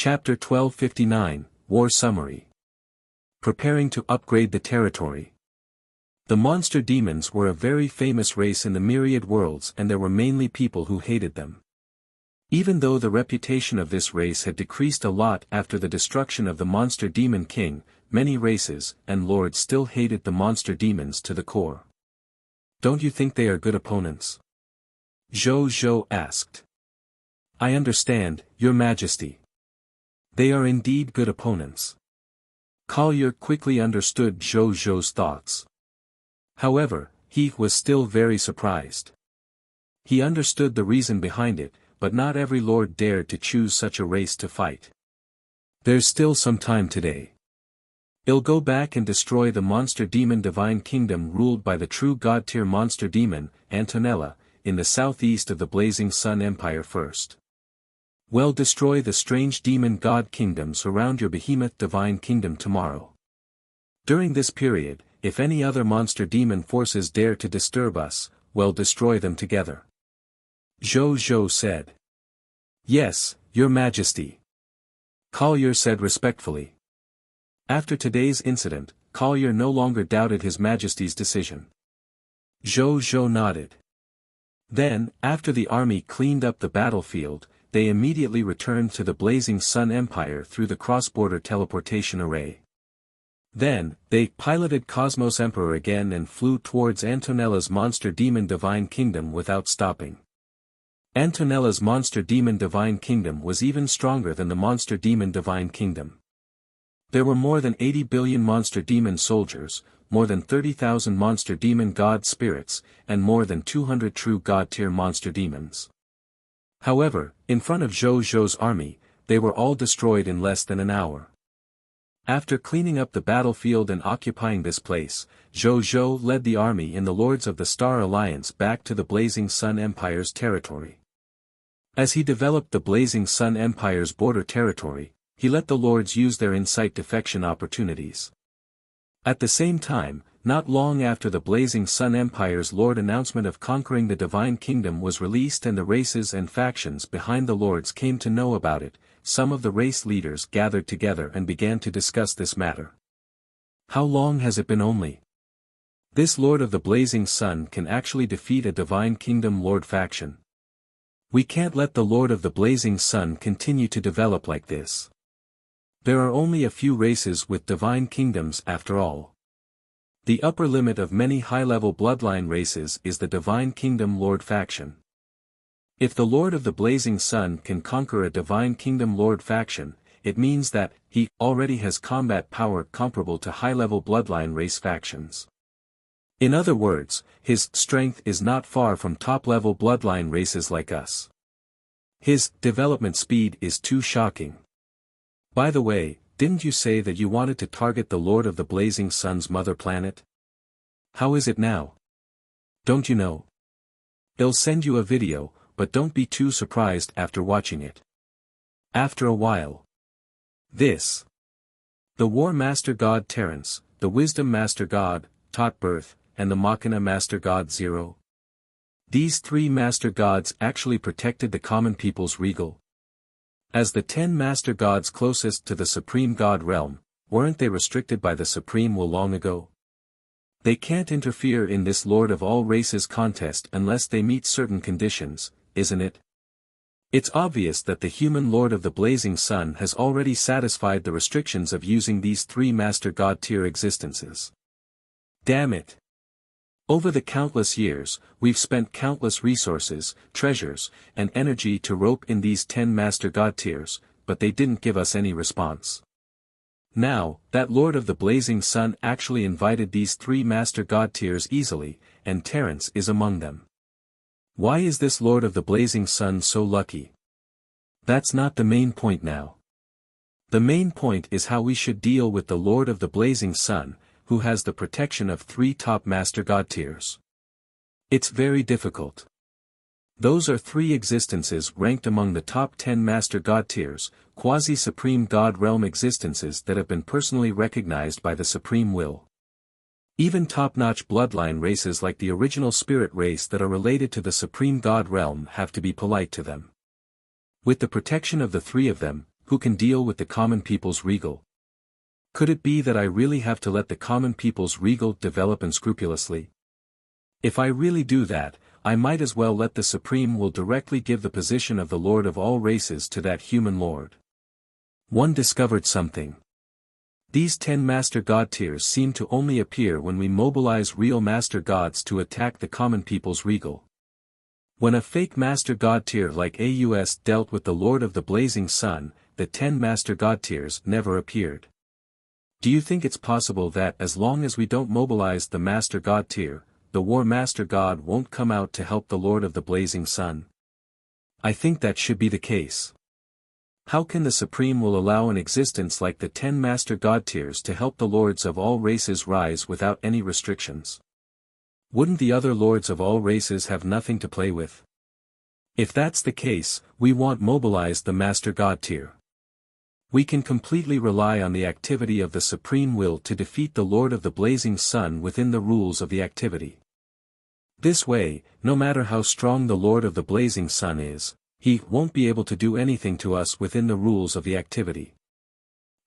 Chapter 1259, War Summary. Preparing to upgrade the territory. The monster demons were a very famous race in the myriad worlds, and there were mainly people who hated them. Even though the reputation of this race had decreased a lot after the destruction of the monster demon king, many races and lords still hated the monster demons to the core. "Don't you think they are good opponents?" Zhou asked. "I understand, Your Majesty. They are indeed good opponents." Collier quickly understood Zhou's thoughts. However, he was still very surprised. He understood the reason behind it, but not every lord dared to choose such a race to fight. "There's still some time today. I'll go back and destroy the monster demon divine kingdom ruled by the true god-tier monster demon, Antonella, in the southeast of the Blazing Sun Empire first. Well, destroy the strange demon god kingdoms around your behemoth divine kingdom tomorrow. During this period, if any other monster demon forces dare to disturb us, well, destroy them together." Zhou said. "Yes, Your Majesty," Collier said respectfully. After today's incident, Collier no longer doubted His Majesty's decision. Zhou nodded. Then, after the army cleaned up the battlefield, they immediately returned to the Blazing Sun Empire through the cross-border teleportation array. Then, they piloted Cosmos Emperor again and flew towards Antonella's monster demon divine kingdom without stopping. Antonella's monster demon divine kingdom was even stronger than the monster demon divine kingdom. There were more than 80 billion monster demon soldiers, more than 30,000 monster demon god spirits, and more than 200 true god-tier monster demons. However, in front of Zhou's army, they were all destroyed in less than an hour. After cleaning up the battlefield and occupying this place, Zhou led the army and the Lords of the Star Alliance back to the Blazing Sun Empire's territory. As he developed the Blazing Sun Empire's border territory, he let the Lords use their insight defection opportunities. At the same time, not long after the Blazing Sun Empire's Lord announcement of conquering the Divine Kingdom was released and the races and factions behind the Lords came to know about it, some of the race leaders gathered together and began to discuss this matter. "How long has it been only? This Lord of the Blazing Sun can actually defeat a Divine Kingdom Lord faction. We can't let the Lord of the Blazing Sun continue to develop like this. There are only a few races with divine kingdoms after all. The upper limit of many high-level bloodline races is the Divine Kingdom Lord faction. If the Lord of the Blazing Sun can conquer a Divine Kingdom Lord faction, it means that he already has combat power comparable to high-level bloodline race factions. In other words, his strength is not far from top-level bloodline races like us. His development speed is too shocking. By the way, didn't you say that you wanted to target the Lord of the Blazing Sun's mother planet? How is it now? Don't you know? I'll send you a video, but don't be too surprised after watching it. After a while. The War Master God Terence, the Wisdom Master God, taught birth, and the Machina Master God Zero. These three Master Gods actually protected the common people's regal. As the 10 Master Gods closest to the Supreme God realm, weren't they restricted by the Supreme Will long ago? They can't interfere in this Lord of all races contest unless they meet certain conditions, isn't it? It's obvious that the human Lord of the Blazing Sun has already satisfied the restrictions of using these three Master God tier existences. Damn it! Over the countless years, we've spent countless resources, treasures, and energy to rope in these 10 Master God tiers, but they didn't give us any response. Now, that Lord of the Blazing Sun actually invited these 3 Master God tiers easily, and Terence is among them. Why is this Lord of the Blazing Sun so lucky? That's not the main point now. The main point is how we should deal with the Lord of the Blazing Sun, who has the protection of 3 top Master God tiers. It's very difficult. Those are 3 existences ranked among the top 10 Master God tiers, quasi-supreme God realm existences that have been personally recognized by the Supreme Will. Even top-notch bloodline races like the original spirit race that are related to the Supreme God realm have to be polite to them. With the protection of the 3 of them, who can deal with the common people's regal? Could it be that I really have to let the common people's regal develop unscrupulously? If I really do that, I might as well let the Supreme Will directly give the position of the Lord of all races to that human lord. One discovered something. These 10 Master God tiers seem to only appear when we mobilize real Master Gods to attack the common people's regal. When a fake Master God tier like AUS dealt with the Lord of the Blazing Sun, the 10 Master God tiers never appeared. Do you think it's possible that as long as we don't mobilize the Master God tier, the War Master God won't come out to help the Lord of the Blazing Sun? I think that should be the case. How can the Supreme Will allow an existence like the 10 Master God tiers to help the lords of all races rise without any restrictions? Wouldn't the other lords of all races have nothing to play with? If that's the case, we won't mobilize the Master God tier. We can completely rely on the activity of the Supreme Will to defeat the Lord of the Blazing Sun within the rules of the activity. This way, no matter how strong the Lord of the Blazing Sun is, he won't be able to do anything to us within the rules of the activity.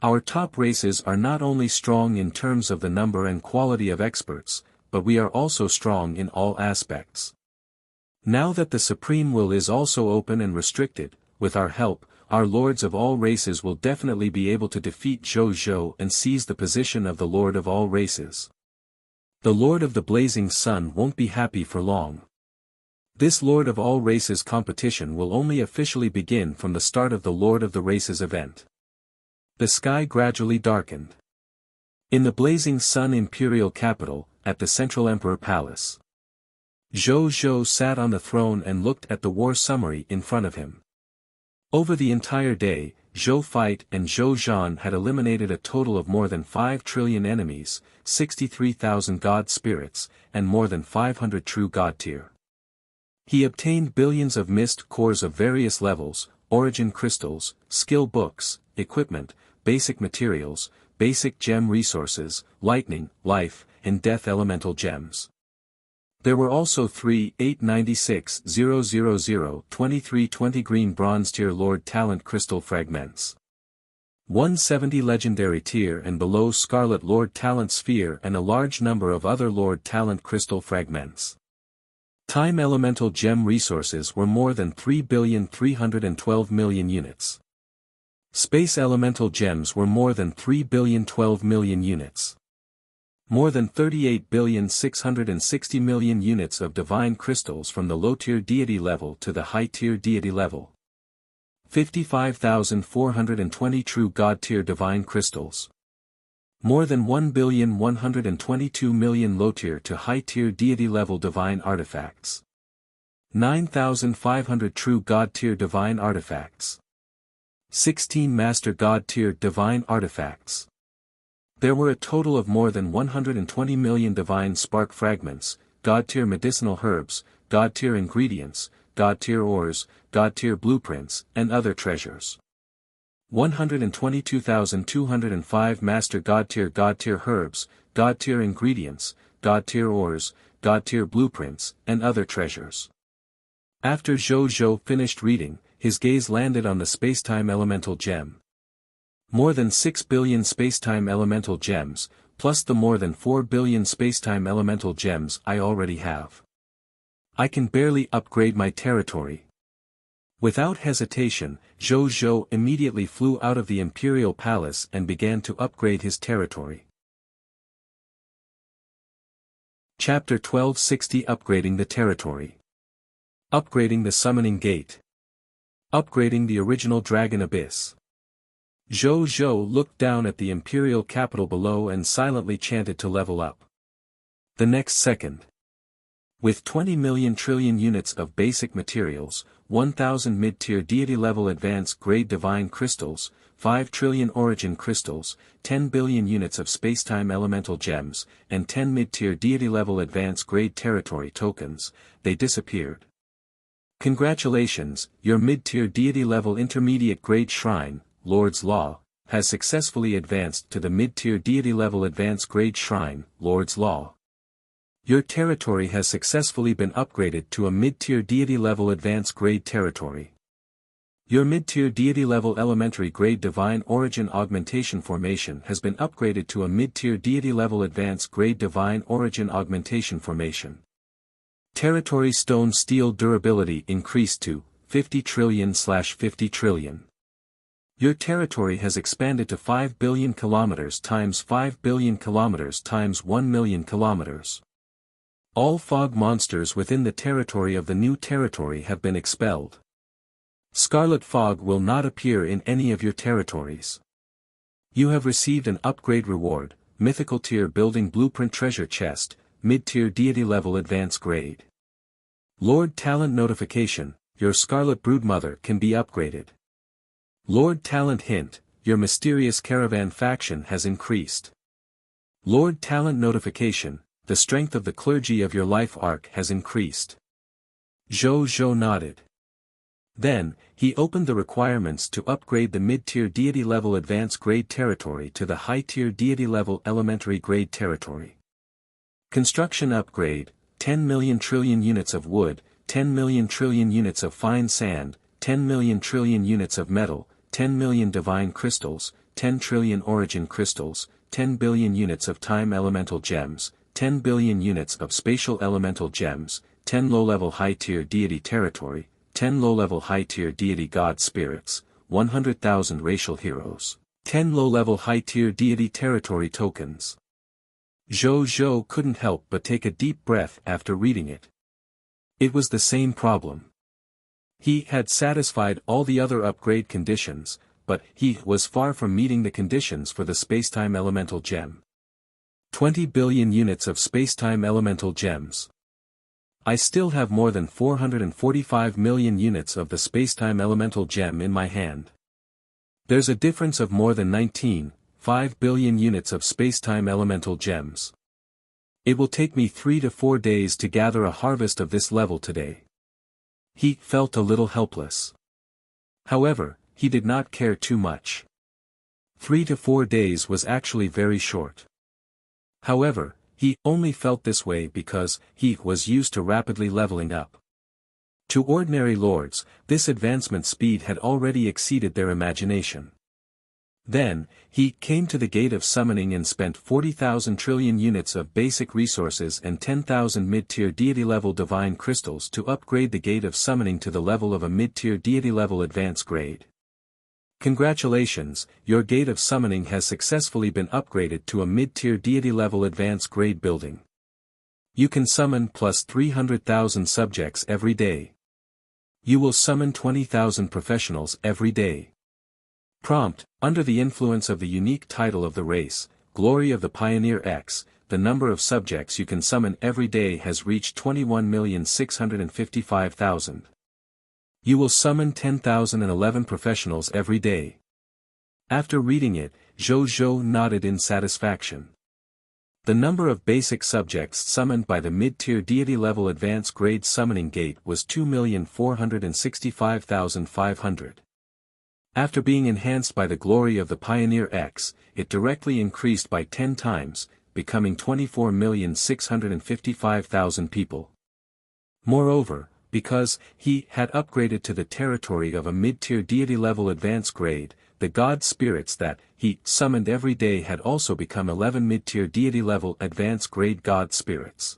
Our top races are not only strong in terms of the number and quality of experts, but we are also strong in all aspects. Now that the Supreme Will is also open and restricted, with our help, our lords of all races will definitely be able to defeat Zhou and seize the position of the Lord of all races. The Lord of the Blazing Sun won't be happy for long. This Lord of all races competition will only officially begin from the start of the Lord of the Races event. The sky gradually darkened. In the Blazing Sun Imperial Capital, at the Central Emperor Palace, Zhou sat on the throne and looked at the war summary in front of him. Over the entire day, Zhou Fight and Zhou Zhan had eliminated a total of more than 5 trillion enemies, 63,000 god spirits, and more than 500 true god tier. He obtained billions of mist cores of various levels, origin crystals, skill books, equipment, basic materials, basic gem resources, lightning, life, and death elemental gems. There were also 3 896 000 2320 green bronze tier Lord Talent crystal fragments. 170 legendary tier and below Scarlet Lord Talent sphere and a large number of other Lord Talent crystal fragments. Time elemental gem resources were more than 3,312,000,000 units. Space elemental gems were more than 3,012,000,000 units. More than 38,660,000,000 units of divine crystals from the low-tier deity level to the high-tier deity level. 55,420 true god-tier divine crystals. More than 1,122,000,000 low-tier to high-tier deity level divine artifacts. 9,500 true god-tier divine artifacts. 16 master god-tier divine artifacts. There were a total of more than 120 million divine spark fragments, god-tier medicinal herbs, god-tier ingredients, god-tier ores, god-tier blueprints, and other treasures. 122,205 master god-tier herbs, god-tier ingredients, god-tier ores, god-tier blueprints, and other treasures. After Zhou finished reading, his gaze landed on the spacetime elemental gem. More than 6 billion spacetime elemental gems, plus the more than 4 billion spacetime elemental gems I already have. I can barely upgrade my territory. Without hesitation, Zhou immediately flew out of the Imperial Palace and began to upgrade his territory. Chapter 1260 Upgrading the Territory. Upgrading the Summoning Gate. Upgrading the original Dragon Abyss. Zhou looked down at the imperial capital below and silently chanted to level up. The next second. With 20 million trillion units of basic materials, 1,000 mid-tier deity-level advanced grade divine crystals, 5 trillion origin crystals, 10 billion units of spacetime elemental gems, and 10 mid-tier deity-level advanced grade territory tokens, they disappeared. Congratulations, your mid-tier deity-level intermediate grade shrine, Lord's Law, has successfully advanced to the mid-tier deity-level advanced grade shrine, Lord's Law. Your territory has successfully been upgraded to a mid-tier deity-level advanced grade territory. Your mid-tier deity-level elementary grade divine origin augmentation formation has been upgraded to a mid-tier deity-level advanced grade divine origin augmentation formation. Territory stone steel durability increased to 50 trillion/50 trillion. Your territory has expanded to 5 billion kilometers times 5 billion kilometers times 1 million kilometers. All fog monsters within the territory of the new territory have been expelled. Scarlet fog will not appear in any of your territories. You have received an upgrade reward, mythical tier building blueprint treasure chest, mid-tier deity level advanced grade. Lord Talent notification, your Scarlet Broodmother can be upgraded. Lord Talent hint, your mysterious caravan faction has increased. Lord Talent notification, the strength of the clergy of your life arc has increased. Zhou nodded. Then, he opened the requirements to upgrade the mid-tier deity level advanced grade territory to the high-tier deity level elementary grade territory. Construction upgrade, 10 million trillion units of wood, 10 million trillion units of fine sand, 10 million trillion units of metal, 10 million divine crystals, 10 trillion origin crystals, 10 billion units of time elemental gems, 10 billion units of spatial elemental gems, 10 low-level high-tier deity territory, 10 low-level high-tier deity god spirits, 100,000 racial heroes, 10 low-level high-tier deity territory tokens. Zhou couldn't help but take a deep breath after reading it. It was the same problem. He had satisfied all the other upgrade conditions, but he was far from meeting the conditions for the spacetime elemental gem. 20 billion units of spacetime elemental gems. I still have more than 445 million units of the spacetime elemental gem in my hand. There's a difference of more than 19.5 billion units of spacetime elemental gems. It will take me 3 to 4 days to gather a harvest of this level today. He felt a little helpless. However, he did not care too much. 3 to 4 days was actually very short. However, he only felt this way because he was used to rapidly leveling up. To ordinary lords, this advancement speed had already exceeded their imagination. Then, he came to the gate of summoning and spent 40,000 trillion units of basic resources and 10,000 mid-tier deity-level divine crystals to upgrade the gate of summoning to the level of a mid-tier deity-level advanced grade. Congratulations, your gate of summoning has successfully been upgraded to a mid-tier deity-level advanced grade building. You can summon plus 300,000 subjects every day. You will summon 20,000 professionals every day. Prompt, under the influence of the unique title of the race, Glory of the Pioneer X, the number of subjects you can summon every day has reached 21,655,000. You will summon 10,011 professionals every day. After reading it, Zhou nodded in satisfaction. The number of basic subjects summoned by the mid-tier deity-level advanced grade summoning gate was 2,465,500. After being enhanced by the Glory of the Pioneer X, it directly increased by 10 times, becoming 24,655,000 people. Moreover, because he had upgraded to the territory of a mid-tier deity-level advanced grade, the god spirits that he summoned every day had also become 11 mid-tier deity-level advanced grade god spirits.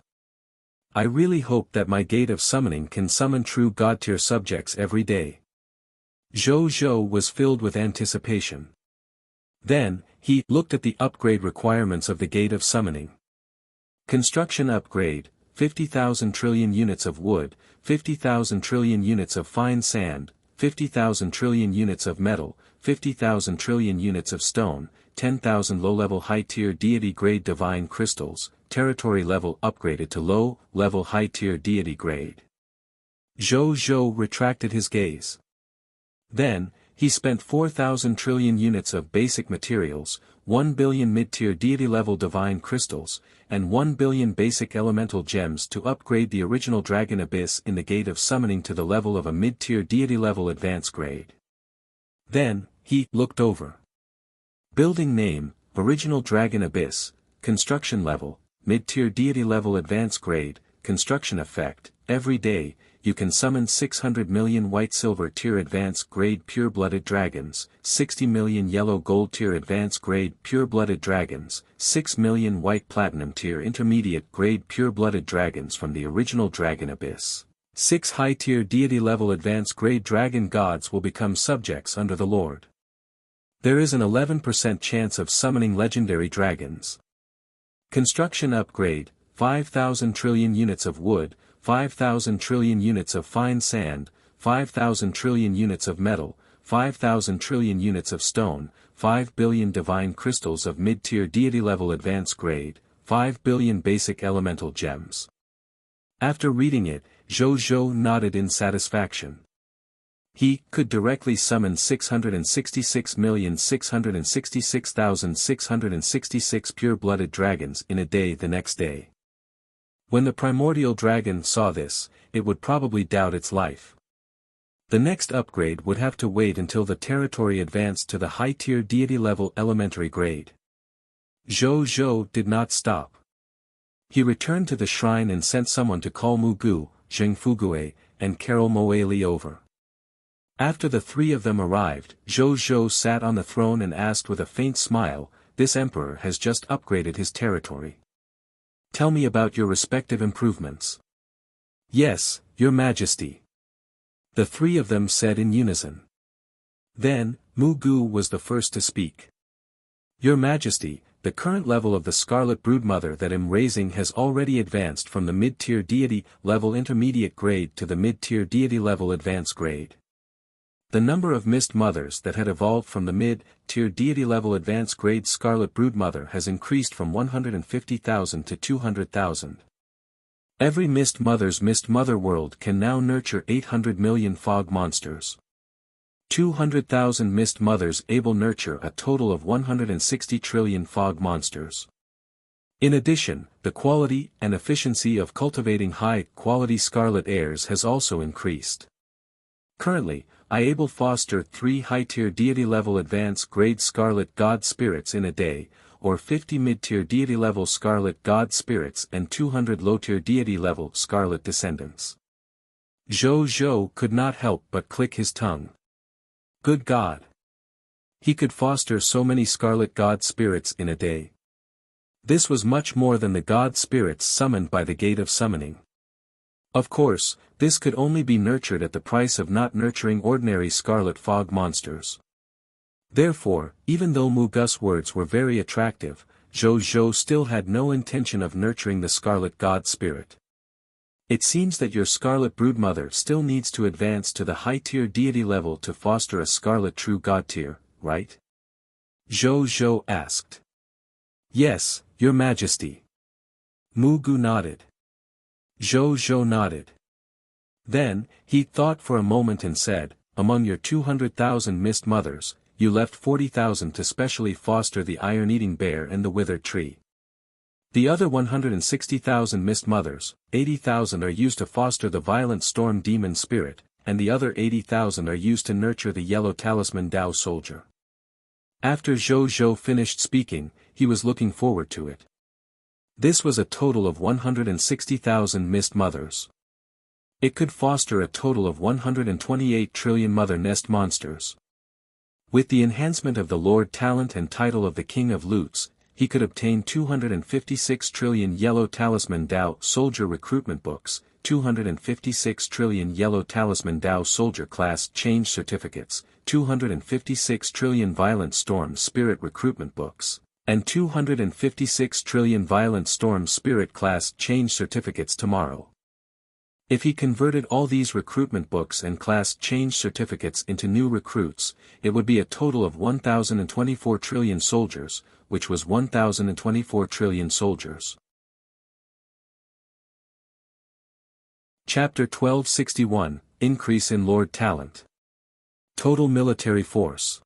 I really hope that my gate of summoning can summon true god-tier subjects every day. Zhou was filled with anticipation. Then, he looked at the upgrade requirements of the gate of summoning. Construction upgrade, 50,000 trillion units of wood, 50,000 trillion units of fine sand, 50,000 trillion units of metal, 50,000 trillion units of stone, 10,000 low-level high-tier deity grade divine crystals, territory level upgraded to low-level high-tier deity grade. Zhou retracted his gaze. Then, he spent 4,000 trillion units of basic materials, 1 billion mid-tier deity-level divine crystals, and 1 billion basic elemental gems to upgrade the original Dragon Abyss in the gate of summoning to the level of a mid-tier deity-level advanced grade. Then, he looked over. Building name, Original Dragon Abyss, construction level, mid-tier deity-level advanced grade, construction effect, every day, you can summon 600 million white silver tier advanced grade pure-blooded dragons, 60 million yellow gold tier advanced grade pure-blooded dragons, 6 million white platinum tier intermediate grade pure-blooded dragons from the original dragon abyss. 6 high-tier deity-level advanced grade dragon gods will become subjects under the Lord. There is an 11% chance of summoning legendary dragons. Construction upgrade, 5,000 trillion units of wood, 5,000 trillion units of fine sand, 5,000 trillion units of metal, 5,000 trillion units of stone, 5 billion divine crystals of mid-tier deity-level advanced grade, 5 billion basic elemental gems. After reading it, Zhou nodded in satisfaction. He could directly summon 666,666,666 pure-blooded dragons in a day the next day. When the primordial dragon saw this, it would probably doubt its life. The next upgrade would have to wait until the territory advanced to the high-tier deity-level elementary grade. Zhou did not stop. He returned to the shrine and sent someone to call Mu Gu, Zheng Fugue, and Carol Moeli over. After the three of them arrived, Zhou sat on the throne and asked with a faint smile, "This emperor has just upgraded his territory. Tell me about your respective improvements." "Yes, your majesty," the three of them said in unison. Then, Mu Gu was the first to speak. "Your majesty, the current level of the Scarlet Broodmother that I'm raising has already advanced from the mid-tier deity-level intermediate grade to the mid-tier deity-level advanced grade. The number of mist mothers that had evolved from the mid-tier deity-level advanced grade Scarlet Broodmother has increased from 150,000 to 200,000. Every mist mother's mist mother world can now nurture 800 million fog monsters. 200,000 mist mothers able nurture a total of 160 trillion fog monsters. In addition, the quality and efficiency of cultivating high-quality scarlet heirs has also increased. Currently, I able foster 3 high-tier deity-level advanced grade scarlet god spirits in a day, or 50 mid-tier deity-level scarlet god spirits and 200 low-tier deity-level scarlet descendants." Zhou could not help but click his tongue. Good God! He could foster so many scarlet god spirits in a day. This was much more than the god spirits summoned by the Gate of Summoning. Of course, this could only be nurtured at the price of not nurturing ordinary scarlet fog monsters. Therefore, even though Mu Gu's words were very attractive, Zhou still had no intention of nurturing the scarlet god spirit. "It seems that your Scarlet Broodmother still needs to advance to the high-tier deity level to foster a scarlet true god tier, right?" Zhou asked. "Yes, your majesty." Mu Gu nodded. Zhou nodded. Then, he thought for a moment and said, "Among your 200,000 mist mothers, you left 40,000 to specially foster the iron-eating bear and the withered tree. The other 160,000 mist mothers, 80,000 are used to foster the violent storm demon spirit, and the other 80,000 are used to nurture the yellow talisman Dao soldier." After Zhou finished speaking, he was looking forward to it. This was a total of 160,000 mist mothers. It could foster a total of 128 trillion mother nest monsters. With the enhancement of the Lord talent and title of the King of Loots, he could obtain 256 trillion yellow talisman Dao soldier recruitment books, 256 trillion yellow talisman Dao soldier class change certificates, 256 trillion violent storm spirit recruitment books, and 256 trillion violent storm spirit class change certificates tomorrow. If he converted all these recruitment books and class change certificates into new recruits, it would be a total of 1,024 trillion soldiers, which was 1,024 trillion soldiers. Chapter 1261, Increase in Lord Talent. Total Military Force.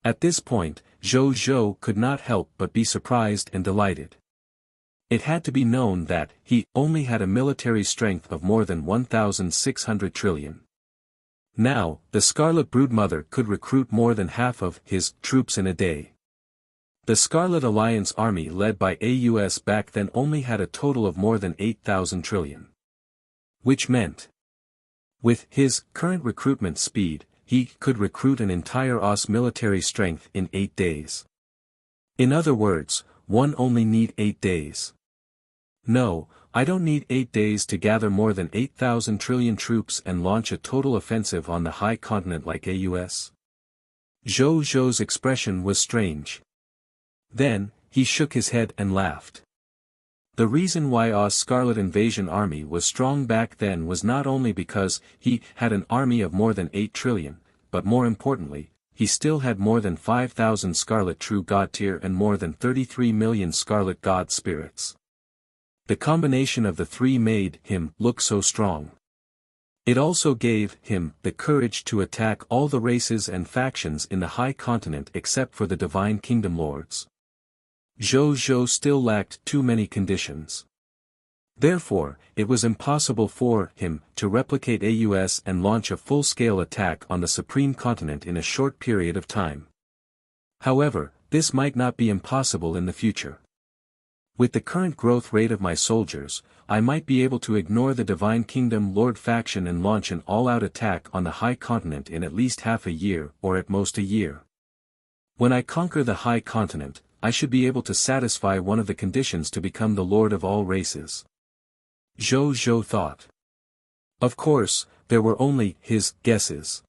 At this point, Zhou could not help but be surprised and delighted. It had to be known that he only had a military strength of more than 1,600 trillion. Now, the Scarlet Broodmother could recruit more than half of his troops in a day. The Scarlet Alliance army led by AUS back then only had a total of more than 8,000 trillion. Which meant With his current recruitment speed, he could recruit an entire OS military strength in 8 days. In other words, one only need 8 days. No, I don't need 8 days to gather more than 8,000 trillion troops and launch a total offensive on the high continent like AUS. Zhou Zhou's expression was strange. Then, he shook his head and laughed. The reason why O's Scarlet Invasion army was strong back then was not only because he had an army of more than 8 trillion, but more importantly, he still had more than 5,000 Scarlet True God Tier and more than 33 million Scarlet God Spirits. The combination of the three made him look so strong. It also gave him the courage to attack all the races and factions in the High Continent except for the Divine Kingdom Lords. Zhou Zhou still lacked too many conditions. Therefore, it was impossible for him to replicate AUS and launch a full-scale attack on the Supreme Continent in a short period of time. However, this might not be impossible in the future. With the current growth rate of my soldiers, I might be able to ignore the Divine Kingdom Lord faction and launch an all-out attack on the High Continent in at least half a year or at most a year. When I conquer the High Continent, I should be able to satisfy one of the conditions to become the Lord of all races. Zhou Zhou thought. Of course, there were only his guesses.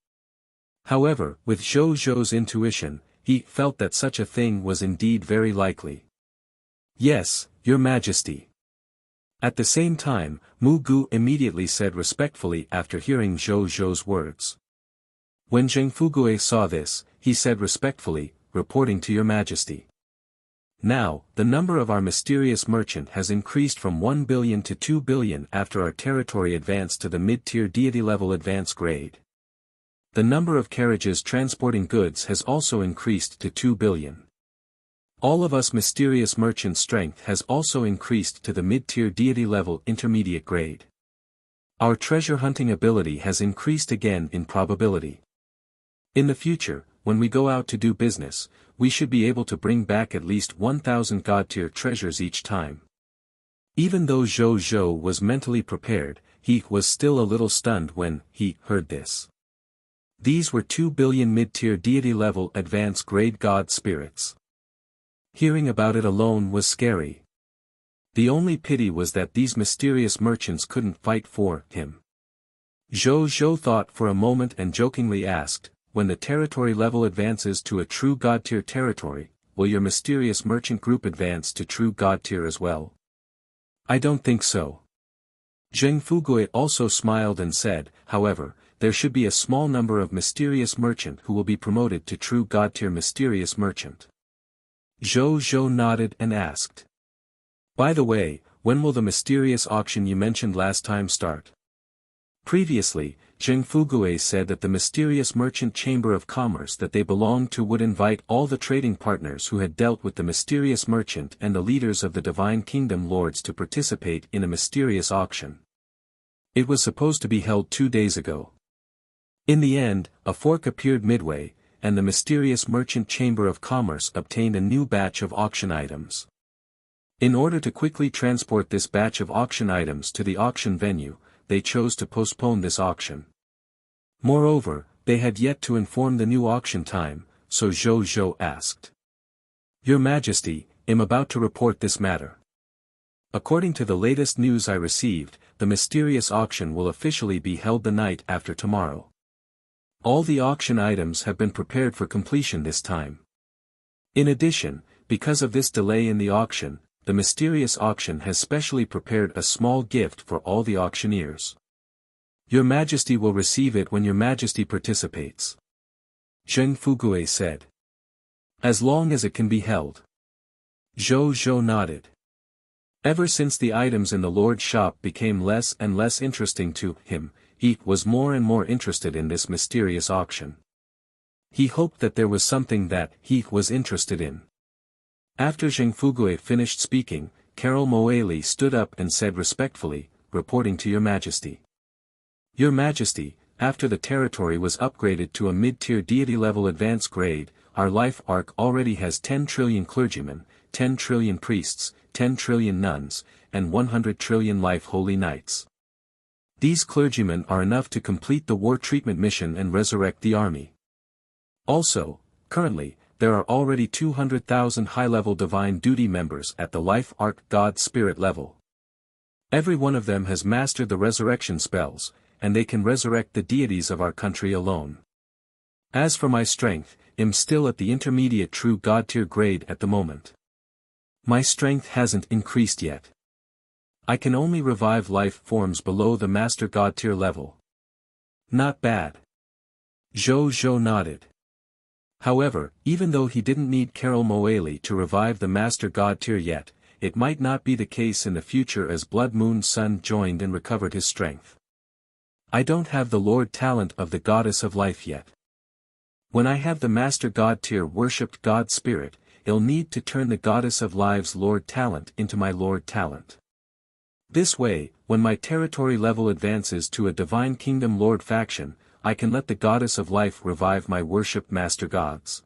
However, with Zhou Zhou's intuition, he felt that such a thing was indeed very likely. Yes, Your Majesty. At the same time, Mu Gu immediately said respectfully after hearing Zhou Zhou's words. When Zheng Fugue saw this, he said respectfully, reporting to Your Majesty. Now, the number of our mysterious merchant has increased from 1 billion to 2 billion after our territory advanced to the mid-tier deity level advance grade. The number of carriages transporting goods has also increased to 2 billion. All of us mysterious merchant strength has also increased to the mid-tier deity level intermediate grade. Our treasure hunting ability has increased again in probability. In the future, when we go out to do business, we should be able to bring back at least 1,000 God-tier treasures each time. Even though Zhou Zhou was mentally prepared, he was still a little stunned when he heard this. These were 2 billion mid-tier deity-level advance-grade God spirits. Hearing about it alone was scary. The only pity was that these mysterious merchants couldn't fight for him. Zhou Zhou thought for a moment and jokingly asked, when the territory level advances to a true God tier territory, will your mysterious merchant group advance to true God tier as well? I don't think so. Zheng Fugue also smiled and said, however, there should be a small number of mysterious merchant who will be promoted to true God tier mysterious merchant. Zhou Zhou nodded and asked. By the way, when will the mysterious auction you mentioned last time start? Previously, Zheng Fugue said that the mysterious merchant chamber of commerce that they belonged to would invite all the trading partners who had dealt with the mysterious merchant and the leaders of the Divine Kingdom Lords to participate in a mysterious auction. It was supposed to be held 2 days ago. In the end, a fork appeared midway, and the mysterious merchant chamber of commerce obtained a new batch of auction items. In order to quickly transport this batch of auction items to the auction venue, they chose to postpone this auction. Moreover, they had yet to inform the new auction time, so Zhou Zhou asked. Your Majesty, I'm about to report this matter. According to the latest news I received, the mysterious auction will officially be held the night after tomorrow. All the auction items have been prepared for completion this time. In addition, because of this delay in the auction, the mysterious auction has specially prepared a small gift for all the auctioneers. Your Majesty will receive it when Your Majesty participates. Zheng Fugue said. As long as it can be held. Zhou Zhou nodded. Ever since the items in the Lord's shop became less and less interesting to him, he was more and more interested in this mysterious auction. He hoped that there was something that he was interested in. After Zheng Fugue finished speaking, Carol Moeli stood up and said respectfully, reporting to Your Majesty. Your Majesty, after the territory was upgraded to a mid-tier deity-level advanced grade, our life arc already has 10 trillion clergymen, 10 trillion priests, 10 trillion nuns, and 100 trillion life holy knights. These clergymen are enough to complete the war treatment mission and resurrect the army. Also, currently, there are already 200,000 high-level divine duty members at the Life Arc God Spirit level. Every one of them has mastered the resurrection spells, and they can resurrect the deities of our country alone. As for my strength, I'm still at the intermediate true God tier grade at the moment. My strength hasn't increased yet. I can only revive life forms below the Master God tier level. Not bad. Zhou nodded. However, even though he didn't need Carol Moeli to revive the Master God tier yet, it might not be the case in the future as Blood Moon Sun joined and recovered his strength. I don't have the Lord talent of the Goddess of Life yet. When I have the Master God tier worshipped God Spirit, I'll need to turn the Goddess of Lives Lord talent into my Lord talent. This way, when my territory level advances to a Divine Kingdom Lord faction, I can let the Goddess of Life revive my worshipped Master Gods.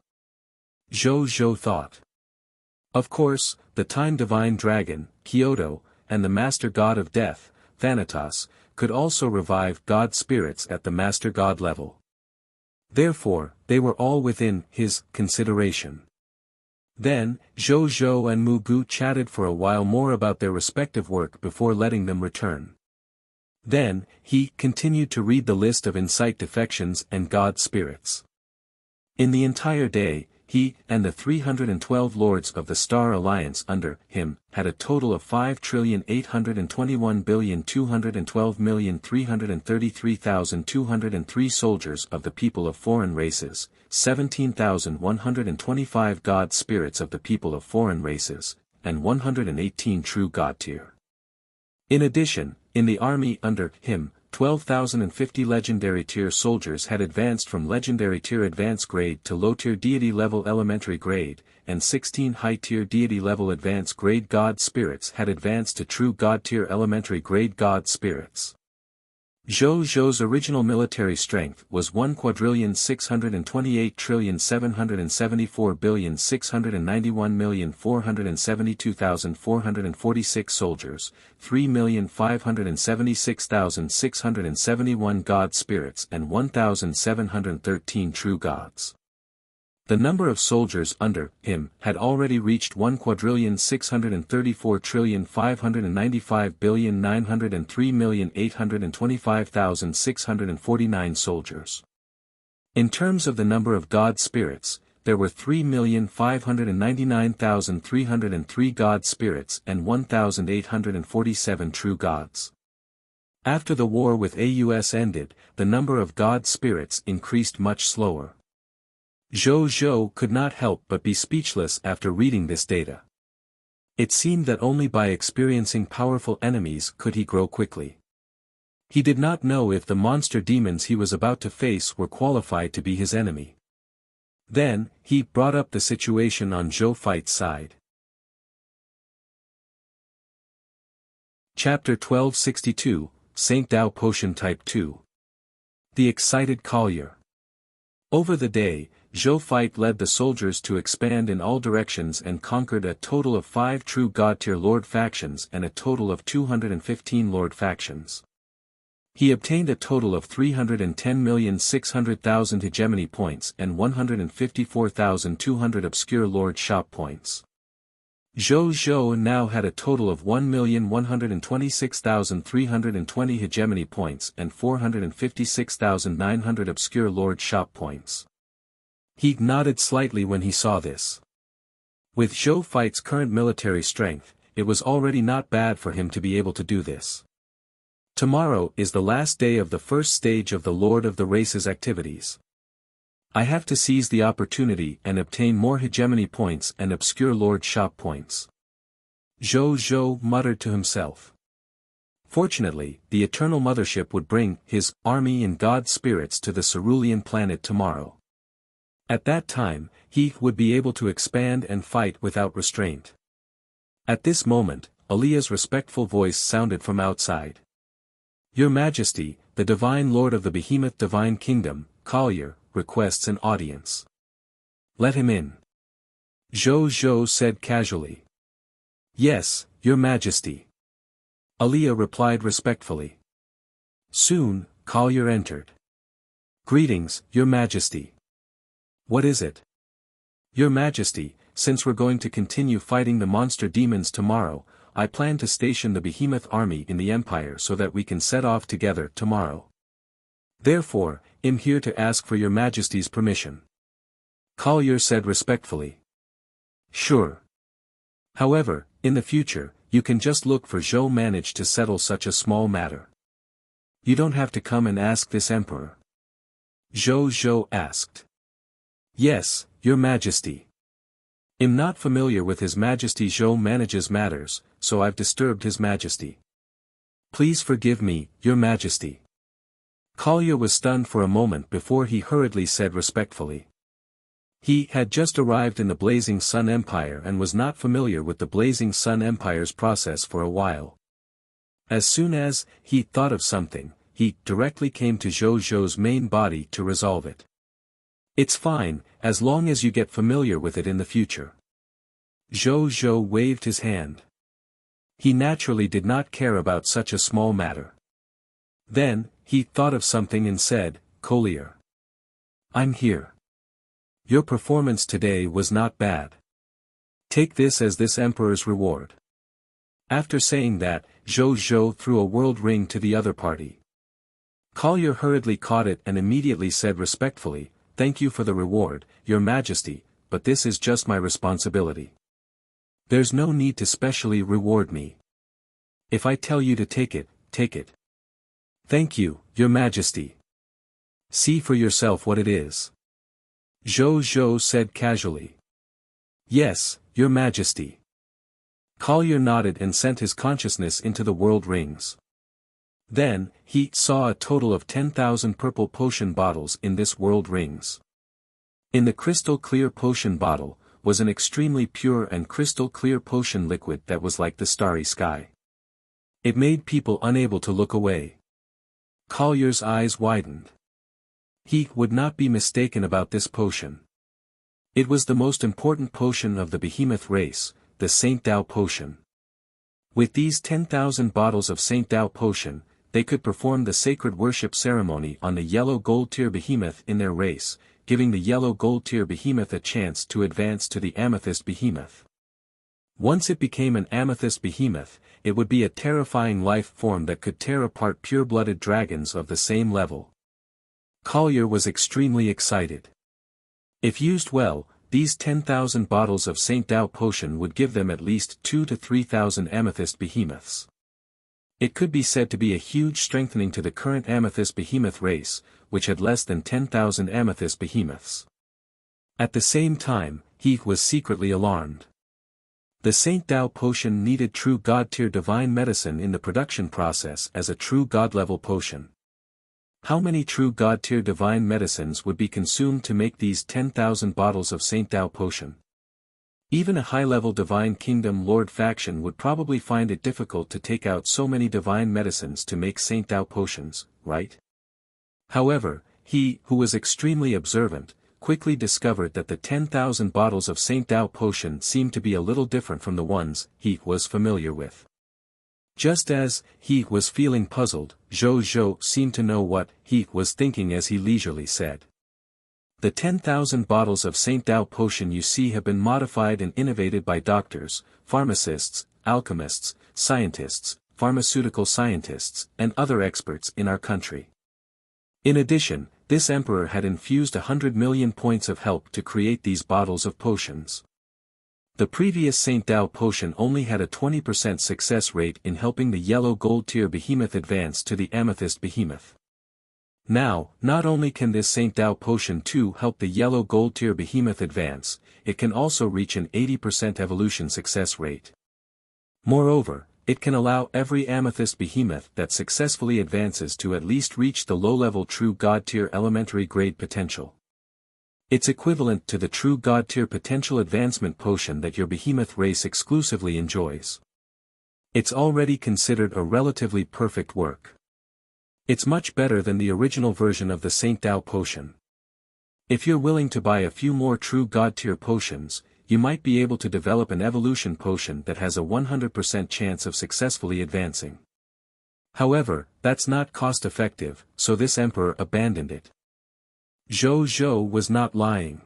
Zhou thought. Of course, the Time Divine Dragon, Kyoto, and the Master God of Death, Thanatos, could also revive God spirits at the Master God level. Therefore, they were all within his consideration. Then, Zhou and Mugu chatted for a while more about their respective work before letting them return. Then, he continued to read the list of Insight defections and God spirits. In the entire day, he and the 312 lords of the Star Alliance under him had a total of 5,821,212,333,203 soldiers of the people of foreign races, 17,125 God spirits of the people of foreign races, and 118 true God tier. In addition, in the army under him, 12,050 legendary tier soldiers had advanced from legendary tier advanced grade to low tier deity level elementary grade, and 16 high tier deity level advanced grade God spirits had advanced to true God tier elementary grade God spirits. Zhou's original military strength was 1,628,774,691,472,446 soldiers, 3,576,671 God spirits and 1,713 true gods. The number of soldiers under him had already reached 1,634,595,903,825,649 soldiers. In terms of the number of God spirits, there were 3,599,303 God spirits and 1,847 true gods. After the war with AUS ended, the number of God spirits increased much slower. Zhou could not help but be speechless after reading this data. It seemed that only by experiencing powerful enemies could he grow quickly. He did not know if the monster demons he was about to face were qualified to be his enemy. Then, he brought up the situation on Zhou Fight's side. Chapter 1262, Saint Dao Potion Type 2. The Excited Collier. Over the day, Zhou Fight led the soldiers to expand in all directions and conquered a total of 5 true God-tier Lord factions and a total of 215 Lord factions. He obtained a total of 310,600,000 hegemony points and 154,200 obscure Lord shop points. Zhou now had a total of 1,126,320 hegemony points and 456,900 obscure Lord shop points. He nodded slightly when he saw this. With Zhou Fight's current military strength, it was already not bad for him to be able to do this. Tomorrow is the last day of the first stage of the Lord of the Races activities. I have to seize the opportunity and obtain more hegemony points and obscure Lord shop points. Zhou muttered to himself. Fortunately, the Eternal Mothership would bring his army and god spirits to the Cerulean planet tomorrow. At that time, he would be able to expand and fight without restraint. At this moment, Alia's respectful voice sounded from outside. Your Majesty, the Divine Lord of the Behemoth Divine Kingdom, Collier, requests an audience. Let him in. Zhou said casually. Yes, Your Majesty. Alia replied respectfully. Soon, Collier entered. "Greetings, Your Majesty." "What is it?" "Your Majesty, since we're going to continue fighting the monster demons tomorrow, I plan to station the behemoth army in the Empire so that we can set off together tomorrow. Therefore, I'm here to ask for Your Majesty's permission." Collier said respectfully. "Sure. However, in the future, you can just look for Zhou manage to settle such a small matter. You don't have to come and ask this Emperor." Zhou asked. "Yes, Your Majesty. I'm not familiar with His Majesty. Zhou manages matters, so I've disturbed His Majesty. Please forgive me, Your Majesty." Collier was stunned for a moment before he hurriedly said respectfully. He had just arrived in the Blazing Sun Empire and was not familiar with the Blazing Sun Empire's process for a while. As soon as he thought of something, he directly came to Zhou's main body to resolve it. "It's fine, as long as you get familiar with it in the future." Zhou waved his hand. He naturally did not care about such a small matter. Then, he thought of something and said, "Collier. I'm here. Your performance today was not bad. Take this as this Emperor's reward." After saying that, Zhou threw a world ring to the other party. Collier hurriedly caught it and immediately said respectfully, "Thank you for the reward, Your Majesty, but this is just my responsibility. There's no need to specially reward me. If I tell you to take it, take it." "Thank you, Your Majesty. See for yourself what it is." Zhou said casually. "Yes, Your Majesty." Collier nodded and sent his consciousness into the world rings. Then, he saw a total of 10,000 purple potion bottles in this world rings. In the crystal clear potion bottle, was an extremely pure and crystal clear potion liquid that was like the starry sky. It made people unable to look away. Collier's eyes widened. He would not be mistaken about this potion. It was the most important potion of the behemoth race, the Saint Dao potion. With these 10,000 bottles of Saint Dao potion, they could perform the sacred worship ceremony on the yellow gold tier behemoth in their race, giving the yellow gold tier behemoth a chance to advance to the amethyst behemoth. Once it became an amethyst behemoth, it would be a terrifying life form that could tear apart pure-blooded dragons of the same level. Collier was extremely excited. If used well, these 10,000 bottles of Saint Dao potion would give them at least 2,000 to 3,000 amethyst behemoths. It could be said to be a huge strengthening to the current amethyst behemoth race, which had less than 10,000 amethyst behemoths. At the same time, he was secretly alarmed. The Saint Dao potion needed true God-tier divine medicine in the production process as a true God-level potion. How many true God-tier divine medicines would be consumed to make these 10,000 bottles of Saint Dao potion? Even a high-level Divine Kingdom Lord faction would probably find it difficult to take out so many divine medicines to make Saint Dao potions, right? However, he, who was extremely observant, quickly discovered that the 10,000 bottles of Saint Dao potion seemed to be a little different from the ones he was familiar with. Just as he was feeling puzzled, Zhou seemed to know what he was thinking as he leisurely said. "The 10,000 bottles of Saint Dao potion you see have been modified and innovated by doctors, pharmacists, alchemists, scientists, pharmaceutical scientists, and other experts in our country. In addition, this emperor had infused 100 million points of help to create these bottles of potions. The previous Saint Dao potion only had a 20% success rate in helping the yellow gold tier behemoth advance to the amethyst behemoth. Now, not only can this Saint Dao potion too help the yellow gold tier behemoth advance, it can also reach an 80% evolution success rate. Moreover, it can allow every amethyst behemoth that successfully advances to at least reach the low-level true God tier elementary grade potential. It's equivalent to the true God tier potential advancement potion that your behemoth race exclusively enjoys. It's already considered a relatively perfect work. It's much better than the original version of the Saint Dao potion. If you're willing to buy a few more true God tier potions, you might be able to develop an evolution potion that has a 100% chance of successfully advancing. However, that's not cost-effective, so this emperor abandoned it. Zhou Zhou was not lying.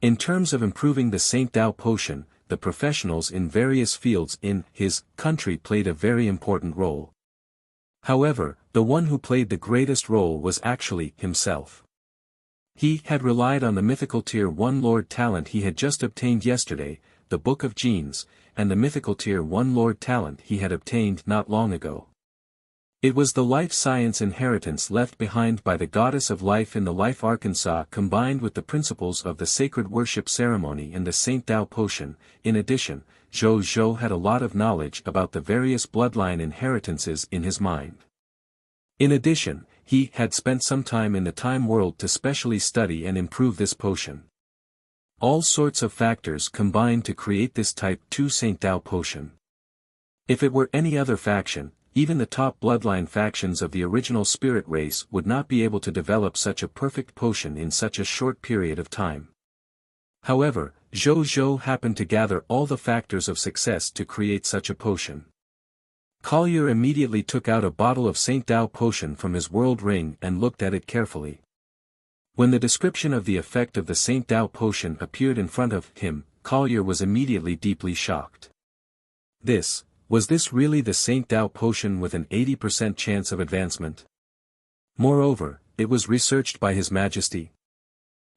In terms of improving the Saint Dao potion, the professionals in various fields in his country played a very important role. However, the one who played the greatest role was actually himself. He had relied on the mythical Tier 1 Lord talent he had just obtained yesterday, the Book of Genes, and the mythical Tier 1 Lord talent he had obtained not long ago. It was the life science inheritance left behind by the goddess of life in the Life Arkansas combined with the principles of the sacred worship ceremony and the Saint Dao potion. In addition, Zhou Zhou had a lot of knowledge about the various bloodline inheritances in his mind. In addition, he had spent some time in the time world to specially study and improve this potion. All sorts of factors combined to create this Type 2 Saint Dao potion. If it were any other faction, even the top bloodline factions of the original spirit race would not be able to develop such a perfect potion in such a short period of time. However, Zhou Zhou happened to gather all the factors of success to create such a potion. Collier immediately took out a bottle of Saint Dao potion from his world ring and looked at it carefully. When the description of the effect of the Saint Dao potion appeared in front of him, Collier was immediately deeply shocked. Was this really the Saint Dao potion with an 80% chance of advancement? Moreover, it was researched by His Majesty.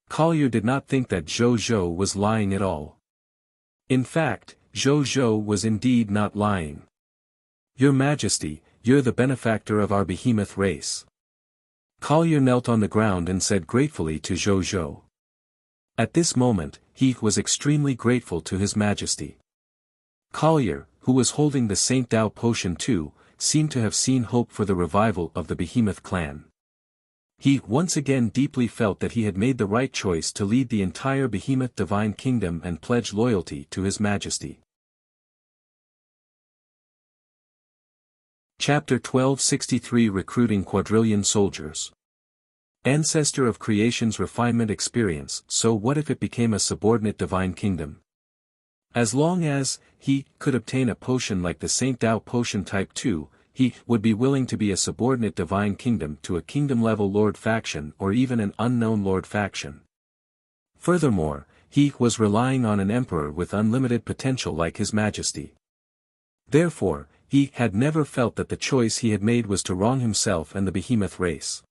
Collier did not think that Zhou Zhou was lying at all. In fact, Zhou Zhou was indeed not lying. Your Majesty, you're the benefactor of our behemoth race. Collier knelt on the ground and said gratefully to Zhou Zhou. At this moment, he was extremely grateful to His Majesty. Collier, who was holding the Saint Dao potion too, seemed to have seen hope for the revival of the behemoth clan. He once again deeply felt that he had made the right choice to lead the entire behemoth divine kingdom and pledge loyalty to His Majesty. Chapter 1263 Recruiting Quadrillion Soldiers. Ancestor of creation's refinement experience. So what if it became a subordinate divine kingdom? As long as he could obtain a potion like the Saint Dao potion Type 2, he would be willing to be a subordinate divine kingdom to a kingdom-level lord faction or even an unknown lord faction. Furthermore, he was relying on an emperor with unlimited potential like His Majesty. Therefore, he had never felt that the choice he had made was to wrong himself and the behemoth race.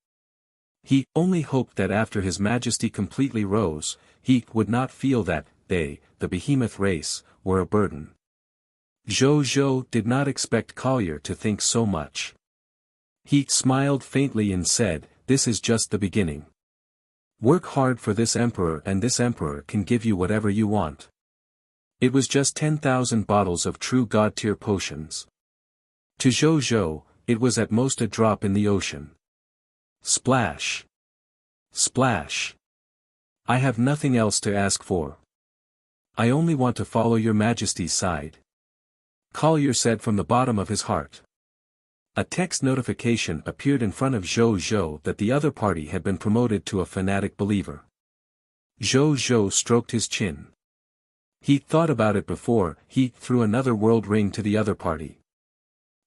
He only hoped that after His Majesty completely rose, he would not feel that they, the behemoth race, were a burden. Zhou Zhou did not expect Collier to think so much. He smiled faintly and said, "This is just the beginning. Work hard for this emperor and this emperor can give you whatever you want." It was just 10,000 bottles of true god-tier potions. To Zhou Zhou, it was at most a drop in the ocean. Splash! Splash! I have nothing else to ask for. I only want to follow your Majesty's side. Collier said from the bottom of his heart. A text notification appeared in front of Zhou Zhou that the other party had been promoted to a fanatic believer. Zhou Zhou stroked his chin. He thought about it before he threw another world ring to the other party.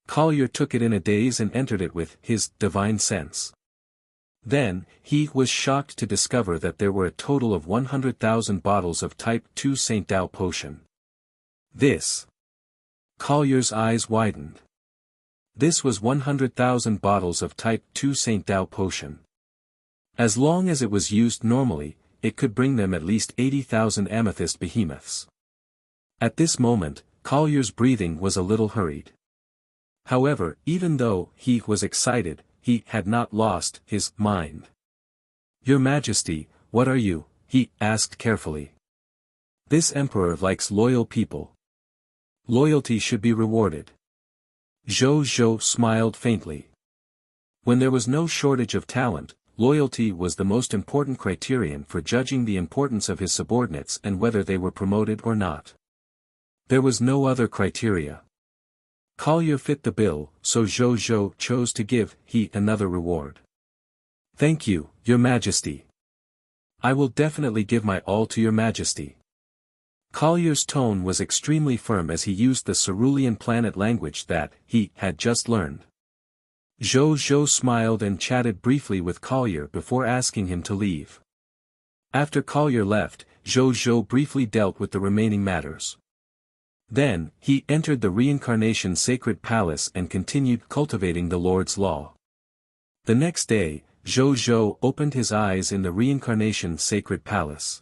Collier took it in a daze and entered it with his divine sense. Then, he was shocked to discover that there were a total of 100,000 bottles of Type 2 Saint Dao potion. This. Collier's eyes widened. This was 100,000 bottles of Type 2 Saint Dao potion. As long as it was used normally, it could bring them at least 80,000 amethyst behemoths. At this moment, Collier's breathing was a little hurried. However, even though he was excited, he had not lost his mind. Your Majesty, what are you? He asked carefully. This emperor likes loyal people. Loyalty should be rewarded. Zhou Zhou smiled faintly. When there was no shortage of talent, loyalty was the most important criterion for judging the importance of his subordinates and whether they were promoted or not. There was no other criteria. Collier fit the bill, so Zhou Zhou chose to give he another reward. Thank you, Your Majesty. I will definitely give my all to Your Majesty. Collier's tone was extremely firm as he used the Cerulean planet language that he had just learned. Zhou Zhou smiled and chatted briefly with Collier before asking him to leave. After Collier left, Zhou Zhou briefly dealt with the remaining matters. Then, he entered the Reincarnation Sacred Palace and continued cultivating the Lord's Law. The next day, Zhou Zhou opened his eyes in the Reincarnation Sacred Palace.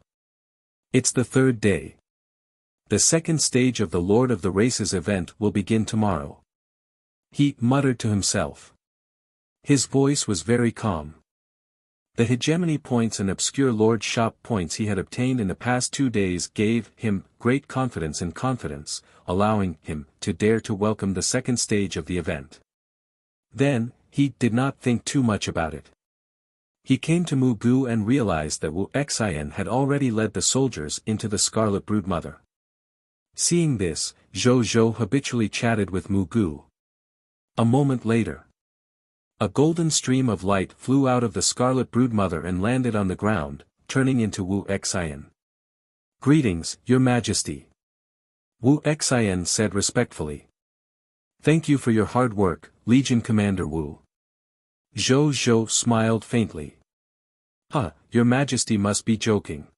It's the third day. The second stage of the Lord of the Races event will begin tomorrow. He muttered to himself. His voice was very calm. The hegemony points and obscure Lord Shop points he had obtained in the past 2 days gave him great confidence, allowing him to dare to welcome the second stage of the event. Then, he did not think too much about it. He came to Mu Gu and realized that Wuxian had already led the soldiers into the Scarlet Broodmother. Seeing this, Zhou Zhou habitually chatted with Mu Gu. A moment later, a golden stream of light flew out of the Scarlet Broodmother and landed on the ground, turning into Wuxian. "Greetings, Your Majesty," Wuxian said respectfully. "Thank you for your hard work, Legion Commander Wu." Zhou Zhou smiled faintly. Your Majesty must be joking.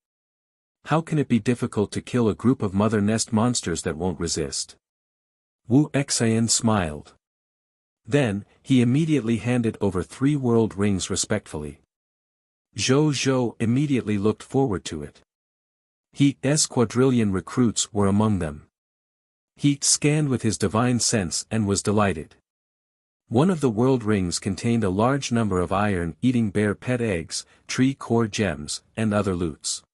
How can it be difficult to kill a group of mother nest monsters that won't resist?" Wuxian smiled. Then, he immediately handed over 3 world rings respectfully. Zhou Zhou immediately looked forward to it. His quadrillion recruits were among them. He scanned with his divine sense and was delighted. One of the world rings contained a large number of iron-eating bear pet eggs, tree core gems, and other loots.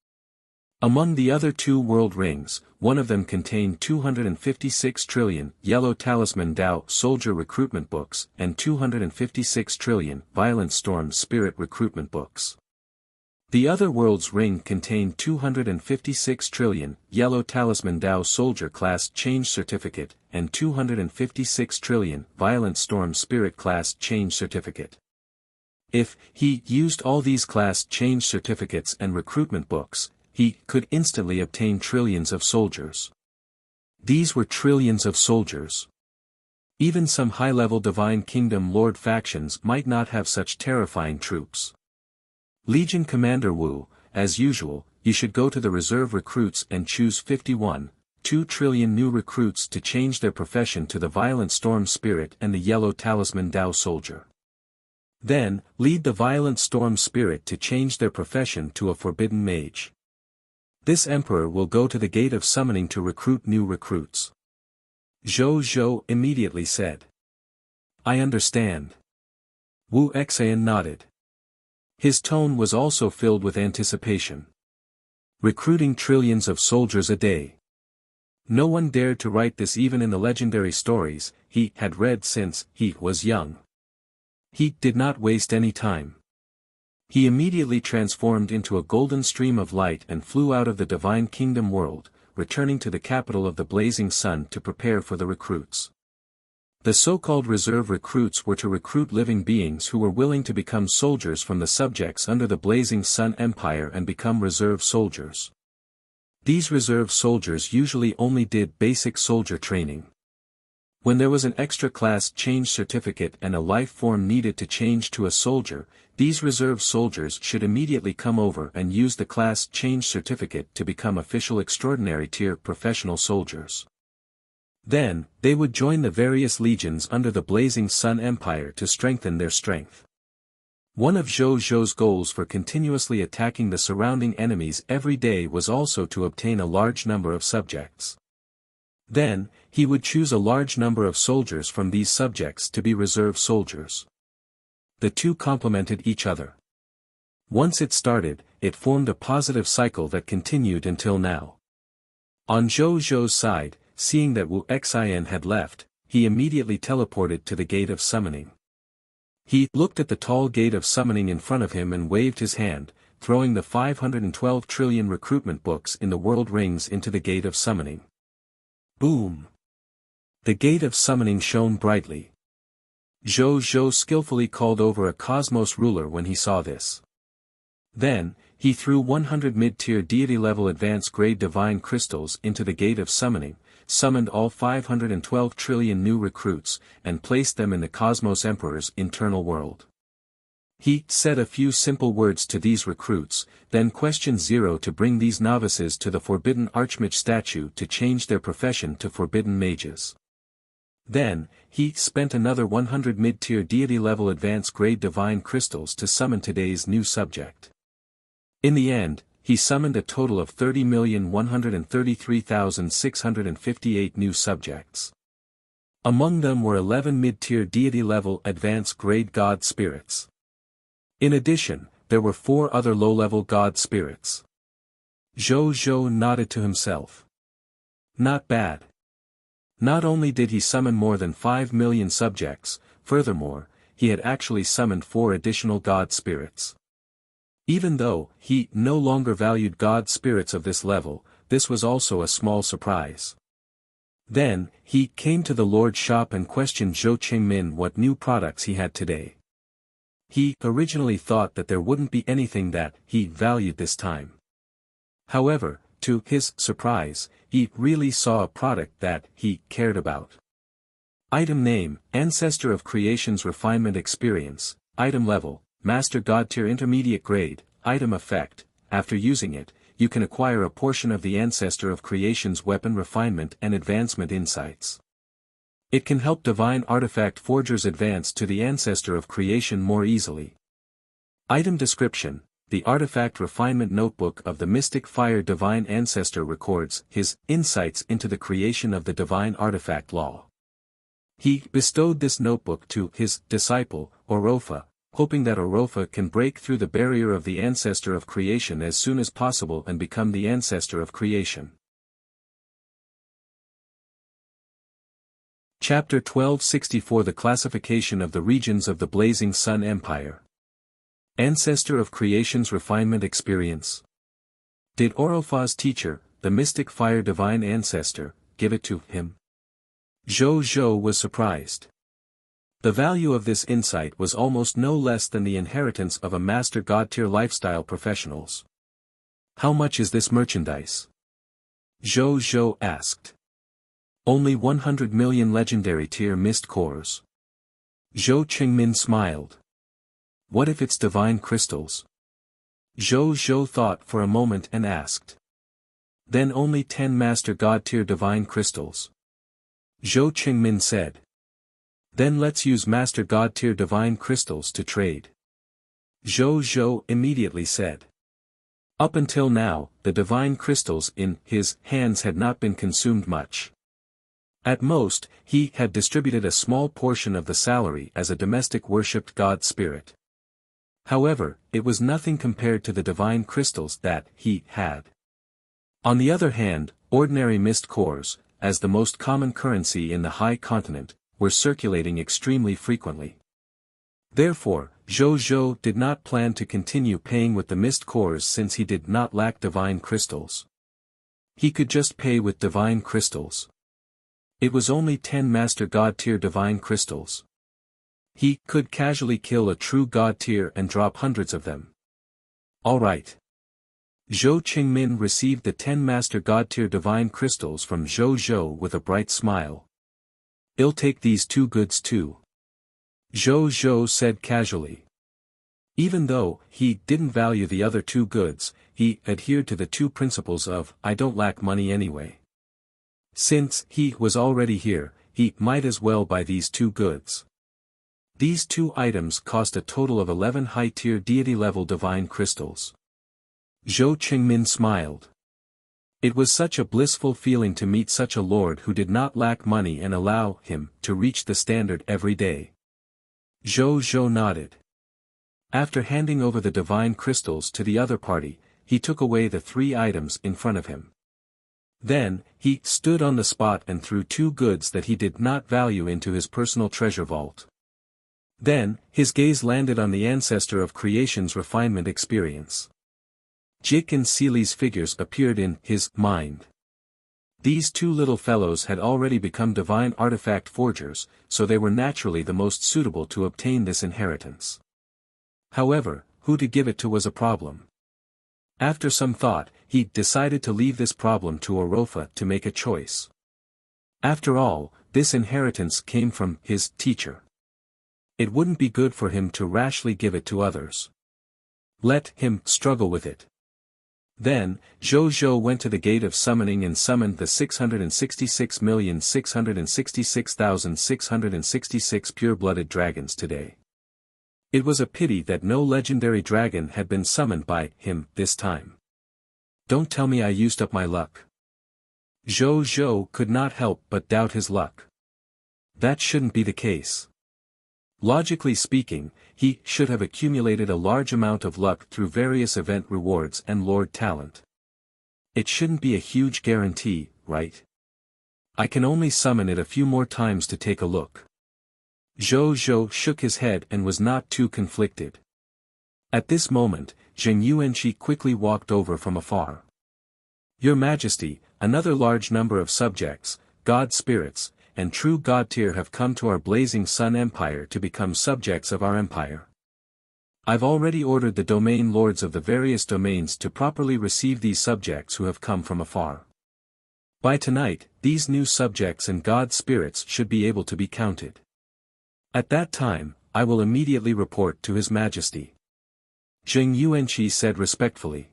Among the other 2 world rings, one of them contained 256 trillion yellow talisman Dao soldier recruitment books and 256 trillion violent storm spirit recruitment books. The other world's ring contained 256 trillion yellow talisman Dao soldier class change certificate and 256 trillion violent storm spirit class change certificate. If he used all these class change certificates and recruitment books, he could instantly obtain trillions of soldiers. These were trillions of soldiers. Even some high-level Divine Kingdom Lord factions might not have such terrifying troops. Legion Commander Wu, as usual, you should go to the reserve recruits and choose 51.2 trillion new recruits to change their profession to the Violent Storm Spirit and the Yellow Talisman Dao Soldier. Then, lead the Violent Storm Spirit to change their profession to a Forbidden Mage. This emperor will go to the Gate of Summoning to recruit new recruits. Zhou Zhou immediately said. I understand. Wuxian nodded. His tone was also filled with anticipation. Recruiting trillions of soldiers a day. No one dared to write this even in the legendary stories he had read since he was young. He did not waste any time. He immediately transformed into a golden stream of light and flew out of the Divine Kingdom world, returning to the capital of the Blazing Sun to prepare for the recruits. The so-called reserve recruits were to recruit living beings who were willing to become soldiers from the subjects under the Blazing Sun Empire and become reserve soldiers. These reserve soldiers usually only did basic soldier training. When there was an extra class change certificate and a life form needed to change to a soldier, these reserve soldiers should immediately come over and use the class change certificate to become official extraordinary tier professional soldiers. Then, they would join the various legions under the Blazing Sun Empire to strengthen their strength. One of Zhou Zhou's goals for continuously attacking the surrounding enemies every day was also to obtain a large number of subjects. Then, he would choose a large number of soldiers from these subjects to be reserve soldiers. The two complemented each other. Once it started, it formed a positive cycle that continued until now. On Zhou Zhou's side, seeing that Wuxian had left, he immediately teleported to the Gate of Summoning. He looked at the tall Gate of Summoning in front of him and waved his hand, throwing the 512 trillion recruitment books in the world rings into the Gate of Summoning. Boom! The Gate of Summoning shone brightly. Zhou Zhou skillfully called over a cosmos ruler when he saw this. Then, he threw 100 mid-tier deity-level advanced-grade divine crystals into the Gate of Summoning, summoned all 512 trillion new recruits, and placed them in the Cosmos Emperor's internal world. He said a few simple words to these recruits, then questioned Zero to bring these novices to the Forbidden Archmage statue to change their profession to Forbidden Mages. Then, he spent another 100 mid-tier deity-level advanced-grade divine crystals to summon today's new subject. In the end, he summoned a total of 30,133,658 new subjects. Among them were 11 mid-tier deity-level advanced-grade god spirits. In addition, there were 4 other low-level god spirits. Zhou Zhou nodded to himself. Not bad. Not only did he summon more than 5 million subjects, furthermore, he had actually summoned 4 additional god spirits. Even though he no longer valued god spirits of this level, this was also a small surprise. Then, he came to the Lord's shop and questioned Zhou Qingmin what new products he had today. He originally thought that there wouldn't be anything that he valued this time. However, to his surprise, he really saw a product that he cared about. Item name, Ancestor of Creation's Refinement Experience, Item level, Master God Tier Intermediate Grade, Item effect, after using it, you can acquire a portion of the Ancestor of Creation's weapon refinement and advancement insights. It can help divine artifact forgers advance to the Ancestor of Creation more easily. Item description, the Artifact Refinement Notebook of the Mystic Fire Divine Ancestor records his insights into the creation of the divine artifact law. He bestowed this notebook to his disciple, Orofa, hoping that Orofa can break through the barrier of the Ancestor of Creation as soon as possible and become the Ancestor of Creation. Chapter 1264 The Classification of the Regions of the Blazing Sun Empire. Ancestor of Creation's Refinement Experience. Did Orofa's teacher, the Mystic Fire Divine Ancestor, give it to him? Zhou Zhou was surprised. The value of this insight was almost no less than the inheritance of a Master God Tier lifestyle professionals. How much is this merchandise? Zhou Zhou asked. Only 100 million legendary tier mist cores. Zhou Qingmin smiled. What if it's divine crystals? Zhou Zhou thought for a moment and asked. Then only 10 Master God Tier divine crystals. Zhou Qingmin said. Then let's use Master God Tier divine crystals to trade. Zhou Zhou immediately said. Up until now, the divine crystals in his hands had not been consumed much. At most, he had distributed a small portion of the salary as a domestic worshipped god spirit. However, it was nothing compared to the divine crystals that he had. On the other hand, ordinary mist cores, as the most common currency in the high continent, were circulating extremely frequently. Therefore, Zhou Zhou did not plan to continue paying with the mist cores since he did not lack divine crystals. He could just pay with divine crystals. It was only 10 Master God Tier divine crystals. He could casually kill a true God Tier and drop hundreds of them. Alright. Zhou Qingmin received the 10 Master God Tier divine crystals from Zhou Zhou with a bright smile. I'll take these 2 goods too. Zhou Zhou said casually. Even though he didn't value the other 2 goods, he adhered to the 2 principles of I don't lack money anyway. Since he was already here, he might as well buy these 2 goods. These 2 items cost a total of 11 high-tier deity-level divine crystals. Zhou Qingmin smiled. It was such a blissful feeling to meet such a lord who did not lack money and allow him to reach the standard every day. Zhou Zhou nodded. After handing over the divine crystals to the other party, he took away the 3 items in front of him. Then, he stood on the spot and threw 2 goods that he did not value into his personal treasure vault. Then, his gaze landed on the Ancestor of Creation's refinement experience. Jik and Seely's figures appeared in his mind. These 2 little fellows had already become divine artifact forgers, so they were naturally the most suitable to obtain this inheritance. However, who to give it to was a problem. After some thought, he decided to leave this problem to Orofa to make a choice. After all, this inheritance came from his teacher. It wouldn't be good for him to rashly give it to others. Let him struggle with it. Then, Zhou went to the gate of summoning and summoned the 666,666,666 pure-blooded dragons today. It was a pity that no legendary dragon had been summoned by him this time. Don't tell me I used up my luck. Zhou could not help but doubt his luck. That shouldn't be the case. Logically speaking, he should have accumulated a large amount of luck through various event rewards and Lord talent. It shouldn't be a huge guarantee, right? I can only summon it a few more times to take a look. Zhou shook his head and was not too conflicted. At this moment, Zheng Yuanqi quickly walked over from afar. Your Majesty, another large number of subjects, god spirits, and true god tier have come to our Blazing Sun Empire to become subjects of our empire. I've already ordered the domain lords of the various domains to properly receive these subjects who have come from afar. By tonight, these new subjects and god spirits should be able to be counted. At that time, I will immediately report to His Majesty. Zheng Yuanqi said respectfully.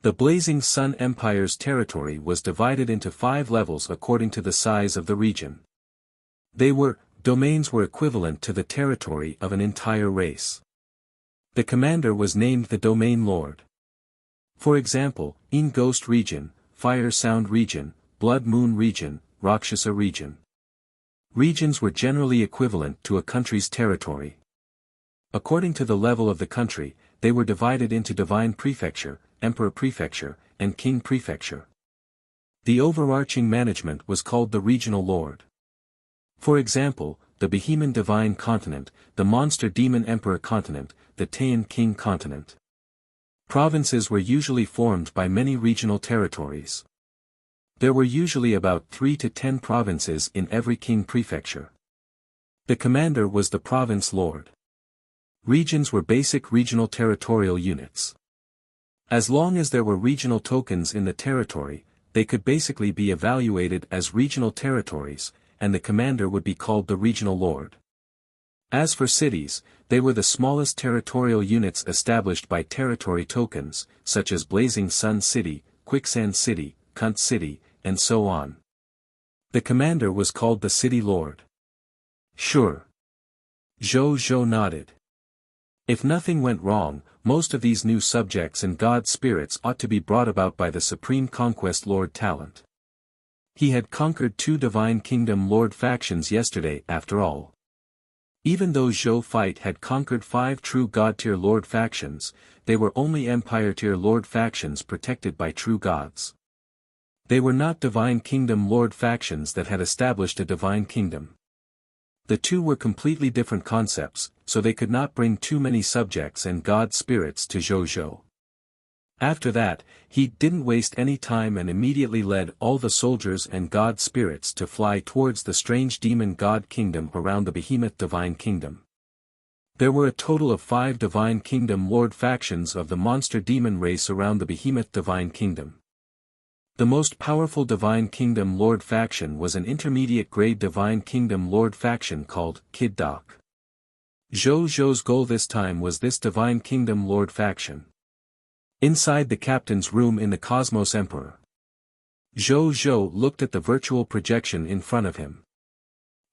The Blazing Sun Empire's territory was divided into 5 levels according to the size of the region. Domains were equivalent to the territory of an entire race. The commander was named the Domain Lord. For example, In Ghost Region, Fire Sound Region, Blood Moon Region, Rakshasa Region. Regions were generally equivalent to a country's territory. According to the level of the country, they were divided into Divine Prefecture, Emperor Prefecture, and King Prefecture. The overarching management was called the Regional Lord. For example, the Bohemian Divine Continent, the Monster Demon Emperor Continent, the Taiyan King Continent. Provinces were usually formed by many regional territories. There were usually about 3 to 10 provinces in every king prefecture. The commander was the province lord. Regions were basic regional territorial units. As long as there were regional tokens in the territory, they could basically be evaluated as regional territories, and the commander would be called the regional lord. As for cities, they were the smallest territorial units established by territory tokens, such as Blazing Sun City, Quicksand City, Kunt City, and so on. The commander was called the city lord. Sure. Zhou nodded. If nothing went wrong, most of these new subjects and god spirits ought to be brought about by the Supreme Conquest Lord talent. He had conquered 2 Divine Kingdom Lord factions yesterday after all. Even though Zhou Fight had conquered 5 true god tier Lord factions, they were only Empire tier Lord factions protected by true gods. They were not Divine Kingdom Lord factions that had established a Divine Kingdom. The two were completely different concepts, so they could not bring too many subjects and god spirits to Zhou. After that, he didn't waste any time and immediately led all the soldiers and god spirits to fly towards the strange demon god kingdom around the behemoth Divine Kingdom. There were a total of 5 Divine Kingdom Lord factions of the monster demon race around the behemoth Divine Kingdom. The most powerful Divine Kingdom Lord faction was an intermediate-grade Divine Kingdom Lord faction called Kid Doc. Zhou's goal this time was this Divine Kingdom Lord faction. Inside the captain's room in the Cosmos Emperor, Zhou looked at the virtual projection in front of him.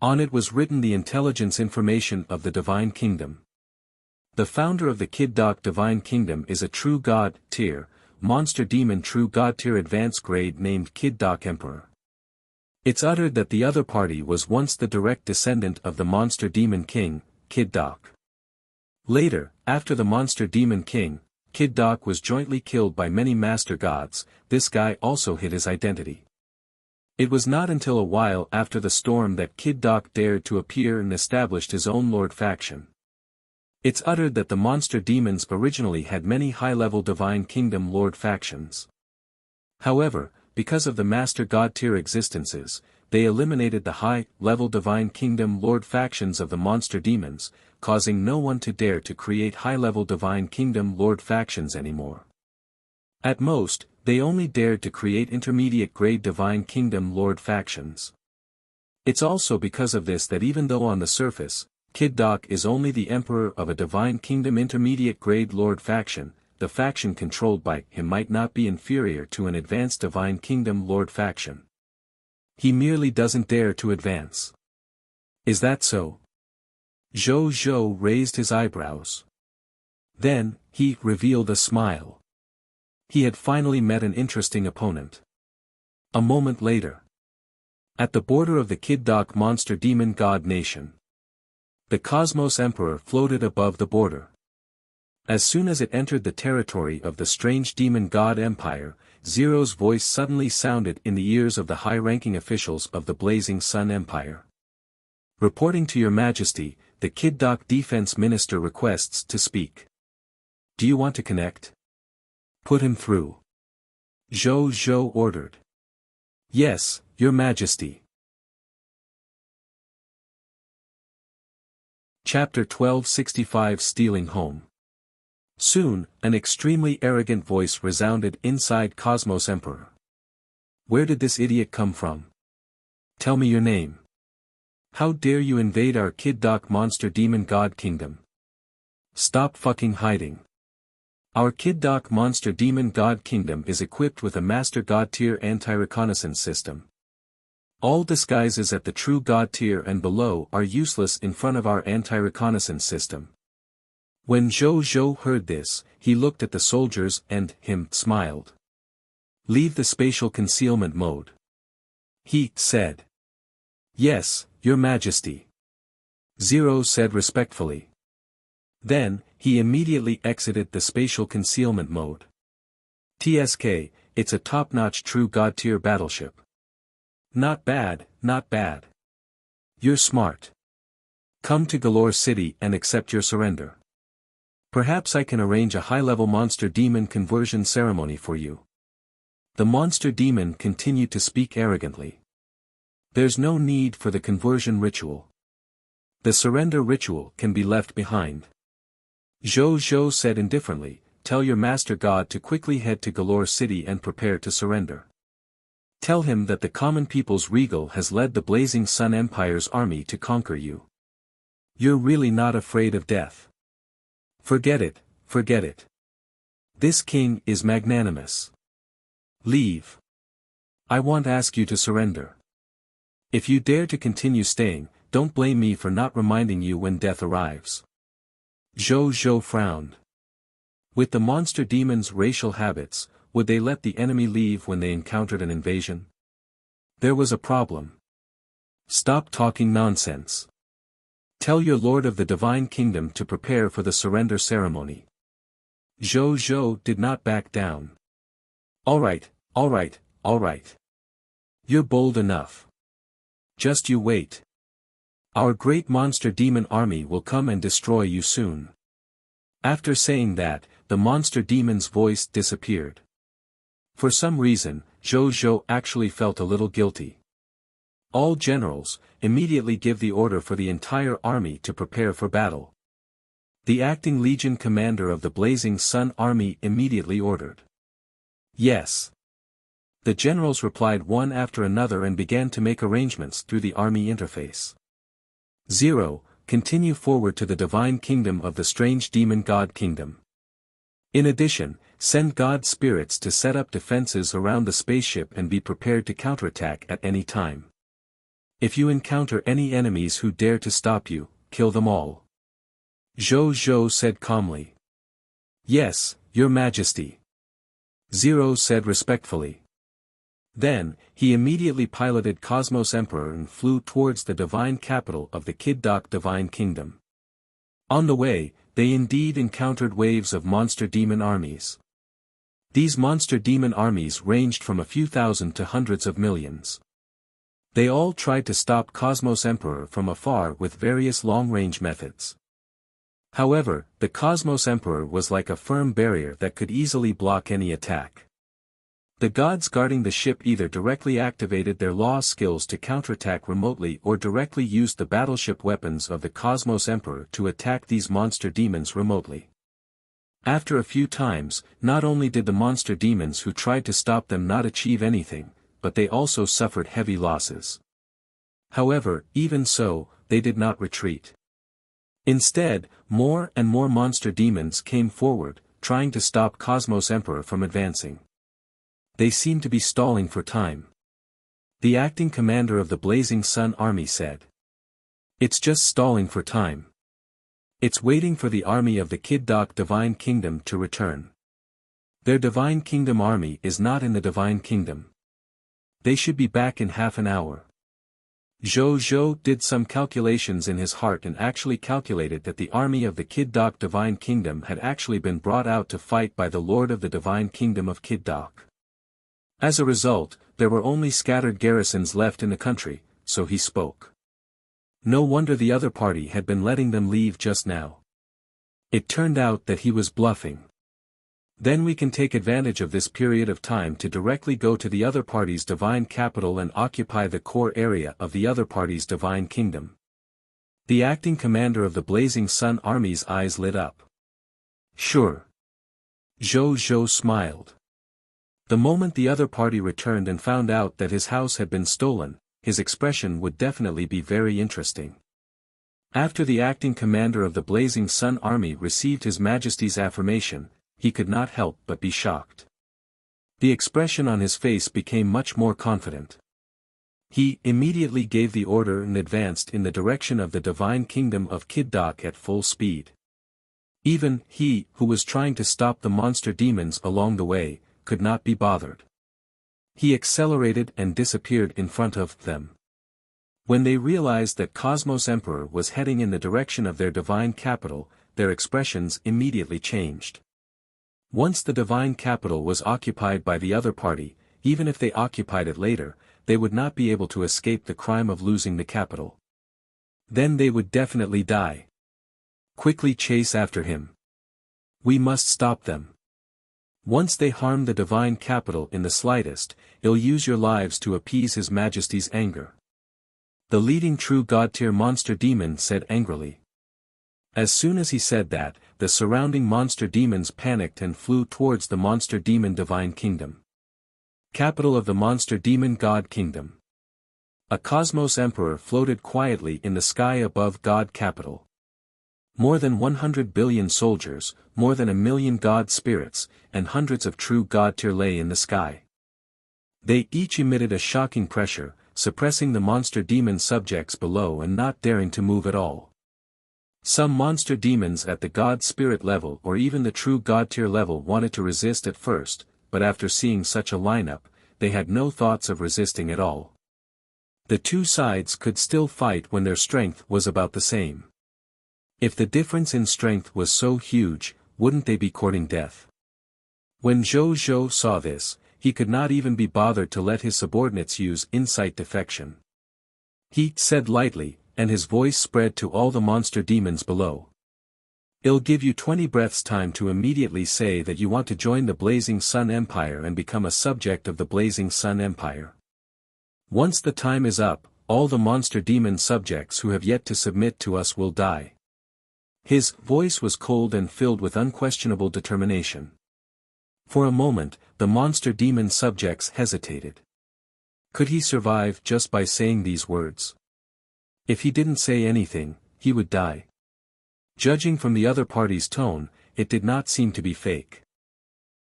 On it was written the intelligence information of the Divine Kingdom. The founder of the Kid Doc Divine Kingdom is a true god tier, monster demon true god tier advanced grade named Kid Doc Emperor. It's uttered that the other party was once the direct descendant of the monster demon king, Kid Doc. Later, after the monster demon king, Kid Doc was jointly killed by many master gods, this guy also hid his identity. It was not until a while after the storm that Kid Doc dared to appear and established his own lord faction. It's uttered that the monster demons originally had many high-level Divine Kingdom Lord factions. However, because of the Master God tier existences, they eliminated the high-level Divine Kingdom Lord factions of the monster demons, causing no one to dare to create high-level Divine Kingdom Lord factions anymore. At most, they only dared to create intermediate-grade Divine Kingdom Lord factions. It's also because of this that even though on the surface, Kid Doc is only the Emperor of a Divine Kingdom intermediate-grade Lord faction, the faction controlled by him might not be inferior to an advanced Divine Kingdom Lord faction. He merely doesn't dare to advance. Is that so? Zhou Zhou raised his eyebrows. Then, he revealed a smile. He had finally met an interesting opponent. A moment later. At the border of the Kid Doc monster demon god nation. The Cosmos Emperor floated above the border. As soon as it entered the territory of the strange demon god empire, Zero's voice suddenly sounded in the ears of the high-ranking officials of the Blazing Sun Empire. Reporting to your majesty, the Kid Doc defense minister requests to speak. Do you want to connect? Put him through. Zhou Zhou ordered. Yes, your majesty. Chapter 1265 Stealing Home. Soon, an extremely arrogant voice resounded inside Cosmos Emperor. Where did this idiot come from? Tell me your name. How dare you invade our Kid Doc monster demon god kingdom? Stop fucking hiding. Our Kid Doc monster demon god kingdom is equipped with a master god tier anti-reconnaissance system. All disguises at the true god tier and below are useless in front of our anti-reconnaissance system. When Zhou Zhou heard this, he looked at the soldiers and, smiled. Leave the spatial concealment mode. He said. Yes, your majesty. Zero said respectfully. Then, he immediately exited the spatial concealment mode. TSK, it's a top-notch true god-tier battleship. Not bad, not bad. You're smart. Come to Galore City and accept your surrender. Perhaps I can arrange a high-level monster demon conversion ceremony for you. The monster demon continued to speak arrogantly. There's no need for the conversion ritual. The surrender ritual can be left behind. Zhou Zhou said indifferently, tell your master god to quickly head to Galore City and prepare to surrender. Tell him that the common people's regal has led the Blazing Sun Empire's army to conquer you. You're really not afraid of death. Forget it, forget it. This king is magnanimous. Leave. I won't ask you to surrender. If you dare to continue staying, don't blame me for not reminding you when death arrives. Zhou Zhou frowned. With the monster demon's racial habits, would they let the enemy leave when they encountered an invasion? There was a problem. Stop talking nonsense. Tell your lord of the Divine Kingdom to prepare for the surrender ceremony. Zhou Zhou did not back down. Alright, alright, alright. You're bold enough. Just you wait. Our great monster demon army will come and destroy you soon. After saying that, the monster demon's voice disappeared. For some reason, Zhou Zhou actually felt a little guilty. All generals, immediately give the order for the entire army to prepare for battle. The acting legion commander of the Blazing Sun Army immediately ordered. Yes. The generals replied one after another and began to make arrangements through the army interface. 0. Continue forward to the Divine Kingdom of the Strange Demon God Kingdom. In addition, send God spirits to set up defenses around the spaceship and be prepared to counterattack at any time. If you encounter any enemies who dare to stop you, kill them all. Zhou Zhou said calmly. Yes, your majesty. 0 said respectfully. Then, he immediately piloted Cosmos Emperor and flew towards the divine capital of the Kid Doc Divine Kingdom. On the way, they indeed encountered waves of monster demon armies. These monster demon armies ranged from a few thousand to hundreds of millions. They all tried to stop Cosmos Emperor from afar with various long-range methods. However, the Cosmos Emperor was like a firm barrier that could easily block any attack. The gods guarding the ship either directly activated their law skills to counterattack remotely or directly used the battleship weapons of the Cosmos Emperor to attack these monster demons remotely. After a few times, not only did the monster demons who tried to stop them not achieve anything, but they also suffered heavy losses. However, even so, they did not retreat. Instead, more and more monster demons came forward, trying to stop Cosmos Emperor from advancing. They seemed to be stalling for time. The acting commander of the Blazing Sun Army said, "It's just stalling for time. It's waiting for the army of the Kid-Doc Divine Kingdom to return. Their Divine Kingdom army is not in the Divine Kingdom. They should be back in half an hour." Zhou Zhou did some calculations in his heart and actually calculated that the army of the Kid-Doc Divine Kingdom had actually been brought out to fight by the Lord of the Divine Kingdom of Kid-Doc. As a result, there were only scattered garrisons left in the country, so he spoke. No wonder the other party had been letting them leave just now. It turned out that he was bluffing. Then we can take advantage of this period of time to directly go to the other party's divine capital and occupy the core area of the other party's divine kingdom. The acting commander of the Blazing Sun Army's eyes lit up. Sure. Zhou Zhou smiled. The moment the other party returned and found out that his house had been stolen, his expression would definitely be very interesting. After the acting commander of the Blazing Sun Army received His Majesty's affirmation, he could not help but be shocked. The expression on his face became much more confident. He immediately gave the order and advanced in the direction of the Divine Kingdom of Kid-Doc at full speed. Even he, who was trying to stop the monster demons along the way, could not be bothered. He accelerated and disappeared in front of them. When they realized that Cosmos Emperor was heading in the direction of their divine capital, their expressions immediately changed. Once the divine capital was occupied by the other party, even if they occupied it later, they would not be able to escape the crime of losing the capital. Then they would definitely die. Quickly chase after him. We must stop them. Once they harm the divine capital in the slightest, you'll use your lives to appease His Majesty's anger. The leading true god-tier monster demon said angrily. As soon as he said that, the surrounding monster demons panicked and flew towards the monster demon divine kingdom. Capital of the monster demon god kingdom. A Cosmos Emperor floated quietly in the sky above God capital. More than 100 billion soldiers, more than 1 million god spirits, and hundreds of true god-tier lay in the sky. They each emitted a shocking pressure, suppressing the monster demon subjects below and not daring to move at all. Some monster demons at the god spirit level or even the true god-tier level wanted to resist at first, but after seeing such a lineup, they had no thoughts of resisting at all. The two sides could still fight when their strength was about the same. If the difference in strength was so huge, wouldn't they be courting death? When Zhou Zhou saw this, he could not even be bothered to let his subordinates use insight defection. He said lightly, and his voice spread to all the monster demons below. I'll give you 20 breaths time to immediately say that you want to join the Blazing Sun Empire and become a subject of the Blazing Sun Empire. Once the time is up, all the monster demon subjects who have yet to submit to us will die. His voice was cold and filled with unquestionable determination. For a moment, the monster demon subjects hesitated. Could he survive just by saying these words? If he didn't say anything, he would die. Judging from the other party's tone, it did not seem to be fake.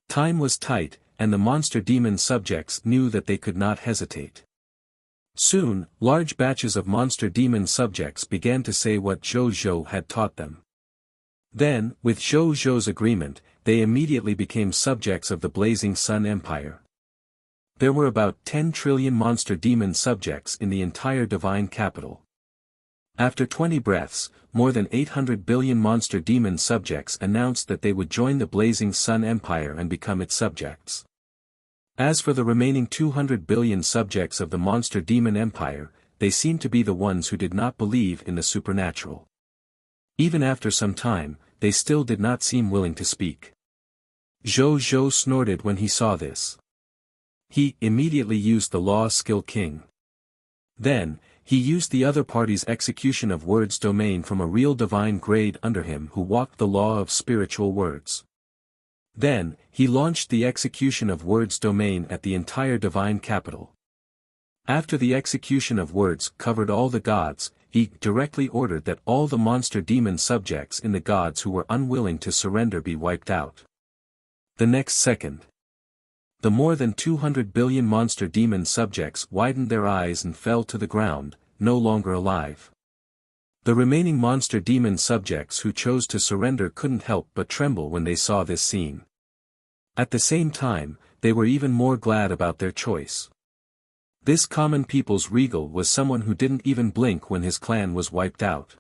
Time was tight, and the monster demon subjects knew that they could not hesitate. Soon, large batches of monster demon subjects began to say what Zhou Zhou had taught them. Then, with Zhou Zhou's agreement, they immediately became subjects of the Blazing Sun Empire. There were about 10 trillion monster demon subjects in the entire divine capital. After 20 breaths, more than 800 billion monster demon subjects announced that they would join the Blazing Sun Empire and become its subjects. As for the remaining 200 billion subjects of the monster demon empire, they seemed to be the ones who did not believe in the supernatural. Even after some time, they still did not seem willing to speak. Zhou Zhou snorted when he saw this. He immediately used the law skill king. Then, he used the other party's execution of words domain from a real divine grade under him who walked the law of spiritual words. Then, he launched the execution of Word's domain at the entire divine capital. After the execution of Words covered all the gods, he directly ordered that all the monster demon subjects in the gods who were unwilling to surrender be wiped out. The next second, the more than 200 billion monster demon subjects widened their eyes and fell to the ground, no longer alive. The remaining monster demon subjects who chose to surrender couldn't help but tremble when they saw this scene. At the same time, they were even more glad about their choice. This common people's regal was someone who didn't even blink when his clan was wiped out.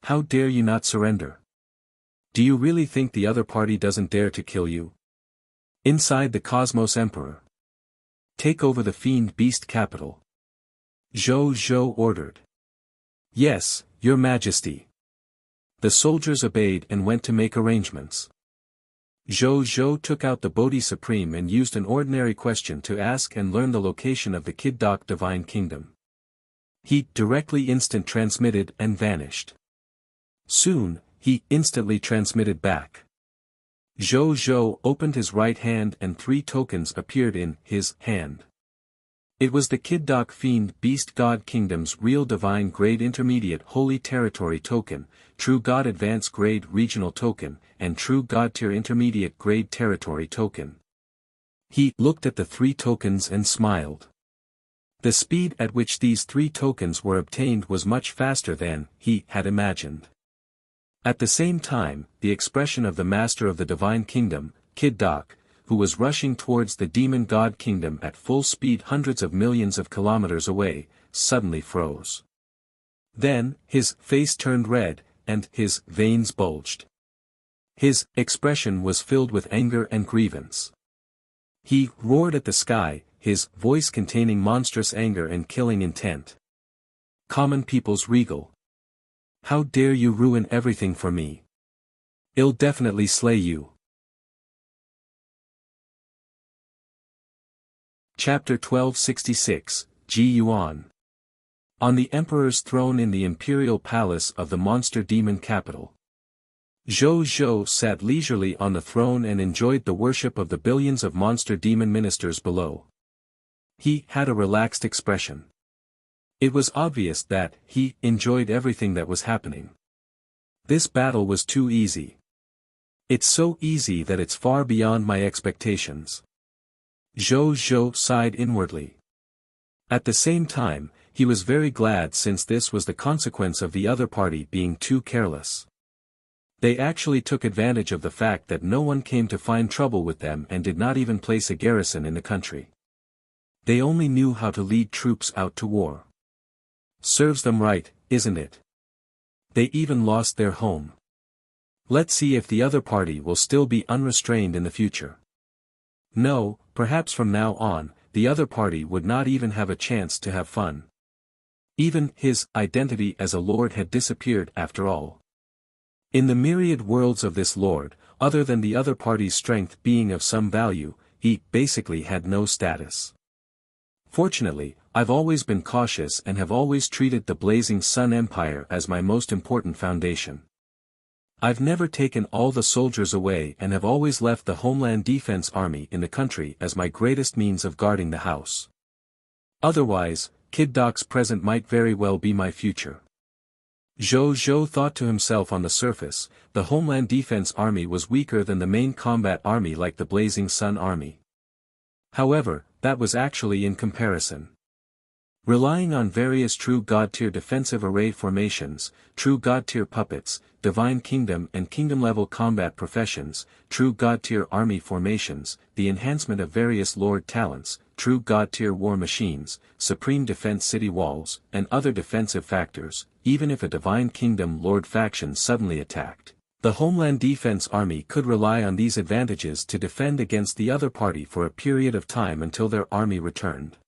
How dare you not surrender? Do you really think the other party doesn't dare to kill you? Inside the Cosmos Emperor. Take over the fiend beast capital. Zhou ordered. Yes, Your Majesty. The soldiers obeyed and went to make arrangements. Zhou took out the Bodhi Supreme and used an ordinary question to ask and learn the location of the Kid-Doc Divine Kingdom. He directly instant transmitted and vanished. Soon, he instantly transmitted back. Zhou opened his right hand and 3 tokens appeared in his hand. It was the Kid-Doc Fiend Beast God Kingdom's Real Divine Grade Intermediate Holy Territory Token, True God Advanced Grade Regional Token, and True God Tier Intermediate Grade Territory Token. He looked at the 3 tokens and smiled. The speed at which these 3 tokens were obtained was much faster than he had imagined. At the same time, the expression of the Master of the Divine Kingdom, Kid-Doc, who was rushing towards the Demon God Kingdom at full speed hundreds of millions of kilometers away, suddenly froze. Then, his face turned red, and his veins bulged. His expression was filled with anger and grievance. He roared at the sky, his voice containing monstrous anger and killing intent. Common people's regal. How dare you ruin everything for me? I'll definitely slay you. Chapter 1266, Ji Yuan. On the Emperor's throne in the Imperial Palace of the Monster Demon Capital. Zhou sat leisurely on the throne and enjoyed the worship of the billions of monster demon ministers below. He had a relaxed expression. It was obvious that he enjoyed everything that was happening. This battle was too easy. It's so easy that it's far beyond my expectations. Zhou sighed inwardly. At the same time, he was very glad since this was the consequence of the other party being too careless. They actually took advantage of the fact that no one came to find trouble with them and did not even place a garrison in the country. They only knew how to lead troops out to war. Serves them right, isn't it? They even lost their home. Let's see if the other party will still be unrestrained in the future. No, perhaps from now on, the other party would not even have a chance to have fun. Even his identity as a lord had disappeared after all. In the myriad worlds of this lord, other than the other party's strength being of some value, he basically had no status. Fortunately, I've always been cautious and have always treated the Blazing Sun Empire as my most important foundation. I've never taken all the soldiers away and have always left the Homeland Defense Army in the country as my greatest means of guarding the house. Otherwise, Kid-Doc's present might very well be my future. Zhou thought to himself. On the surface, the Homeland Defense Army was weaker than the main combat army like the Blazing Sun Army. However, that was actually in comparison. Relying on various True God Tier defensive array formations, True God Tier puppets, Divine Kingdom and Kingdom-level combat professions, True God Tier army formations, the enhancement of various Lord talents, True God Tier war machines, Supreme Defense city walls, and other defensive factors, even if a Divine Kingdom Lord faction suddenly attacked, the Homeland Defense Army could rely on these advantages to defend against the other party for a period of time until their army returned.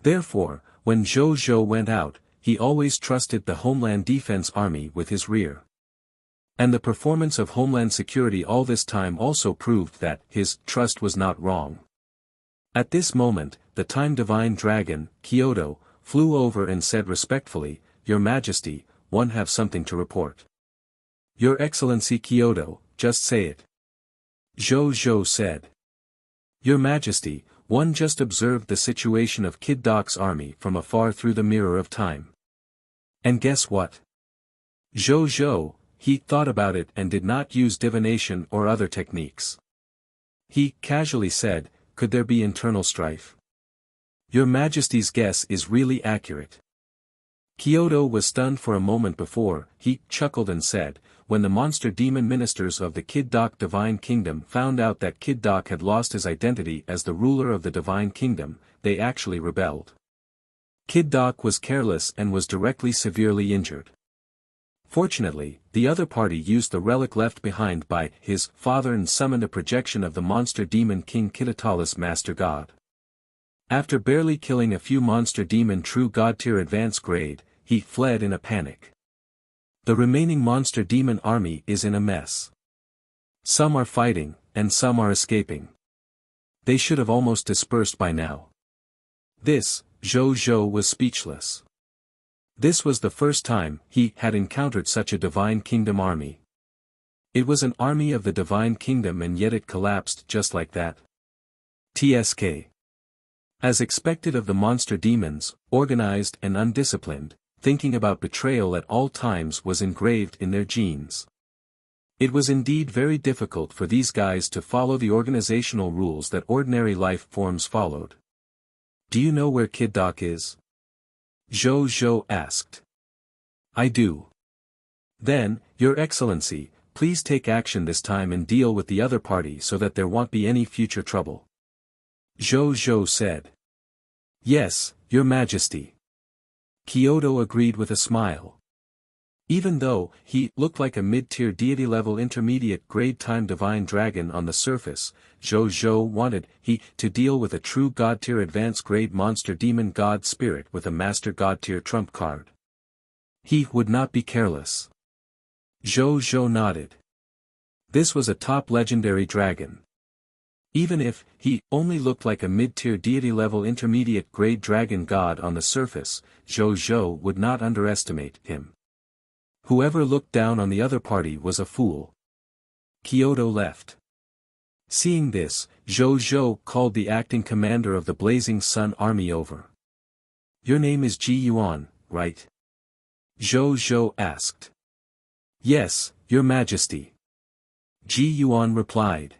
Therefore, when Zhou went out, he always trusted the Homeland Defense Army with his rear. And the performance of Homeland Security all this time also proved that his trust was not wrong. At this moment, the Time Divine Dragon, Kyoto, flew over and said respectfully, "Your Majesty, one have something to report." "Your Excellency Kyoto, just say it." Zhou Zhou said. Your Majesty, one just observed the situation of Kid Doc's army from afar through the mirror of time. And guess what? Zhou Zhou, he thought about it and did not use divination or other techniques. He casually said, could there be internal strife? Your Majesty's guess is really accurate. Kyoto was stunned for a moment before he chuckled and said, when the monster demon ministers of the Kid Doc Divine Kingdom found out that Kid Doc had lost his identity as the ruler of the Divine Kingdom, they actually rebelled. Kid Doc was careless and was directly severely injured. Fortunately, the other party used the relic left behind by his father and summoned a projection of the monster demon King Kitatalis Master God. After barely killing a few monster demon true god tier advanced grade, he fled in a panic. The remaining monster demon army is in a mess. Some are fighting, and some are escaping. They should have almost dispersed by now. Zhou Zhou was speechless. This was the first time he had encountered such a Divine Kingdom army. It was an army of the Divine Kingdom and yet it collapsed just like that. TSK. As expected of the monster demons, organized and undisciplined, thinking about betrayal at all times was engraved in their genes. It was indeed very difficult for these guys to follow the organizational rules that ordinary life forms followed. Do you know where Kid Doc is? Zhou Zhou asked. I do. Then, Your Excellency, please take action this time and deal with the other party so that there won't be any future trouble. Zhou Zhou said. Yes, Your Majesty. Kyoto agreed with a smile. Even though he looked like a mid-tier deity-level intermediate-grade time divine dragon on the surface, Zhou Zhou wanted to deal with a true god-tier advanced-grade monster demon god spirit with a master god-tier trump card. He would not be careless. Zhou Zhou nodded. This was a top legendary dragon. Even if he only looked like a mid-tier deity-level intermediate-grade dragon god on the surface, Zhou Zhou would not underestimate him. Whoever looked down on the other party was a fool. Kyoto left. Seeing this, Zhou Zhou called the acting commander of the Blazing Sun Army over. Your name is Ji Yuan, right? Zhou Zhou asked. Yes, Your Majesty. Ji Yuan replied.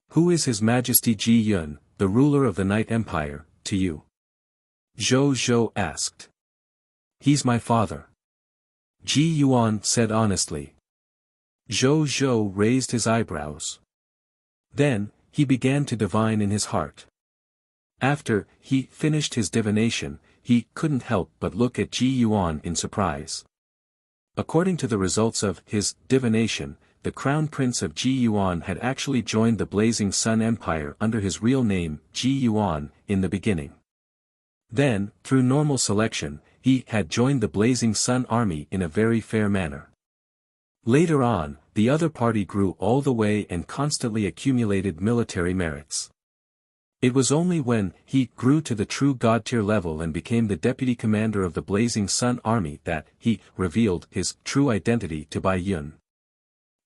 Who is His Majesty Ji Yun, the ruler of the Night Empire, to you? Zhou Zhou asked. He's my father. Ji Yuan said honestly. Zhou Zhou raised his eyebrows. Then, he began to divine in his heart. After he finished his divination, he couldn't help but look at Ji Yuan in surprise. According to the results of his divination, the Crown Prince of Ji Yuan had actually joined the Blazing Sun Empire under his real name, Ji Yuan, in the beginning. Then, through normal selection, he had joined the Blazing Sun Army in a very fair manner. Later on, the other party grew all the way and constantly accumulated military merits. It was only when he grew to the true god-tier level and became the deputy commander of the Blazing Sun Army that he revealed his true identity to Bai Yun.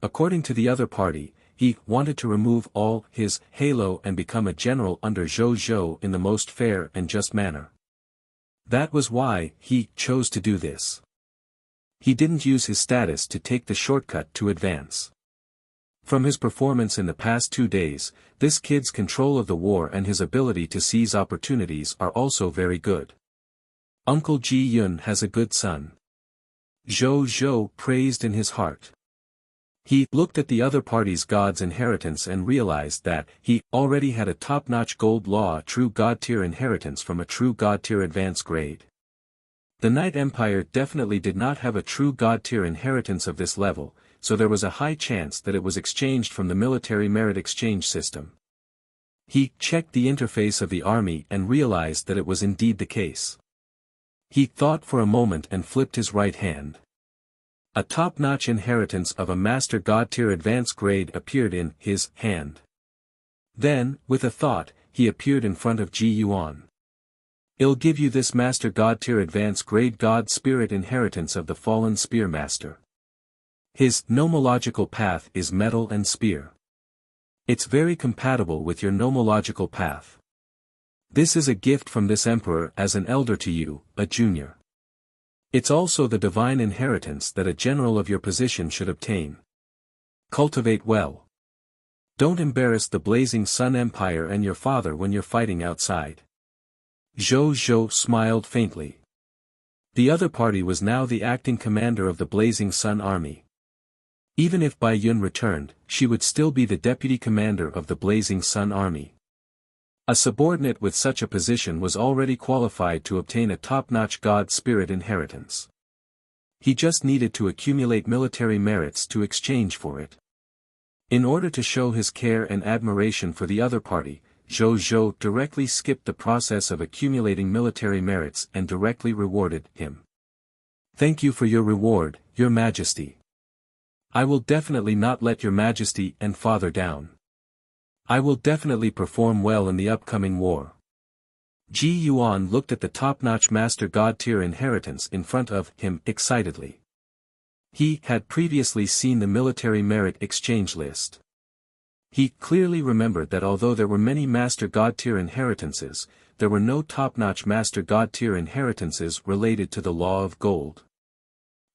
According to the other party, he wanted to remove all his halo and become a general under Zhou Zhou in the most fair and just manner. That was why he chose to do this. He didn't use his status to take the shortcut to advance. From his performance in the past 2 days, this kid's control of the war and his ability to seize opportunities are also very good. Uncle Ji Yun has a good son. Zhou Zhou praised in his heart. He looked at the other party's god's inheritance and realized that he already had a top-notch gold law true god-tier inheritance from a true god-tier advanced grade. The Night Empire definitely did not have a true god-tier inheritance of this level, so there was a high chance that it was exchanged from the military merit exchange system. He checked the interface of the army and realized that it was indeed the case. He thought for a moment and flipped his right hand. A top-notch inheritance of a Master God-tier advanced grade appeared in his hand. Then, with a thought, he appeared in front of Ji Yuan. I'll give you this Master God-tier advanced grade God Spirit inheritance of the fallen Spear Master. His nomological path is metal and spear. It's very compatible with your nomological path. This is a gift from this emperor as an elder to you, a junior. It's also the divine inheritance that a general of your position should obtain. Cultivate well. Don't embarrass the Blazing Sun Empire and your father when you're fighting outside. Zhou Zhou smiled faintly. The other party was now the acting commander of the Blazing Sun Army. Even if Bai Yun returned, she would still be the deputy commander of the Blazing Sun Army. A subordinate with such a position was already qualified to obtain a top-notch God Spirit inheritance. He just needed to accumulate military merits to exchange for it. In order to show his care and admiration for the other party, Zhou Zhou directly skipped the process of accumulating military merits and directly rewarded him. Thank you for your reward, Your Majesty. I will definitely not let Your Majesty and Father down. I will definitely perform well in the upcoming war. Ji Yuan looked at the top-notch Master God tier inheritance in front of him excitedly. He had previously seen the military merit exchange list. He clearly remembered that although there were many Master God tier inheritances, there were no top-notch Master God tier inheritances related to the Law of Gold.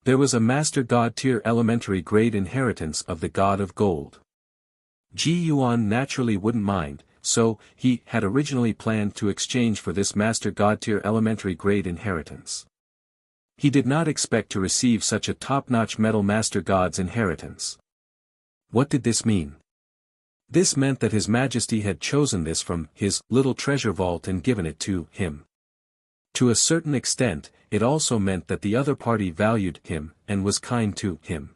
There was a Master God tier elementary grade inheritance of the God of Gold. Ji Yuan naturally wouldn't mind, so he had originally planned to exchange for this Master God tier elementary grade inheritance. He did not expect to receive such a top-notch Metal Master God's inheritance. What did this mean? This meant that His Majesty had chosen this from his little treasure vault and given it to him. To a certain extent, it also meant that the other party valued him and was kind to him.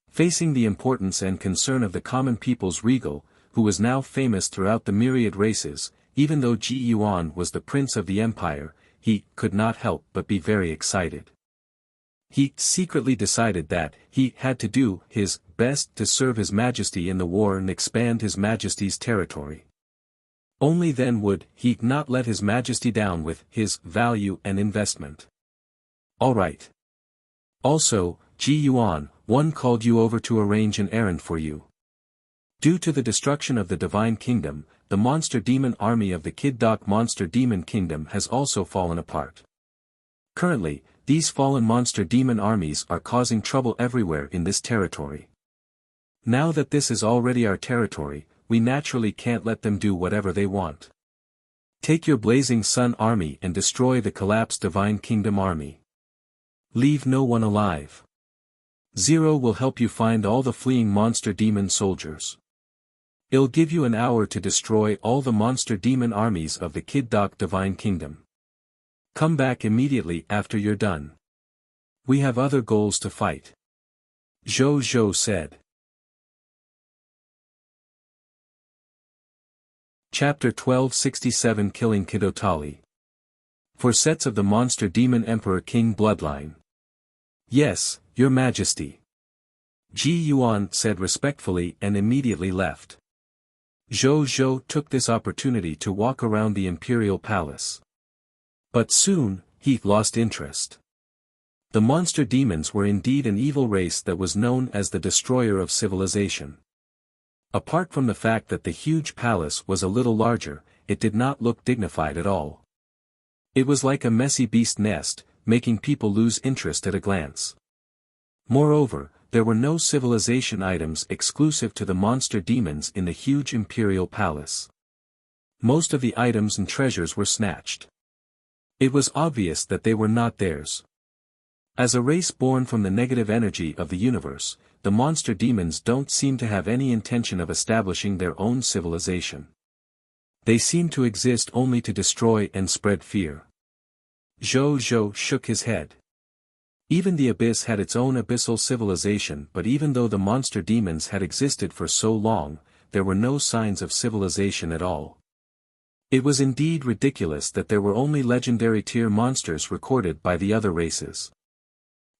Facing the importance and concern of the common people's regal, who was now famous throughout the myriad races, even though Ji Yuan was the prince of the empire, he could not help but be very excited. He secretly decided that he had to do his best to serve His Majesty in the war and expand His Majesty's territory. Only then would he not let His Majesty down with his value and investment. All right. Also, Ji Yuan, one called you over to arrange an errand for you. Due to the destruction of the Divine Kingdom, the monster demon army of the Kid Doc Monster Demon Kingdom has also fallen apart. Currently, these fallen monster demon armies are causing trouble everywhere in this territory. Now that this is already our territory, we naturally can't let them do whatever they want. Take your Blazing Sun Army and destroy the collapsed Divine Kingdom army. Leave no one alive. Zero will help you find all the fleeing monster demon soldiers. It'll give you an hour to destroy all the monster demon armies of the Kid Doc Divine Kingdom. Come back immediately after you're done. We have other goals to fight. Zhou Zhou said. Chapter 1267 Killing Kidotali. For sets of the Monster Demon Emperor King Bloodline. Yes, Your Majesty. Ji Yuan said respectfully and immediately left. Zhou Zhou took this opportunity to walk around the imperial palace. But soon, he lost interest. The monster demons were indeed an evil race that was known as the destroyer of civilization. Apart from the fact that the huge palace was a little larger, it did not look dignified at all. It was like a messy beast nest, making people lose interest at a glance. Moreover, there were no civilization items exclusive to the monster demons in the huge imperial palace. Most of the items and treasures were snatched. It was obvious that they were not theirs. As a race born from the negative energy of the universe, the monster demons don't seem to have any intention of establishing their own civilization. They seem to exist only to destroy and spread fear. Zhou Zhou shook his head. Even the abyss had its own abyssal civilization, but even though the monster demons had existed for so long, there were no signs of civilization at all. It was indeed ridiculous that there were only legendary tier monsters recorded by the other races.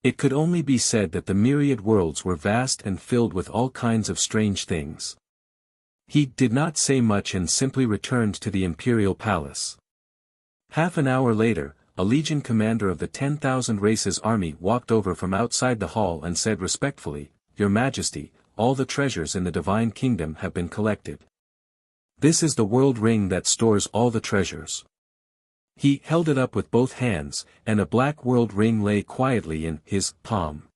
It could only be said that the myriad worlds were vast and filled with all kinds of strange things. He did not say much and simply returned to the imperial palace. Half an hour later, a legion commander of the 10,000 races army walked over from outside the hall and said respectfully, "Your Majesty, all the treasures in the divine kingdom have been collected. This is the world ring that stores all the treasures. He held it up with both hands, and a black world ring lay quietly in his palm.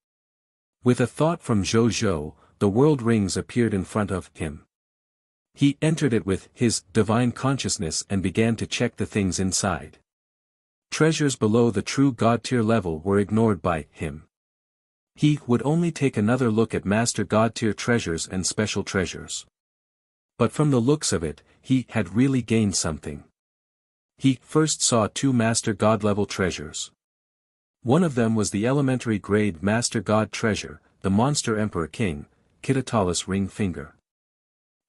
With a thought from Zhou Zhou, the world rings appeared in front of him. He entered it with his divine consciousness and began to check the things inside. Treasures below the true God tier level were ignored by him. He would only take another look at Master God tier treasures and special treasures. But from the looks of it, he had really gained something. He first saw 2 Master God level treasures. One of them was the elementary grade Master God treasure, the Monster Emperor King, Kitatalis ring finger.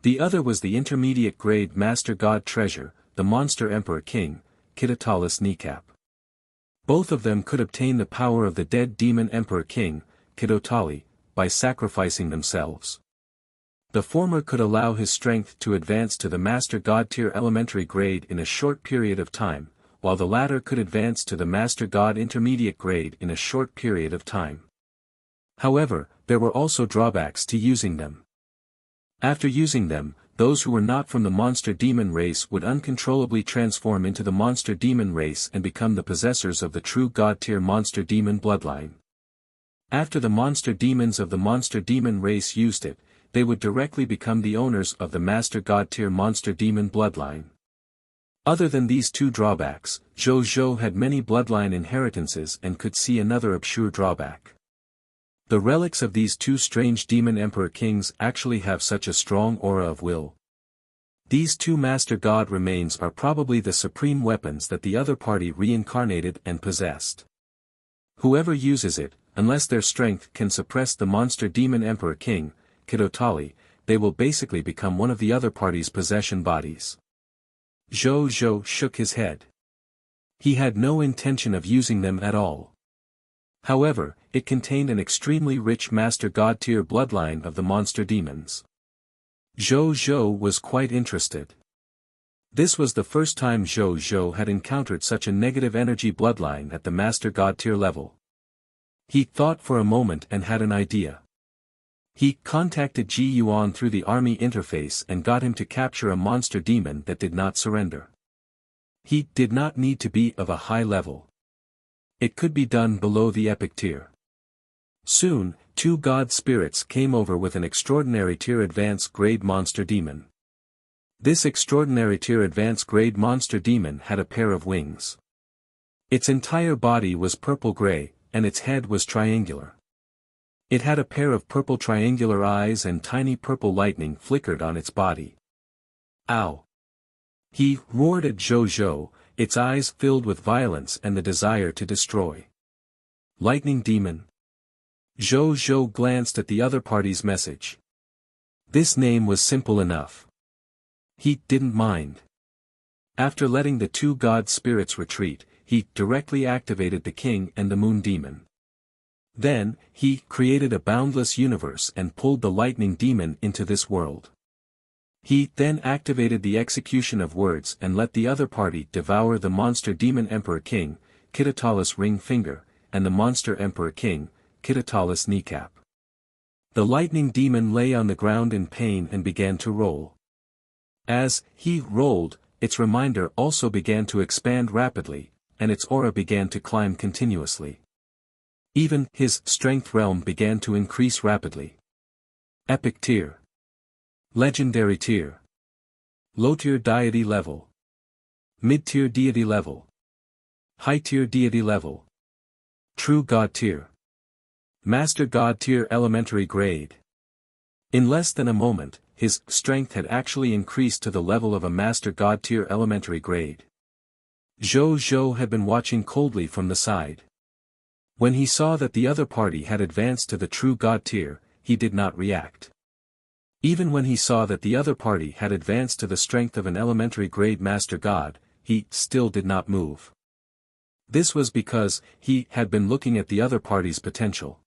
The other was the intermediate grade Master God treasure, the Monster Emperor King, Kitatalis kneecap. Both of them could obtain the power of the dead demon Emperor King, Kitotali, by sacrificing themselves. The former could allow his strength to advance to the Master God tier elementary grade in a short period of time, while the latter could advance to the Master God intermediate grade in a short period of time. However, there were also drawbacks to using them. After using them, those who were not from the monster demon race would uncontrollably transform into the monster demon race and become the possessors of the true God tier monster demon bloodline. After the monster demons of the monster demon race used it, they would directly become the owners of the Master God tier monster demon bloodline. Other than these 2 drawbacks, Zhou Zhou had many bloodline inheritances and could see another obscure drawback. The relics of these 2 strange demon emperor kings actually have such a strong aura of will. These 2 Master God remains are probably the supreme weapons that the other party reincarnated and possessed. Whoever uses it, unless their strength can suppress the monster demon emperor king, Kitotali, they will basically become one of the other party's possession bodies. Zhou Zhou shook his head. He had no intention of using them at all. However, it contained an extremely rich Master God tier bloodline of the monster demons. Zhou Zhou was quite interested. This was the first time Zhou Zhou had encountered such a negative energy bloodline at the Master God tier level. He thought for a moment and had an idea. He contacted Ji Yuan through the army interface and got him to capture a monster demon that did not surrender. He did not need to be of a high level. It could be done below the epic tier. Soon, 2 god spirits came over with an extraordinary tier advanced grade monster demon. This extraordinary tier advanced grade monster demon had a pair of wings. Its entire body was purple-gray, and its head was triangular. It had a pair of purple triangular eyes and tiny purple lightning flickered on its body. Ow! He roared at Zhou Zhou, its eyes filled with violence and the desire to destroy. Lightning demon. Zhou Zhou glanced at the other party's message. This name was simple enough. He didn't mind. After letting the 2 god spirits retreat, he directly activated the king and the moon demon. Then, he created a boundless universe and pulled the lightning demon into this world. He then activated the execution of words and let the other party devour the monster demon emperor king, Kitatalis ring finger, and the monster emperor king, Kitatalis kneecap. The lightning demon lay on the ground in pain and began to roll. As he rolled, its reminder also began to expand rapidly, and its aura began to climb continuously. Even his strength realm began to increase rapidly. Epic tier. Legendary tier. Low tier deity level. Mid tier deity level. High tier deity level. True god tier. Master god tier elementary grade. In less than a moment, his strength had actually increased to the level of a Master god tier elementary grade. Zhou Zhou had been watching coldly from the side. When he saw that the other party had advanced to the true god tier, he did not react. Even when he saw that the other party had advanced to the strength of an elementary grade master god, he still did not move. This was because he had been looking at the other party's potential.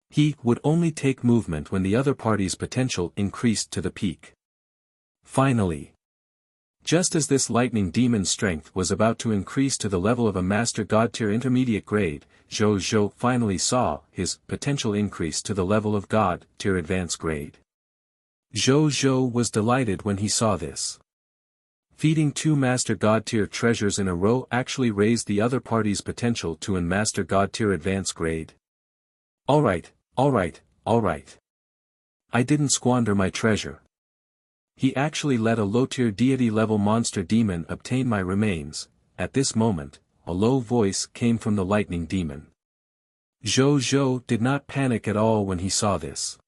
He would only take movement when the other party's potential increased to the peak. Finally, Just as this lightning demon's strength was about to increase to the level of a Master God Tier intermediate grade, Zhou Zhou finally saw his potential increase to the level of God Tier advanced grade. Zhou Zhou was delighted when he saw this. Feeding 2 Master God Tier treasures in a row actually raised the other party's potential to an Master God Tier advanced grade. Alright. I didn't squander my treasure. He actually let a low-tier deity-level monster demon obtain my remains. At this moment, a low voice came from the lightning demon. Zhou Zhou did not panic at all when he saw this.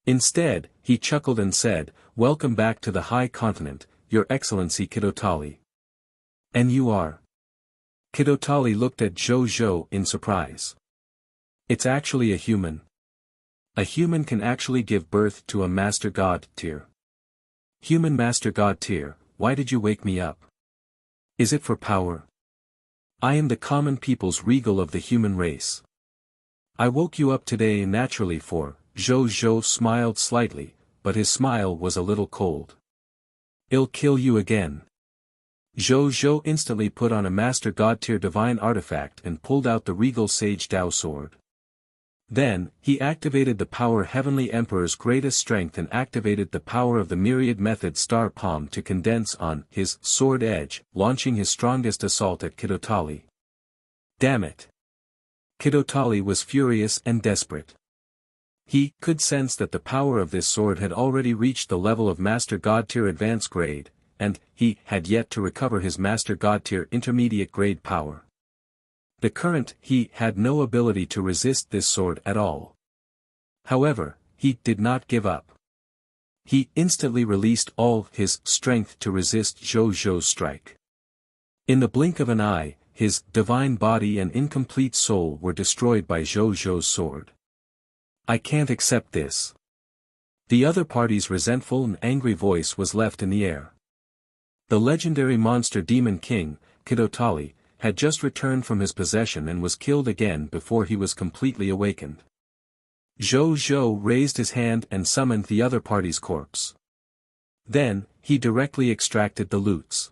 Instead, he chuckled and said, "Welcome back to the High Continent, Your Excellency Kidotali." "And you are?" Kidotali looked at Zhou Zhou in surprise. "It's actually a human. A human can actually give birth to a Master God Tier." "Human Master God Tier, why did you wake me up? Is it for power? I am the common people's regal of the human race. I woke you up today naturally for..." Zhou Zhou smiled slightly, but his smile was a little cold. "I'll kill you again." Zhou Zhou instantly put on a Master God Tier divine artifact and pulled out the regal Sage Dao sword. Then, he activated the power Heavenly Emperor's greatest strength and activated the power of the myriad method Star Palm to condense on his sword edge, launching his strongest assault at Kidotali. Damn it! Kidotali was furious and desperate. He could sense that the power of this sword had already reached the level of Master God Tier advanced grade, and he had yet to recover his Master God Tier intermediate grade power. The current he had no ability to resist this sword at all. However, he did not give up. He instantly released all his strength to resist Zhou Zhou's strike. In the blink of an eye, his divine body and incomplete soul were destroyed by Zhou Zhou's sword. "I can't accept this." The other party's resentful and angry voice was left in the air. The legendary monster demon king, Kidotali, had just returned from his possession and was killed again before he was completely awakened. Zhou Zhou raised his hand and summoned the other party's corpse. Then, he directly extracted the loots.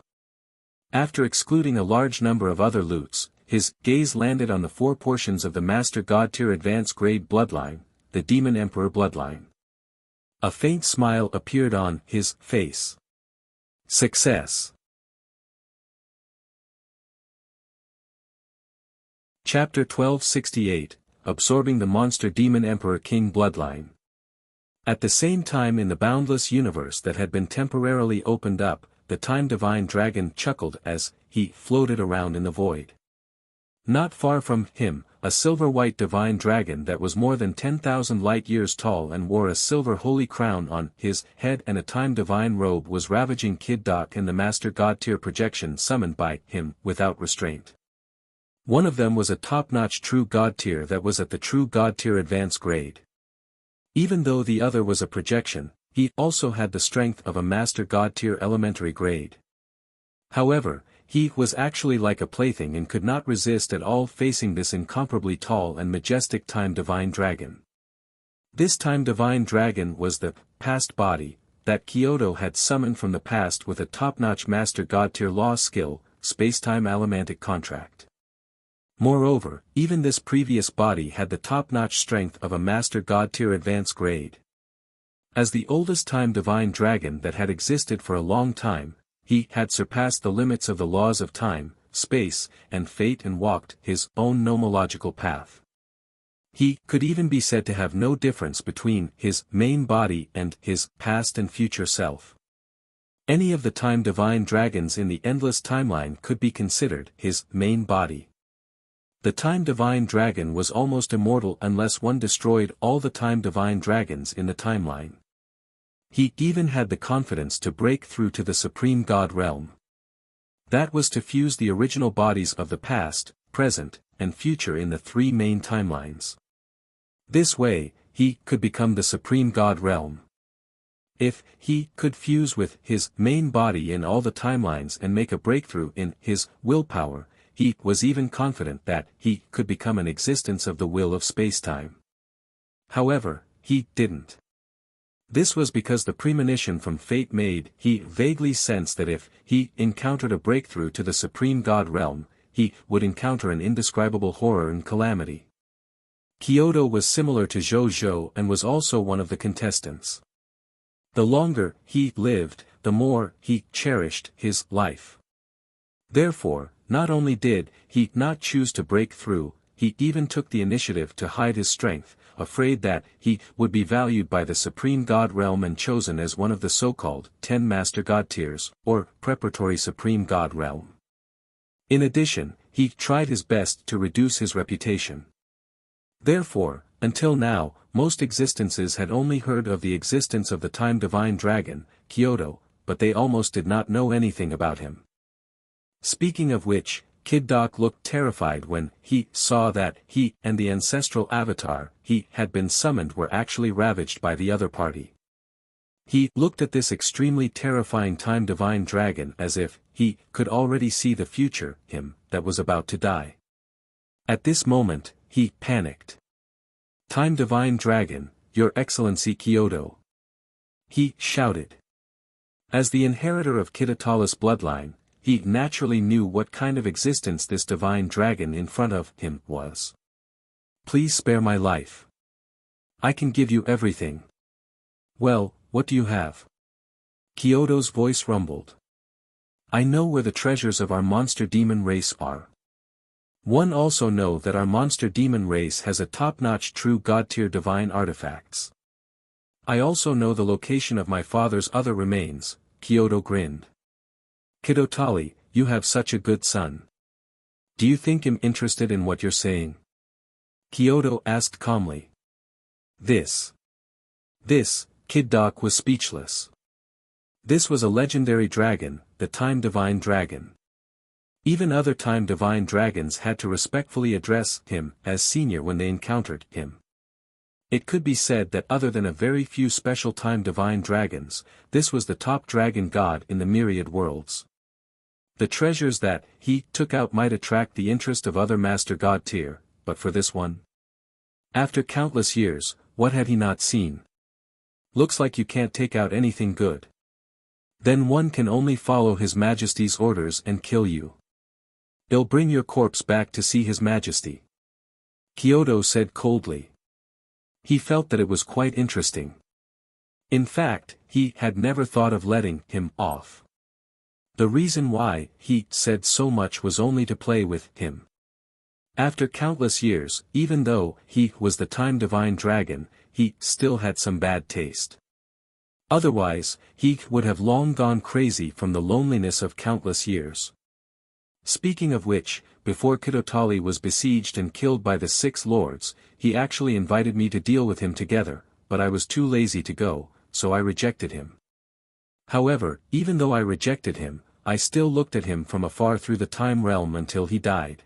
After excluding a large number of other loots, his gaze landed on the 4 portions of the Master God Tier advanced grade bloodline, the Demon Emperor bloodline. A faint smile appeared on his face. Success. Chapter 1268, Absorbing the Monster Demon Emperor King Bloodline. At the same time in the boundless universe that had been temporarily opened up, the Time Divine Dragon chuckled as he floated around in the void. Not far from him, a silver-white divine dragon that was more than 10,000 light-years tall and wore a silver holy crown on his head and a time divine robe was ravaging Kid Doc and the Master God Tier projection summoned by him without restraint. One of them was a top-notch True God Tier that was at the True God Tier advanced grade. Even though the other was a projection, he also had the strength of a Master God Tier elementary grade. However, he was actually like a plaything and could not resist at all facing this incomparably tall and majestic Time Divine Dragon. This Time Divine Dragon was the past body that Kyoto had summoned from the past with a top-notch Master God Tier law skill, Spacetime Allomantic Contract. Moreover, even this previous body had the top-notch strength of a Master God Tier advanced grade. As the oldest Time Divine Dragon that had existed for a long time, he had surpassed the limits of the laws of time, space, and fate and walked his own nomological path. He could even be said to have no difference between his main body and his past and future self. Any of the Time Divine Dragons in the endless timeline could be considered his main body. The Time Divine Dragon was almost immortal unless one destroyed all the Time Divine Dragons in the timeline. He even had the confidence to break through to the Supreme God realm. That was to fuse the original bodies of the past, present, and future in the 3 main timelines. This way, he could become the Supreme God realm. If he could fuse with his main body in all the timelines and make a breakthrough in his willpower, he was even confident that he could become an existence of the will of spacetime. However, he didn't. This was because the premonition from fate made he vaguely sense that if he encountered a breakthrough to the supreme god realm, he would encounter an indescribable horror and calamity. Kyoto was similar to Zhou and was also one of the contestants. The longer he lived, the more he cherished his life. Therefore, not only did he not choose to break through, he even took the initiative to hide his strength, afraid that he would be valued by the supreme god realm and chosen as one of the so-called 10 master god tiers, or preparatory supreme god realm. In addition, he tried his best to reduce his reputation. Therefore, until now, most existences had only heard of the existence of the time divine dragon, Kyoto, but they almost did not know anything about him. Speaking of which, Kid Doc looked terrified when he saw that he and the ancestral avatar he had been summoned were actually ravaged by the other party. He looked at this extremely terrifying time divine dragon as if he could already see the future him that was about to die. At this moment, he panicked. "Time divine dragon, your excellency Kyoto!" he shouted. As the inheritor of Kitatalis bloodline, he naturally knew what kind of existence this divine dragon in front of him was. "Please spare my life. I can give you everything." "Well, what do you have?" Kyoto's voice rumbled. "I know where the treasures of our monster demon race are. One also know that our monster demon race has a top-notch true god-tier divine artifacts. I also know the location of my father's other remains." Kyoto grinned. "Kitotali, you have such a good son. Do you think him interested in what you're saying?" Kyoto asked calmly. This, Kid Doc was speechless. This was a legendary dragon, the Time Divine Dragon. Even other Time Divine Dragons had to respectfully address him as senior when they encountered him. It could be said that other than a very few special Time Divine Dragons, this was the top dragon god in the myriad worlds. The treasures that he took out might attract the interest of other Master God tier, but for this one? After countless years, what had he not seen? "Looks like you can't take out anything good. Then one can only follow His Majesty's orders and kill you. He'll bring your corpse back to see His Majesty," Kyoto said coldly. He felt that it was quite interesting. In fact, he had never thought of letting him off. The reason why he said so much was only to play with him. After countless years, even though he was the Time Divine Dragon, he still had some bad taste. Otherwise, he would have long gone crazy from the loneliness of countless years. Speaking of which, before Kitotali was besieged and killed by the 6 lords, he actually invited me to deal with him together, but I was too lazy to go, so I rejected him. However, even though I rejected him, I still looked at him from afar through the time realm until he died.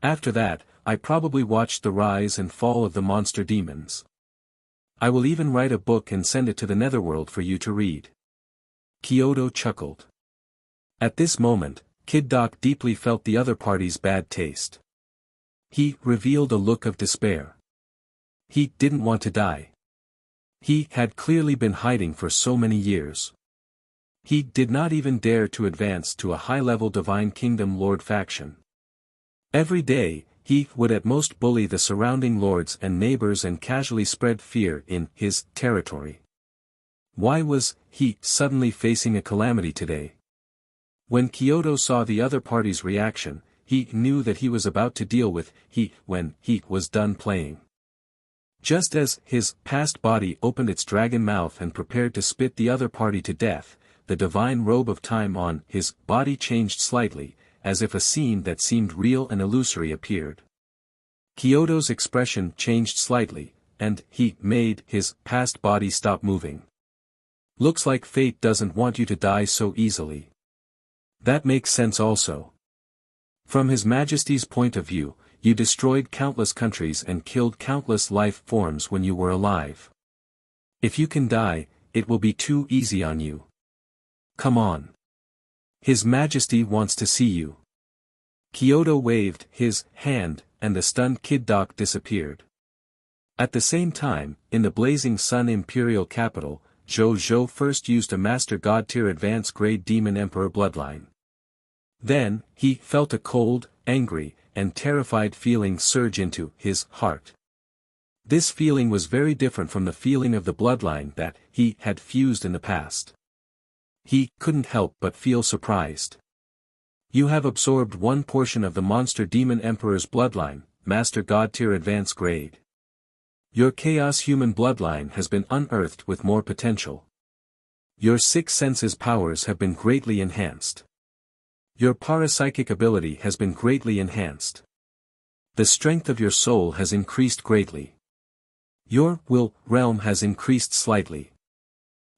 After that, I probably watched the rise and fall of the monster demons. I will even write a book and send it to the Netherworld for you to read." Kyoto chuckled. At this moment, Kid Doc deeply felt the other party's bad taste. He revealed a look of despair. He didn't want to die. He had clearly been hiding for so many years. He did not even dare to advance to a high-level Divine Kingdom Lord faction. Every day, he would at most bully the surrounding lords and neighbors and casually spread fear in his territory. Why was he suddenly facing a calamity today? When Kyoto saw the other party's reaction, he knew that he was about to deal with when he was done playing. Just as his past body opened its dragon mouth and prepared to spit the other party to death, the divine robe of time on his body changed slightly, as if a scene that seemed real and illusory appeared. Kyoto's expression changed slightly, and he made his past body stop moving. "Looks like fate doesn't want you to die so easily. That makes sense also. From His Majesty's point of view, you destroyed countless countries and killed countless life forms when you were alive. If you can die, it will be too easy on you. Come on. His Majesty wants to see you." Kyoto waved his hand, and the stunned Kid Doc disappeared. At the same time, in the Blazing Sun Imperial capital, Zhou first used a Master God tier advanced grade Demon Emperor bloodline. Then, he felt a cold, angry, and terrified feeling surge into his heart. This feeling was very different from the feeling of the bloodline that he had fused in the past. He couldn't help but feel surprised. You have absorbed one portion of the Monster Demon Emperor's bloodline, Master God tier advanced grade. Your Chaos Human bloodline has been unearthed with more potential. Your six senses powers have been greatly enhanced. Your parapsychic ability has been greatly enhanced. The strength of your soul has increased greatly. Your will realm has increased slightly.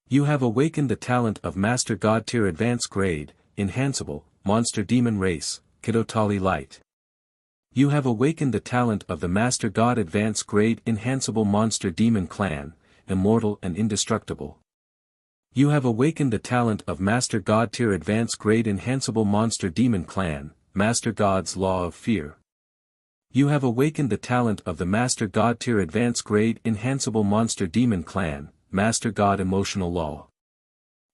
You have awakened the talent of Master God tier advanced grade, enhanceable, monster demon race, Kidotali Light. You have awakened the talent of the Master God advanced grade enhanceable monster demon clan, immortal and indestructible. You have awakened the talent of Master God tier advanced grade enhanceable monster demon clan, Master God's law of fear. You have awakened the talent of the Master God tier advanced grade enhanceable monster demon clan, Master God emotional law.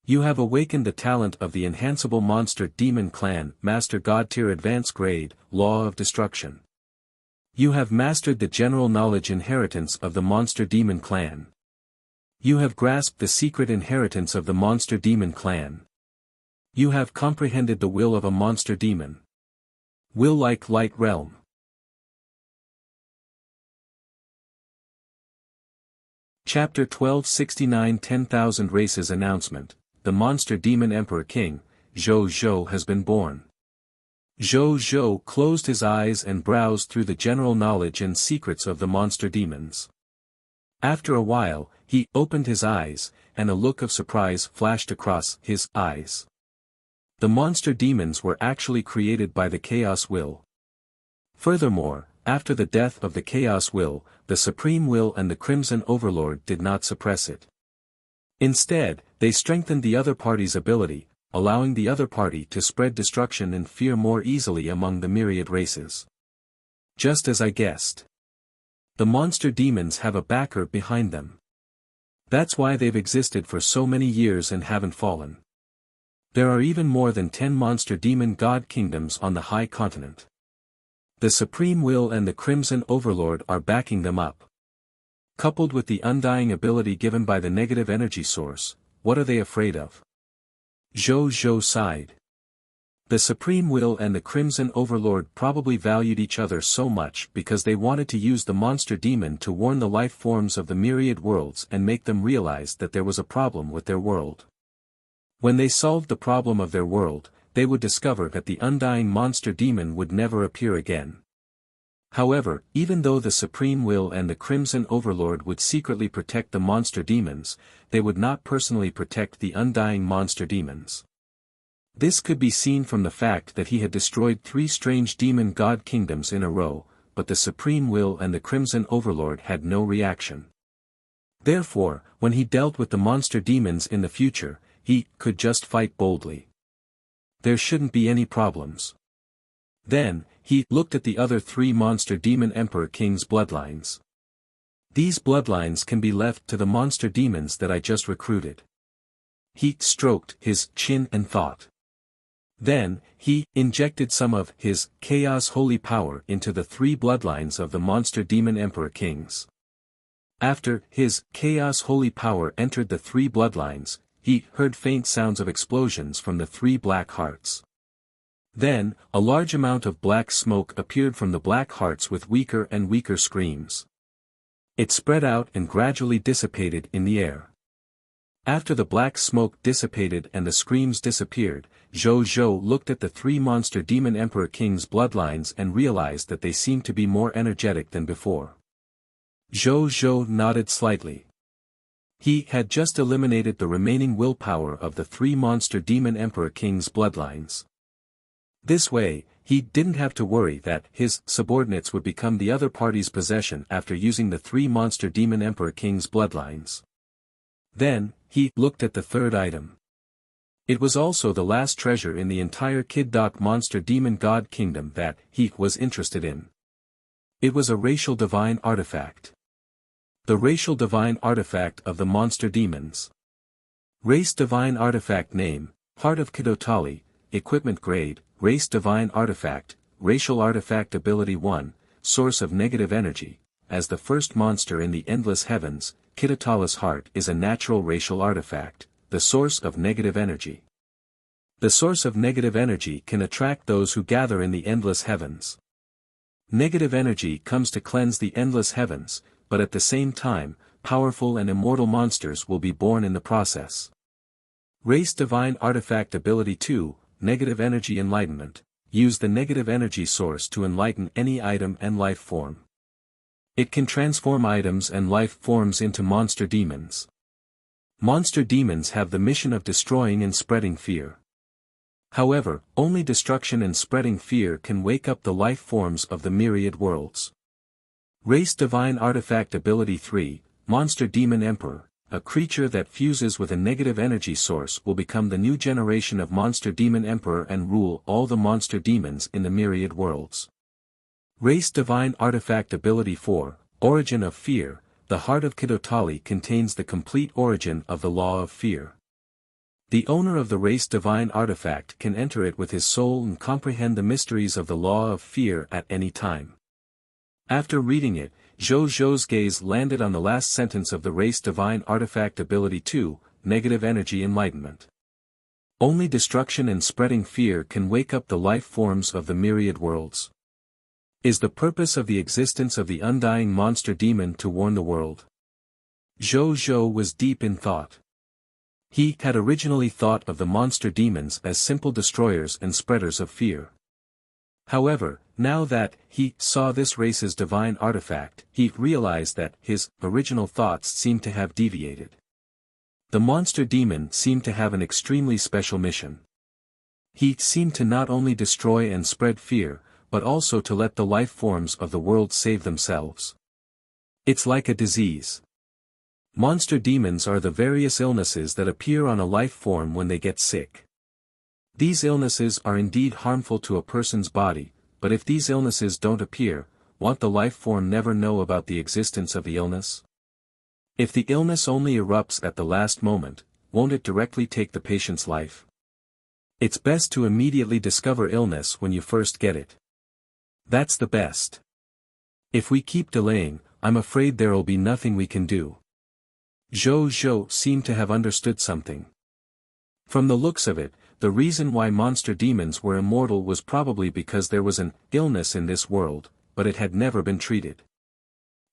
You have awakened the talent of the enhanceable monster demon clan, Master God tier advanced grade, law of destruction. You have mastered the general knowledge inheritance of the monster demon clan. You have grasped the secret inheritance of the monster demon clan. You have comprehended the will of a monster demon. Will like light realm. Chapter 1269 10,000 Races Announcement. The Monster Demon Emperor King, Zhou has been born. Zhou closed his eyes and browsed through the general knowledge and secrets of the monster demons. After a while, he opened his eyes, and a look of surprise flashed across his eyes. The monster demons were actually created by the Chaos Will. Furthermore, after the death of the Chaos Will, the Supreme Will and the Crimson Overlord did not suppress it. Instead, they strengthened the other party's ability, allowing the other party to spread destruction and fear more easily among the myriad races. Just as I guessed. The monster demons have a backer behind them. That's why they've existed for so many years and haven't fallen. There are even more than 10 monster demon god kingdoms on the high continent. The Supreme Will and the Crimson Overlord are backing them up. Coupled with the undying ability given by the negative energy source, what are they afraid of? Zhou sighed. The Supreme Will and the Crimson Overlord probably valued each other so much because they wanted to use the monster demon to warn the life forms of the myriad worlds and make them realize that there was a problem with their world. When they solved the problem of their world, they would discover that the undying monster demon would never appear again. However, even though the Supreme Will and the Crimson Overlord would secretly protect the monster demons, they would not personally protect the undying monster demons. This could be seen from the fact that he had destroyed 3 strange demon god kingdoms in a row, but the Supreme Will and the Crimson Overlord had no reaction. Therefore, when he dealt with the monster demons in the future, he could just fight boldly. There shouldn't be any problems. Then, he looked at the other 3 monster demon emperor kings' bloodlines. These bloodlines can be left to the monster demons that I just recruited. He stroked his chin and thought. Then, he injected some of his chaos holy power into the 3 bloodlines of the monster demon emperor kings. After his chaos holy power entered the 3 bloodlines, he heard faint sounds of explosions from the 3 black hearts. Then, a large amount of black smoke appeared from the black hearts with weaker and weaker screams. It spread out and gradually dissipated in the air. After the black smoke dissipated and the screams disappeared, Zhou looked at the 3 monster demon emperor kings' bloodlines and realized that they seemed to be more energetic than before. Zhou nodded slightly. He had just eliminated the remaining willpower of the 3 monster demon emperor kings' bloodlines. This way, he didn't have to worry that his subordinates would become the other party's possession after using the 3 monster demon emperor kings' bloodlines. Then, he looked at the 3rd item. It was also the last treasure in the entire Kid Doc monster demon god kingdom that he was interested in. It was a racial divine artifact. The racial divine artifact of the monster demons. Race divine artifact name, Heart of Kidotali, equipment grade, Race divine artifact, racial artifact ability 1, source of negative energy. As the first monster in the endless heavens, Kidotali's heart is a natural racial artifact, the source of negative energy. The source of negative energy can attract those who gather in the endless heavens. Negative energy comes to cleanse the endless heavens, but at the same time, powerful and immortal monsters will be born in the process. Race divine artifact ability 2, negative energy enlightenment. Use the negative energy source to enlighten any item and life form. It can transform items and life forms into monster demons. Monster demons have the mission of destroying and spreading fear. However, only destruction and spreading fear can wake up the life forms of the myriad worlds. Race divine artifact ability 3, monster demon emperor. A creature that fuses with a negative energy source will become the new generation of monster demon emperor and rule all the monster demons in the myriad worlds. Race divine artifact ability 4, origin of fear. The heart of Kidotali contains the complete origin of the law of fear. The owner of the race divine artifact can enter it with his soul and comprehend the mysteries of the law of fear at any time. After reading it, Zhou Zhou's gaze landed on the last sentence of the race divine artifact ability 2, negative energy enlightenment. Only destruction and spreading fear can wake up the life forms of the myriad worlds. Is the purpose of the existence of the undying monster demon to warn the world? Zhou Zhou was deep in thought. He had originally thought of the monster demons as simple destroyers and spreaders of fear. However, now that he saw this race's divine artifact, he realized that his original thoughts seemed to have deviated. The monster demon seemed to have an extremely special mission. He seemed to not only destroy and spread fear, but also to let the life forms of the world save themselves. It's like a disease. Monster demons are the various illnesses that appear on a life form when they get sick. These illnesses are indeed harmful to a person's body, but if these illnesses don't appear, won't the life form never know about the existence of the illness? If the illness only erupts at the last moment, won't it directly take the patient's life? It's best to immediately discover illness when you first get it. That's the best. If we keep delaying, I'm afraid there'll be nothing we can do. Zhou Zhou seemed to have understood something. From the looks of it, the reason why monster demons were immortal was probably because there was an illness in this world, but it had never been treated.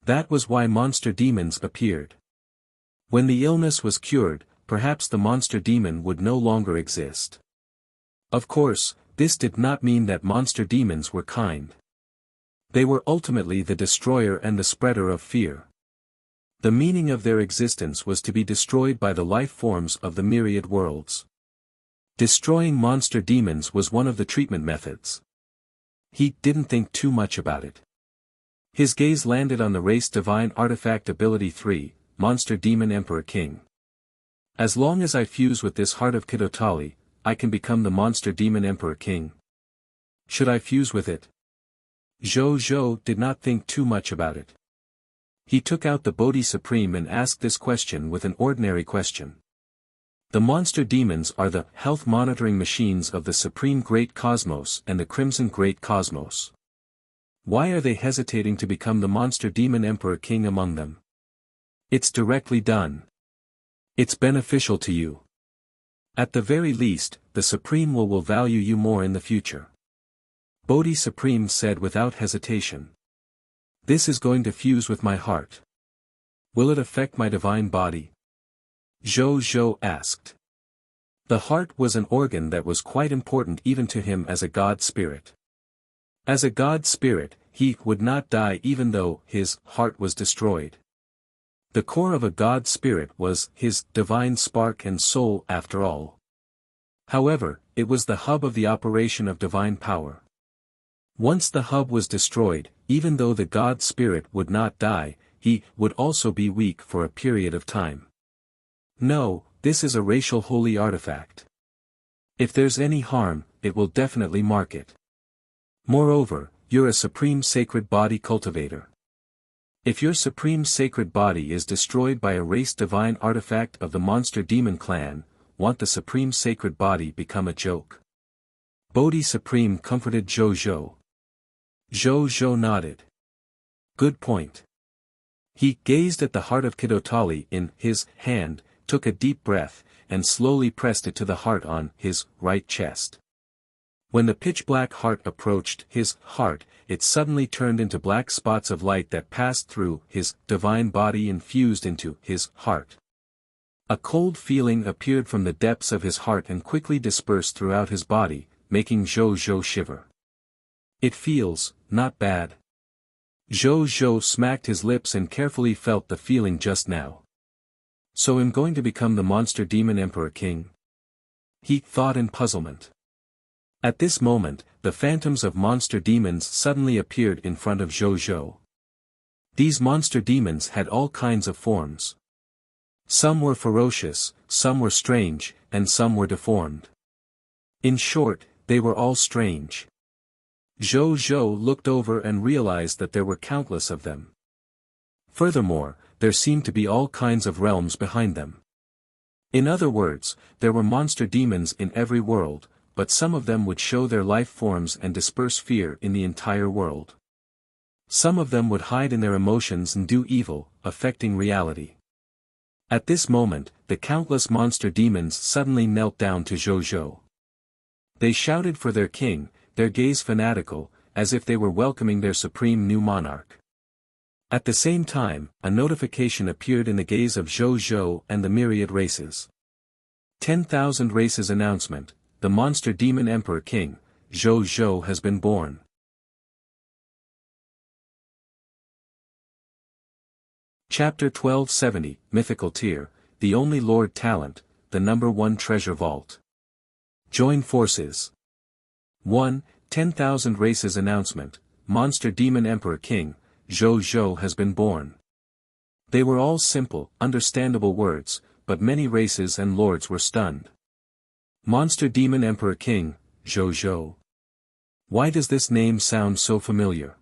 That was why monster demons appeared. When the illness was cured, perhaps the monster demon would no longer exist. Of course, this did not mean that monster demons were kind. They were ultimately the destroyer and the spreader of fear. The meaning of their existence was to be destroyed by the life forms of the myriad worlds. Destroying monster demons was one of the treatment methods. He didn't think too much about it. His gaze landed on the race divine artifact ability 3, monster demon emperor king. As long as I fuse with this heart of Kidotali, I can become the monster demon emperor king. Should I fuse with it? Zhou Zhou did not think too much about it. He took out the Bodhi Supreme and asked this question with an ordinary question. The monster demons are the health monitoring machines of the Supreme Great Cosmos and the Crimson Great Cosmos. Why are they hesitating to become the monster demon emperor king among them? It's directly done. It's beneficial to you. At the very least, the Supreme will value you more in the future. Bodhi Supreme said without hesitation. This is going to fuse with my heart. Will it affect my divine body? Zhou Zhou asked. The heart was an organ that was quite important even to him as a god spirit. As a god spirit, he would not die even though his heart was destroyed. The core of a god spirit was his divine spark and soul after all. However, it was the hub of the operation of divine power. Once the hub was destroyed, even though the god spirit would not die, he would also be weak for a period of time. No, this is a racial holy artifact. If there's any harm, it will definitely mark it. Moreover, you're a supreme sacred body cultivator. If your supreme sacred body is destroyed by a race divine artifact of the monster demon clan, won't the supreme sacred body become a joke? Bodhi Supreme comforted Zhou. Zhou nodded. Good point. He gazed at the heart of Kidotali in his hand, took a deep breath, and slowly pressed it to the heart on his right chest. When the pitch-black heart approached his heart, it suddenly turned into black spots of light that passed through his divine body and fused into his heart. A cold feeling appeared from the depths of his heart and quickly dispersed throughout his body, making Zhou shiver. It feels, not bad. Zhou smacked his lips and carefully felt the feeling just now. So I'm going to become the monster demon emperor king? He thought in puzzlement. At this moment, the phantoms of monster demons suddenly appeared in front of Zhou. These monster demons had all kinds of forms. Some were ferocious, some were strange, and some were deformed. In short, they were all strange. Zhou looked over and realized that there were countless of them. Furthermore, there seemed to be all kinds of realms behind them. In other words, there were monster demons in every world, but some of them would show their life forms and disperse fear in the entire world. Some of them would hide in their emotions and do evil, affecting reality. At this moment, the countless monster demons suddenly knelt down to Zhou. They shouted for their king, their gaze fanatical, as if they were welcoming their supreme new monarch. At the same time, a notification appeared in the gaze of Zhou and the myriad races. 10,000 races announcement, the monster demon emperor king, Zhou has been born. Chapter 1270, Mythical Tier, the only Lord Talent, the number 1 treasure vault. Join forces. 1. 10,000 races announcement, monster demon emperor king, Zhou has been born. They were all simple, understandable words, but many races and lords were stunned. Monster demon emperor king, Zhou. Why does this name sound so familiar?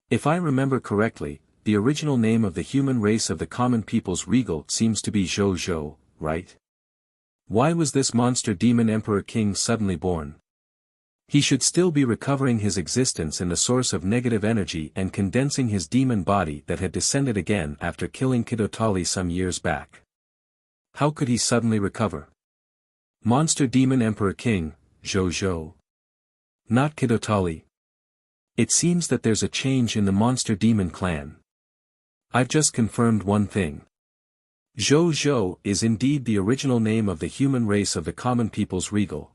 If I remember correctly, the original name of the human race of the common people's regal seems to be Zhou, right? Why was this monster demon emperor king suddenly born? He should still be recovering his existence in the source of negative energy and condensing his demon body that had descended again after killing Kidotali some years back. How could he suddenly recover? Monster demon emperor king, Zhou. Not Kidotali. It seems that there's a change in the monster demon clan. I've just confirmed one thing. Zhou is indeed the original name of the human race of the common people's regal.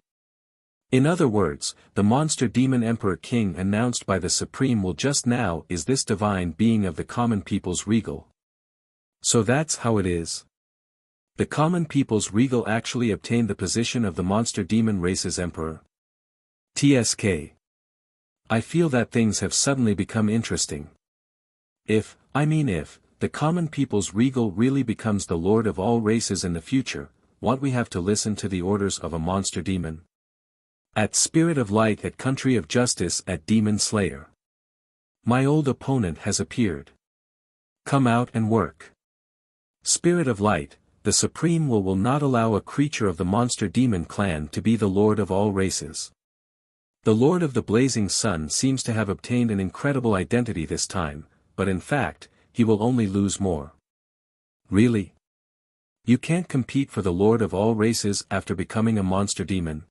In other words, the monster demon emperor king announced by the supreme will just now is this divine being of the common people's regal. So that's how it is. The common people's regal actually obtained the position of the monster demon race's emperor. TSK. I feel that things have suddenly become interesting. If the common people's regal really becomes the lord of all races in the future, won't we have to listen to the orders of a monster demon? At Spirit of Light at Country of Justice at Demon Slayer. My old opponent has appeared. Come out and work. Spirit of Light, the Supreme will not allow a creature of the monster demon clan to be the lord of all races. The Lord of the Blazing Sun seems to have obtained an incredible identity this time, but in fact, he will only lose more. Really? You can't compete for the Lord of all races after becoming a monster demon?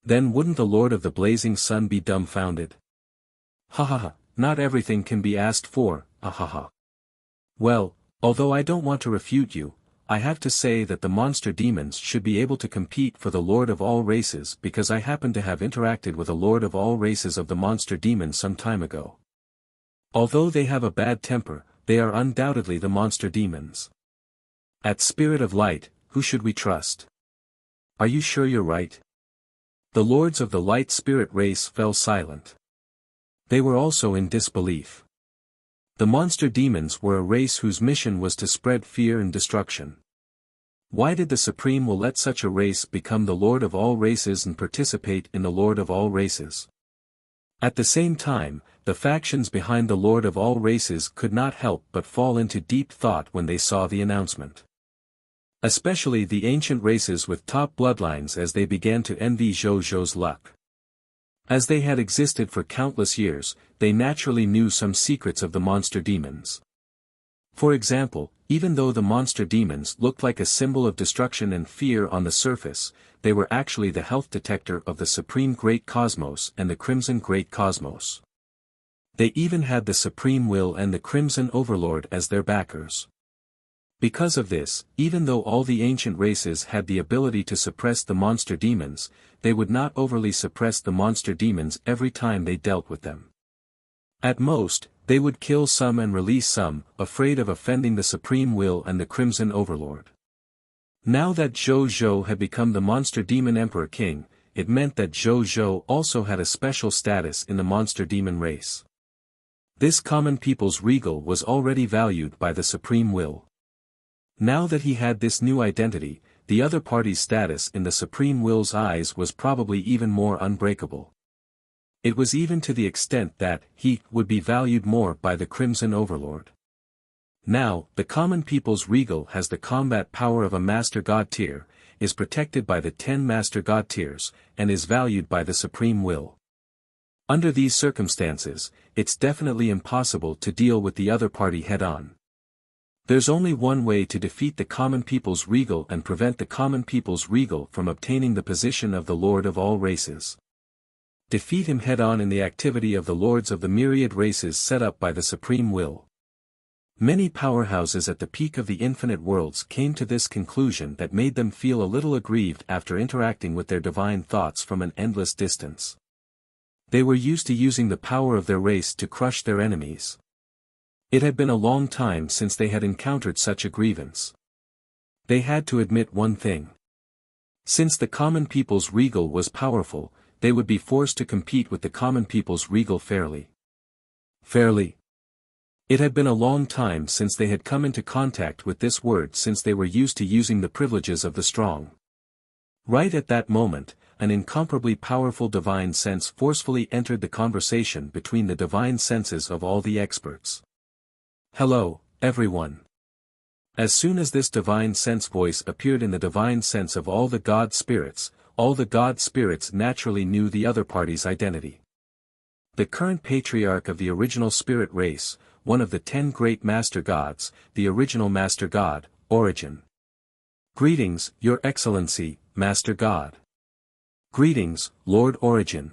Then wouldn't the Lord of the Blazing Sun be dumbfounded? Not everything can be asked for, Well, although I don't want to refute you, I have to say that the monster demons should be able to compete for the Lord of all races because I happen to have interacted with a Lord of all races of the monster demon some time ago. Although they have a bad temper, they are undoubtedly the monster demons. At Spirit of Light, who should we trust? Are you sure you're right? The lords of the light spirit race fell silent. They were also in disbelief. The monster demons were a race whose mission was to spread fear and destruction. Why did the Supreme will let such a race become the Lord of all races and participate in the Lord of all races? At the same time, the factions behind the Lord of all races could not help but fall into deep thought when they saw the announcement. Especially the ancient races with top bloodlines, as they began to envy Zhou-Zhou's luck. As they had existed for countless years, they naturally knew some secrets of the monster demons. For example, even though the monster demons looked like a symbol of destruction and fear on the surface, they were actually the health detector of the Supreme Great Cosmos and the Crimson Great Cosmos. They even had the Supreme Will and the Crimson Overlord as their backers. Because of this, even though all the ancient races had the ability to suppress the monster demons, they would not overly suppress the monster demons every time they dealt with them. At most, they would kill some and release some, afraid of offending the Supreme Will and the Crimson Overlord. Now that Zhou-Zhou had become the Monster Demon Emperor King, it meant that Zhou-Zhou also had a special status in the monster demon race. This common people's regal was already valued by the Supreme Will. Now that he had this new identity, the other party's status in the Supreme Will's eyes was probably even more unbreakable. It was even to the extent that he would be valued more by the Crimson Overlord. Now, the common people's regal has the combat power of a Master God tier, is protected by the 10 Master God tiers, and is valued by the Supreme Will. Under these circumstances, it's definitely impossible to deal with the other party head-on. There's only one way to defeat the common people's regal and prevent the common people's regal from obtaining the position of the Lord of all races. Defeat him head-on in the activity of the lords of the myriad races set up by the Supreme Will. Many powerhouses at the peak of the infinite worlds came to this conclusion that made them feel a little aggrieved after interacting with their divine thoughts from an endless distance. They were used to using the power of their race to crush their enemies. It had been a long time since they had encountered such a grievance. They had to admit one thing. Since the common people's regal was powerful, they would be forced to compete with the common people's regal fairly. Fairly. It had been a long time since they had come into contact with this word, since they were used to using the privileges of the strong. Right at that moment, an incomparably powerful divine sense forcefully entered the conversation between the divine senses of all the experts. Hello, everyone. As soon as this divine sense voice appeared in the divine sense of all the God spirits, all the God spirits naturally knew the other party's identity. The current patriarch of the original spirit race, one of the 10 great master gods, the original master god, Origin. Greetings, Your Excellency, Master God. Greetings, Lord Origin.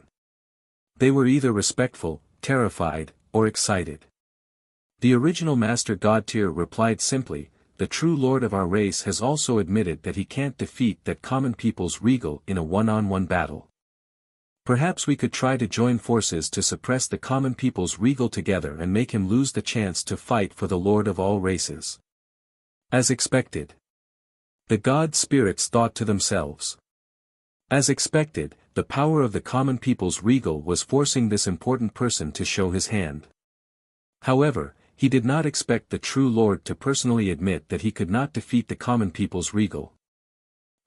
They were either respectful, terrified, or excited. The original Master God tier replied simply, the true Lord of our race has also admitted that he can't defeat that common people's regal in a one-on-one battle. Perhaps we could try to join forces to suppress the common people's regal together and make him lose the chance to fight for the Lord of all races. As expected. The God spirits thought to themselves. As expected, the power of the common people's regal was forcing this important person to show his hand. However, he did not expect the true Lord to personally admit that he could not defeat the common people's regal.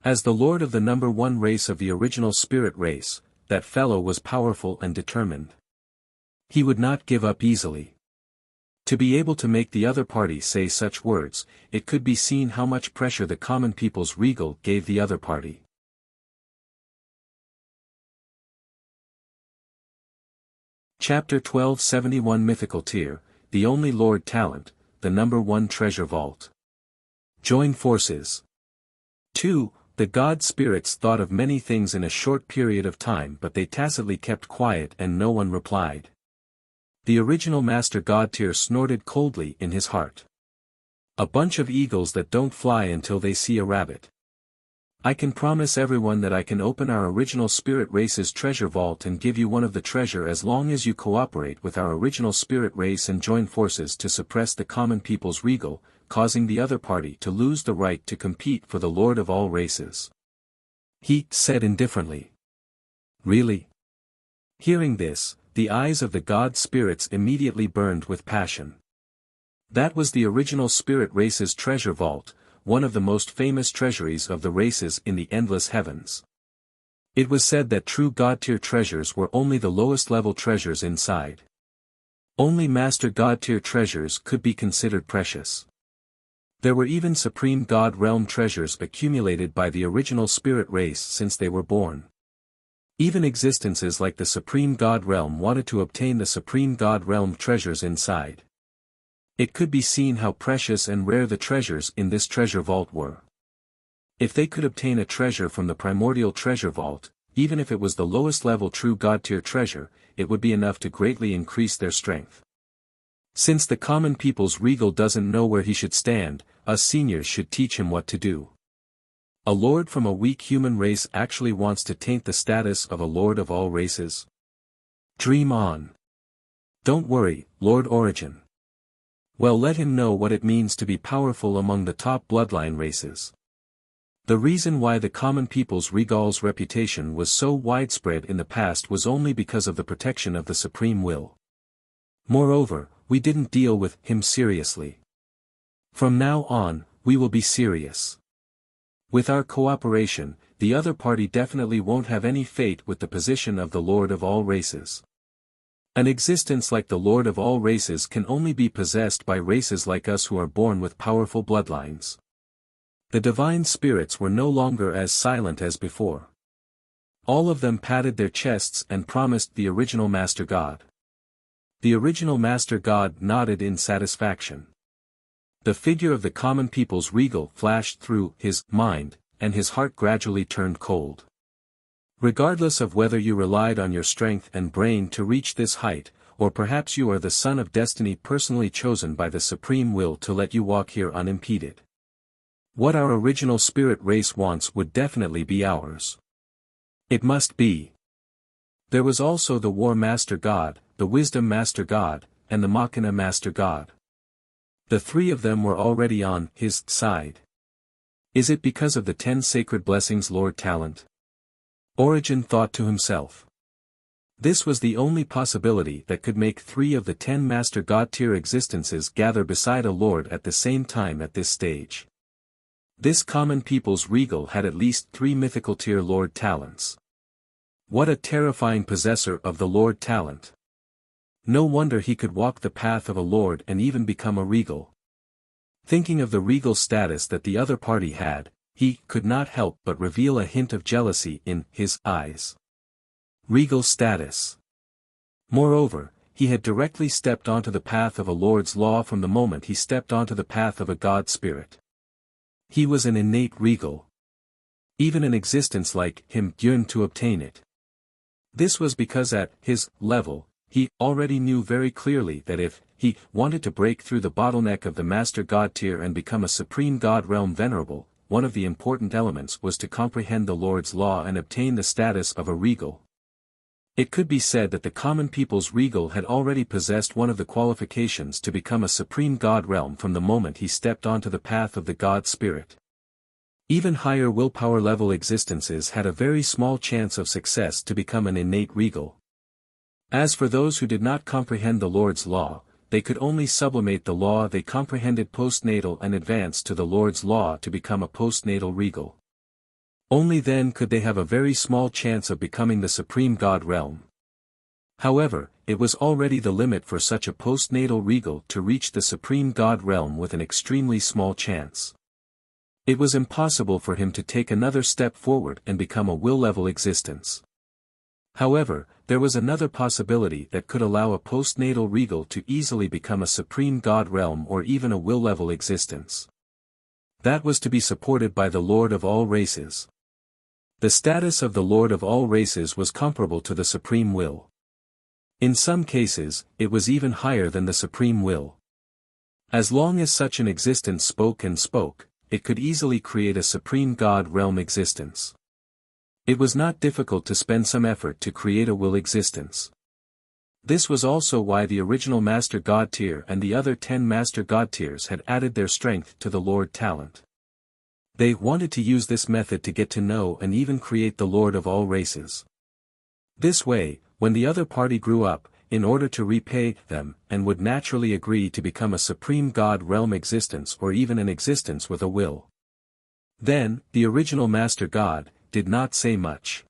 As the Lord of the number 1 race of the original spirit race, that fellow was powerful and determined. He would not give up easily. To be able to make the other party say such words, it could be seen how much pressure the common people's regal gave the other party. Chapter 1271 Mythical Tier, the only Lord Talent, the number 1 treasure vault. Join forces. 2. The God spirits thought of many things in a short period of time, but they tacitly kept quiet and no one replied. The original Master God tier snorted coldly in his heart. A bunch of eagles that don't fly until they see a rabbit. I can promise everyone that I can open our original spirit race's treasure vault and give you one of the treasure as long as you cooperate with our original spirit race and join forces to suppress the common people's regal, causing the other party to lose the right to compete for the Lord of all races. He said indifferently. Really? Hearing this, the eyes of the God spirits immediately burned with passion. That was the original spirit race's treasure vault, one of the most famous treasuries of the races in the endless heavens. It was said that true God-tier treasures were only the lowest level treasures inside. Only Master God tier treasures could be considered precious. There were even Supreme God realm treasures accumulated by the original spirit race since they were born. Even existences like the Supreme God realm wanted to obtain the Supreme God realm treasures inside. It could be seen how precious and rare the treasures in this treasure vault were. If they could obtain a treasure from the primordial treasure vault, even if it was the lowest level true God tier treasure, it would be enough to greatly increase their strength. Since the common people's regal doesn't know where he should stand, us seniors should teach him what to do. A lord from a weak human race actually wants to taint the status of a lord of all races? Dream on. Don't worry, Lord Origin. Well, let him know what it means to be powerful among the top bloodline races. The reason why the common people's regal's reputation was so widespread in the past was only because of the protection of the supreme will. Moreover, we didn't deal with him seriously. From now on, we will be serious. With our cooperation, the other party definitely won't have any fate with the position of the Lord of all races. An existence like the Lord of all races can only be possessed by races like us who are born with powerful bloodlines. The divine spirits were no longer as silent as before. All of them patted their chests and promised the original Master God. The original Master God nodded in satisfaction. The figure of the common people's regal flashed through his mind, and his heart gradually turned cold. Regardless of whether you relied on your strength and brain to reach this height, or perhaps you are the son of destiny personally chosen by the supreme will to let you walk here unimpeded. What our original spirit race wants would definitely be ours. It must be. There was also the War Master God, the Wisdom Master God, and the Machina Master God. The three of them were already on his side. Is it because of the 10 sacred blessings Lord Talent? Origin thought to himself. This was the only possibility that could make 3 of the 10 Master God tier existences gather beside a Lord at the same time at this stage. This common people's regal had at least 3 mythical tier Lord Talents. What a terrifying possessor of the Lord Talent. No wonder he could walk the path of a lord and even become a regal. Thinking of the regal status that the other party had, he could not help but reveal a hint of jealousy in his eyes. Regal status. Moreover, he had directly stepped onto the path of a lord's law from the moment he stepped onto the path of a god spirit. He was an innate regal. Even an existence like him yearned to obtain it. This was because at his level, he already knew very clearly that if he wanted to break through the bottleneck of the Master God tier and become a Supreme God realm venerable, one of the important elements was to comprehend the Lord's law and obtain the status of a regal. It could be said that the common people's regal had already possessed one of the qualifications to become a Supreme God realm from the moment he stepped onto the path of the God Spirit. Even higher willpower level existences had a very small chance of success to become an innate regal. As for those who did not comprehend the Lord's law, they could only sublimate the law they comprehended postnatal and advance to the Lord's law to become a postnatal regal. Only then could they have a very small chance of becoming the Supreme God realm. However, it was already the limit for such a postnatal regal to reach the Supreme God realm with an extremely small chance. It was impossible for him to take another step forward and become a will-level existence. However, there was another possibility that could allow a postnatal regal to easily become a Supreme God realm or even a will-level existence. That was to be supported by the Lord of all races. The status of the Lord of all races was comparable to the Supreme Will. In some cases, it was even higher than the Supreme Will. As long as such an existence spoke and spoke, it could easily create a Supreme God realm existence. It was not difficult to spend some effort to create a will existence. This was also why the original Master God tier and the other 10 Master God tiers had added their strength to the Lord Talent. They wanted to use this method to get to know and even create the Lord of all races. This way, when the other party grew up, in order to repay them, and would naturally agree to become a Supreme God realm existence or even an existence with a will. Then, the original Master God did not say much.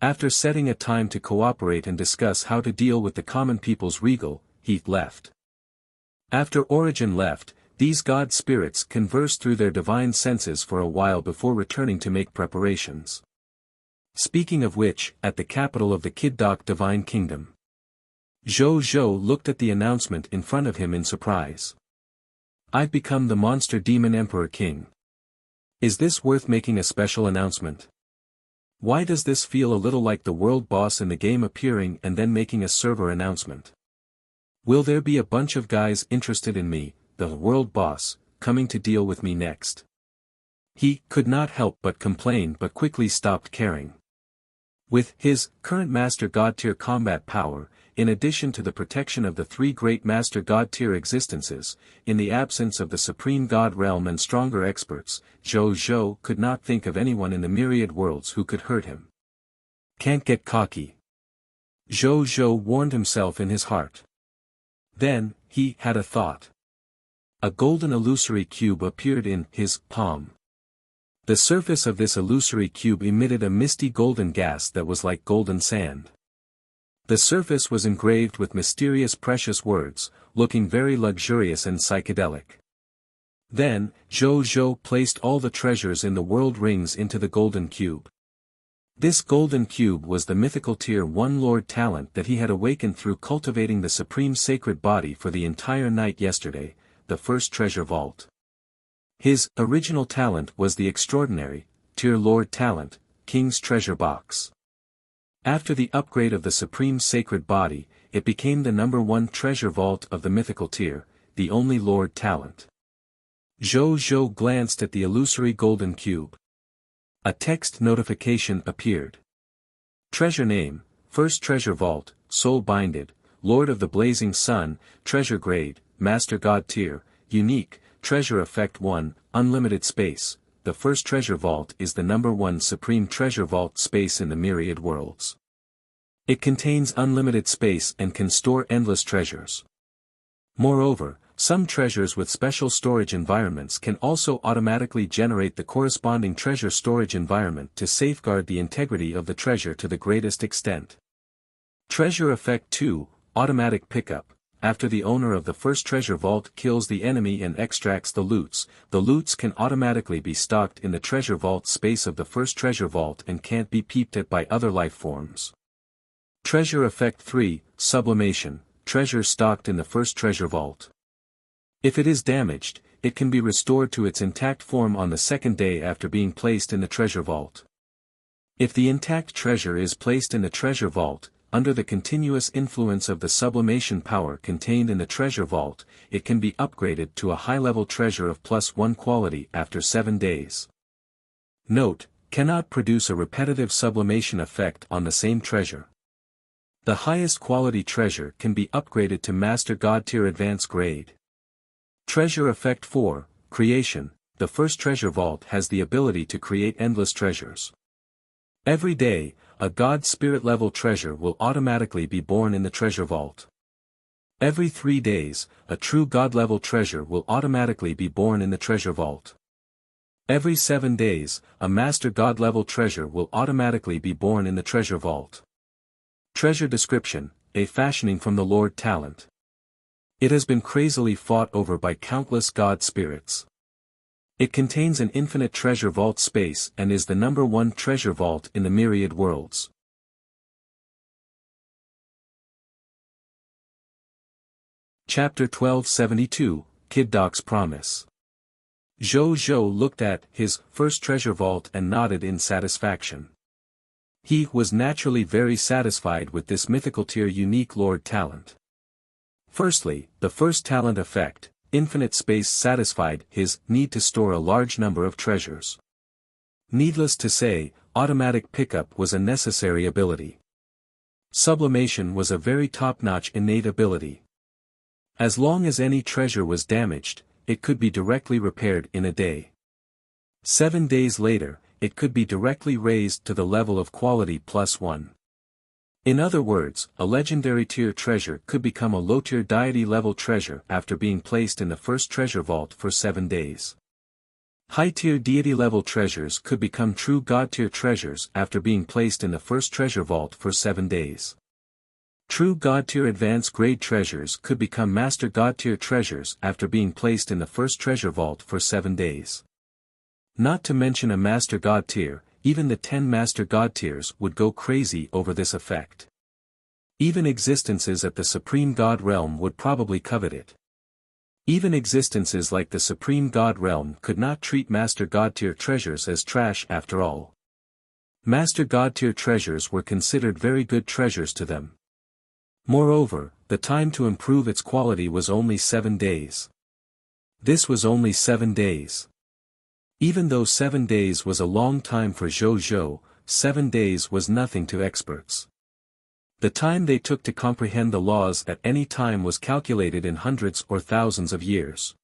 After setting a time to cooperate and discuss how to deal with the common people's regal, he left. After Origin left, these god spirits conversed through their divine senses for a while before returning to make preparations. Speaking of which, at the capital of the Kiddok Divine Kingdom, Zhou Zhou looked at the announcement in front of him in surprise. I've become the Monster Demon Emperor King. Is this worth making a special announcement? Why does this feel a little like the world boss in the game appearing and then making a server announcement? Will there be a bunch of guys interested in me, the world boss, coming to deal with me next? He could not help but complain but quickly stopped caring. With his current Master God tier combat power, in addition to the protection of the three great Master God tier existences, in the absence of the Supreme God realm and stronger experts, Zhou Zhou could not think of anyone in the myriad worlds who could hurt him. Can't get cocky. Zhou Zhou warned himself in his heart. Then, he had a thought. A golden illusory cube appeared in his palm. The surface of this illusory cube emitted a misty golden gas that was like golden sand. The surface was engraved with mysterious precious words, looking very luxurious and psychedelic. Then, Zhou Zhou placed all the treasures in the world rings into the golden cube. This golden cube was the mythical tier 1 Lord talent that he had awakened through cultivating the supreme sacred body for the entire night yesterday, the first treasure vault. His original talent was the extraordinary, tier Lord talent, King's Treasure Box. After the upgrade of the supreme sacred body, it became the number 1 treasure vault of the mythical tier, the only Lord talent. Zhou Zhou glanced at the illusory golden cube. A text notification appeared. Treasure name, First Treasure Vault, Soul Binded, Lord of the Blazing Sun, Treasure Grade, Master God Tier, Unique, Treasure Effect 1, Unlimited Space. The first treasure vault is the number 1 supreme treasure vault space in the myriad worlds. It contains unlimited space and can store endless treasures. Moreover, some treasures with special storage environments can also automatically generate the corresponding treasure storage environment to safeguard the integrity of the treasure to the greatest extent. Treasure Effect 2, Automatic Pickup. After the owner of the first treasure vault kills the enemy and extracts the loots can automatically be stocked in the treasure vault space of the first treasure vault and can't be peeped at by other life forms. Treasure Effect 3, Sublimation. Treasure stocked in the first treasure vault. If it is damaged, it can be restored to its intact form on the second day after being placed in the treasure vault. If the intact treasure is placed in the treasure vault, under the continuous influence of the sublimation power contained in the treasure vault, it can be upgraded to a high-level treasure of +1 quality after 7 days. Note, cannot produce a repetitive sublimation effect on the same treasure. The highest quality treasure can be upgraded to Master God Tier Advanced Grade. Treasure Effect 4, Creation. The first treasure vault has the ability to create endless treasures. Every day, a God Spirit level treasure will automatically be born in the treasure vault. Every 3 days, a true God level treasure will automatically be born in the treasure vault. Every 7 days, a Master God level treasure will automatically be born in the treasure vault. Treasure Description, a fashioning from the Lord talent. It has been crazily fought over by countless God spirits. It contains an infinite treasure vault space and is the number 1 treasure vault in the myriad worlds. Chapter 1272, Kiddok's Promise. Zhou Zhou looked at his first treasure vault and nodded in satisfaction. He was naturally very satisfied with this mythical tier unique Lord talent. Firstly, the first talent effect, Infinite Space, satisfied his need to store a large number of treasures. Needless to say, automatic pickup was a necessary ability. Sublimation was a very top-notch innate ability. As long as any treasure was damaged, it could be directly repaired in a day. 7 days later, it could be directly raised to the level of quality +1. In other words, a legendary tier treasure could become a low-tier deity-level treasure after being placed in the first treasure vault for 7 days. High-tier deity-level treasures could become true god-tier treasures after being placed in the first treasure vault for 7 days. True God-tier advanced grade treasures could become Master God-tier treasures after being placed in the first treasure vault for 7 days. Not to mention a Master God-tier, even the 10 Master God-tiers would go crazy over this effect. Even existences at the Supreme God realm would probably covet it. Even existences like the Supreme God realm could not treat Master God-tier treasures as trash after all. Master God-tier treasures were considered very good treasures to them. Moreover, the time to improve its quality was only 7 days. This was only 7 days. Even though 7 days was a long time for Zhou, 7 days was nothing to experts. The time they took to comprehend the laws at any time was calculated in hundreds or thousands of years.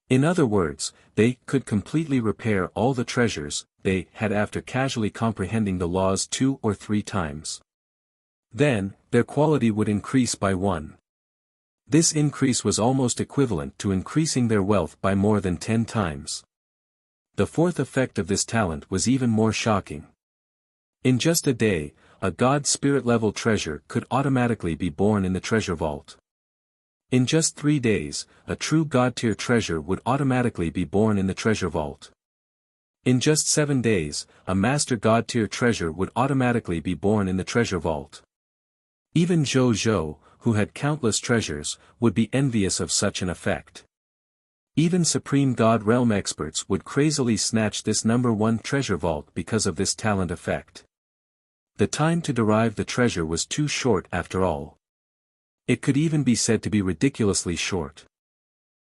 In other words, they could completely repair all the treasures they had after casually comprehending the laws 2 or 3 times. Then, their quality would increase by 1. This increase was almost equivalent to increasing their wealth by more than 10 times. The fourth effect of this talent was even more shocking. In just a day, a God spirit level treasure could automatically be born in the treasure vault. In just 3 days, a true God tier treasure would automatically be born in the treasure vault. In just 7 days, a Master God tier treasure would automatically be born in the treasure vault. Even Zhou, who had countless treasures, would be envious of such an effect. Even Supreme God realm experts would crazily snatch this number 1 treasure vault because of this talent effect. The time to derive the treasure was too short after all. It could even be said to be ridiculously short.